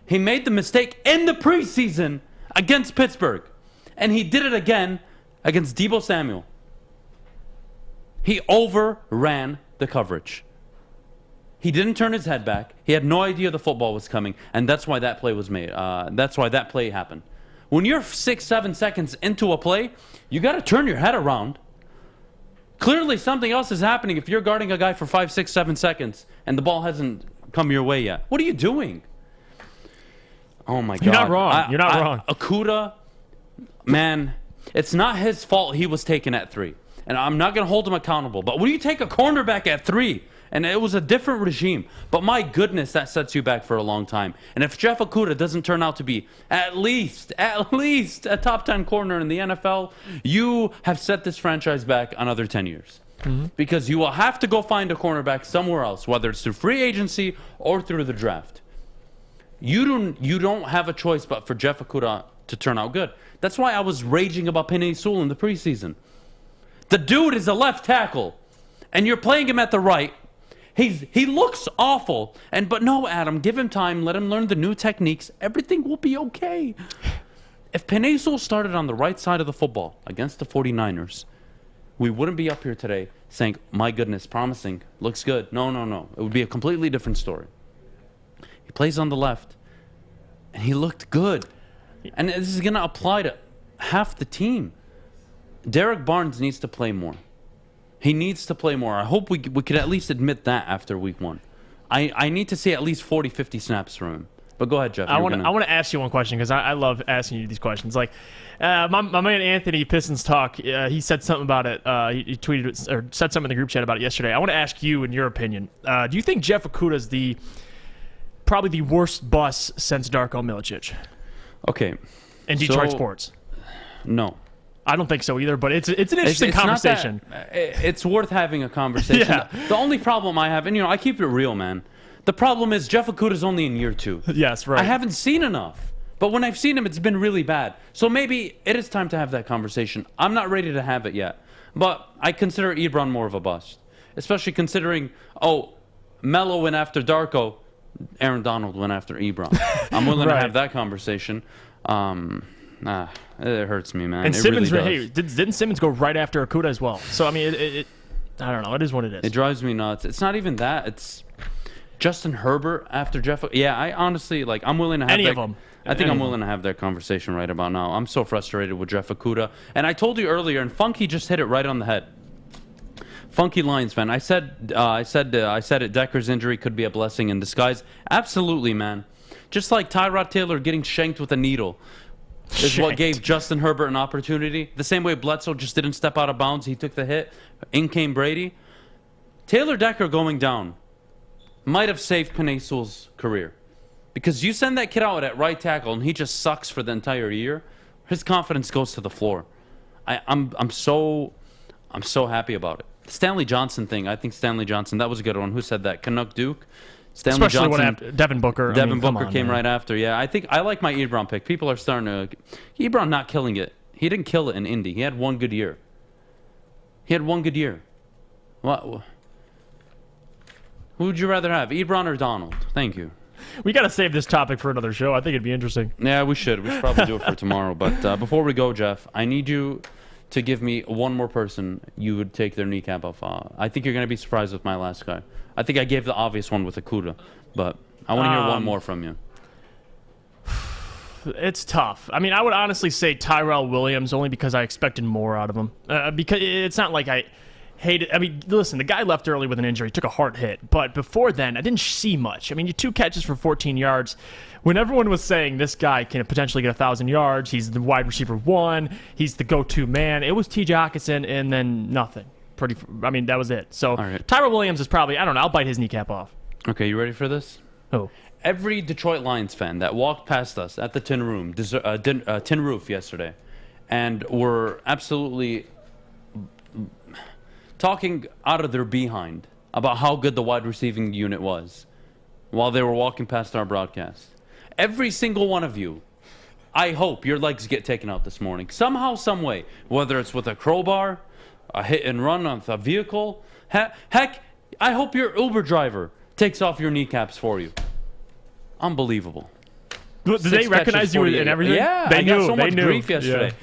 He made the mistake in the preseason against Pittsburgh. And he did it again against Deebo Samuel. He overran the coverage. He didn't turn his head back. He had no idea the football was coming. And that's why that play was made. That's why that play happened. When you're 6-7 seconds into a play, you got to turn your head around. Clearly something else is happening if you're guarding a guy for 5, 6, 7 seconds and the ball hasn't come your way yet. What are you doing? Oh, my God. You're not wrong. You're not wrong. Akuda, man, it's not his fault he was taken at 3. And I'm not going to hold him accountable. But when you take a cornerback at 3, and it was a different regime, but my goodness, that sets you back for a long time. And if Jeff Akuda doesn't turn out to be at least a top 10 corner in the NFL, you have set this franchise back another 10 years. Mm-hmm. Because you will have to go find a cornerback somewhere else, whether it's through free agency or through the draft. You don't have a choice but for Jeff Akuda to turn out good. That's why I was raging about Penei Sewell in the preseason. The dude is a left tackle, and you're playing him at the right. He looks awful, but no, Adam, give him time. Let him learn the new techniques. Everything will be okay. If Penei Sewell started on the right side of the football against the 49ers, we wouldn't be up here today saying, my goodness, promising, looks good. No. It would be a completely different story. He plays on the left, and he looked good. And this is going to apply to half the team. Derek Barnes needs to play more. He needs to play more. I hope we could at least admit that after Week 1. I need to see at least 40, 50 snaps from him. But go ahead, Jeff. I want to ask you one question because I love asking you these questions. Like my man Anthony, Pistons Talk, he said something about it. He tweeted or said something in the group chat about it yesterday. I want to ask you, in your opinion, do you think Jeff Akuda is probably the worst bust since Darko Milicic? Okay. In Detroit sports? No. I don't think so either, but it's an interesting conversation. It's worth having a conversation. Yeah. The only problem I have, and I keep it real, man. The problem is Jeff Akuda's only in year 2. Yes, right. I haven't seen enough. But when I've seen him, it's been really bad. So maybe it is time to have that conversation. I'm not ready to have it yet. But I consider Ebron more of a bust, especially considering, Melo went after Darko, Aaron Donald went after Ebron. I'm willing to have that conversation. It hurts me, man. And it Simmons, really does. didn't Simmons go right after Okudah as well? So I mean, I don't know. It is what it is. It drives me nuts. It's not even that. It's Justin Herbert after Jeff. Yeah, I honestly I'm willing to have any of them. I think I'm willing to have that conversation right about now. I'm so frustrated with Jeff Okudah, and I told you earlier, and Funky just hit it right on the head. Funky Lions fan. I said it. Decker's injury could be a blessing in disguise. Absolutely, man. Just like Tyrod Taylor getting shanked with a needle is what gave Justin Herbert an opportunity. The same way Bledsoe just didn't step out of bounds. He took the hit. In came Brady. Taylor Decker going down might have saved Penei Sewell's career. Because you send that kid out at right tackle and he just sucks for the entire year, his confidence goes to the floor. I'm so happy about it. The Stanley Johnson thing, I think Stanley Johnson, that was a good one. Who said that? Canuck Duke? Stanley Especially Johnson. when Devin Booker. Devin Booker came right after. Yeah, I think I like my Ebron pick. People are starting to... Ebron not killing it. He didn't kill it in Indy. He had one good year. What? Who would you rather have, Ebron or Donald? Thank you. We got to save this topic for another show. I think it'd be interesting. Yeah, we should. We should probably do it for tomorrow. But before we go, Jeff, I need you to give me one more person you would take their kneecap off. I think you're going to be surprised with my last guy. I think I gave the obvious one with Okudah, but I want to hear one more from you. It's tough. I mean, I would honestly say Tyrell Williams only because I expected more out of him. Because it's not like I hated... I mean, listen, the guy left early with an injury, took a hard hit. But before then, I didn't see much. I mean, 2 catches for 14 yards. When everyone was saying this guy can potentially get 1,000 yards, he's the wide receiver 1, he's the go-to man, it was T.J. Hockenson and then nothing. That was it. So Tyrell Williams is probably, I don't know, I'll bite his kneecap off. Okay, you ready for this? Who? Every Detroit Lions fan that walked past us at the Tin Roof yesterday and were absolutely talking out of their behind about how good the wide receiving unit was while they were walking past our broadcast. Every single one of you, I hope your legs get taken out this morning. Somehow, some way. Whether it's with a crowbar, a hit and run on a vehicle. Heck, I hope your Uber driver takes off your kneecaps for you. Unbelievable. Did they recognize you and everything? Yeah, I got so much grief yesterday. Yeah.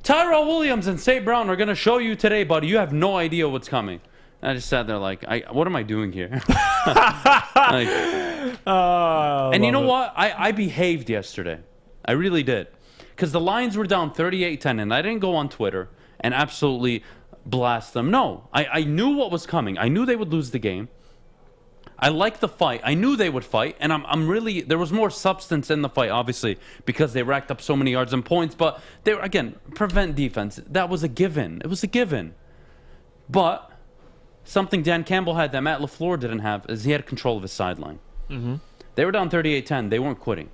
Tyrell Williams and St. Brown are going to show you today, buddy. You have no idea what's coming. And I just sat there like, what am I doing here? And you know what? I behaved yesterday. I really did. Because the Lions were down 38-10, and I didn't go on Twitter and absolutely blast them. No, I knew what was coming. I knew they would lose the game. I liked the fight. I knew they would fight, and I'm really... There was more substance in the fight, obviously, because they racked up so many yards and points, but they were, again, prevent defense. That was a given. It was a given. But something Dan Campbell had that Matt LaFleur didn't have is he had control of his sideline. Mm-hmm. They were down 38-10. They weren't quitting.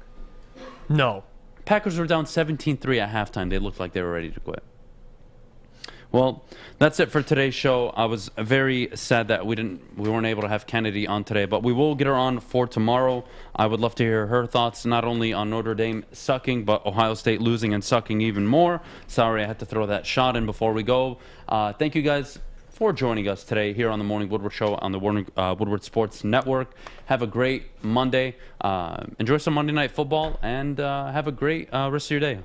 No. Packers were down 17-3 at halftime. They looked like they were ready to quit. Well, that's it for today's show. I was very sad that we weren't able to have Kennedy on today, but we will get her on for tomorrow. I would love to hear her thoughts, not only on Notre Dame sucking, but Ohio State losing and sucking even more. Sorry, I had to throw that shot in before we go. Thank you guys for joining us today here on the Morning Woodward Show on the Woodward Sports Network. Have a great Monday. Enjoy some Monday Night Football, and have a great rest of your day.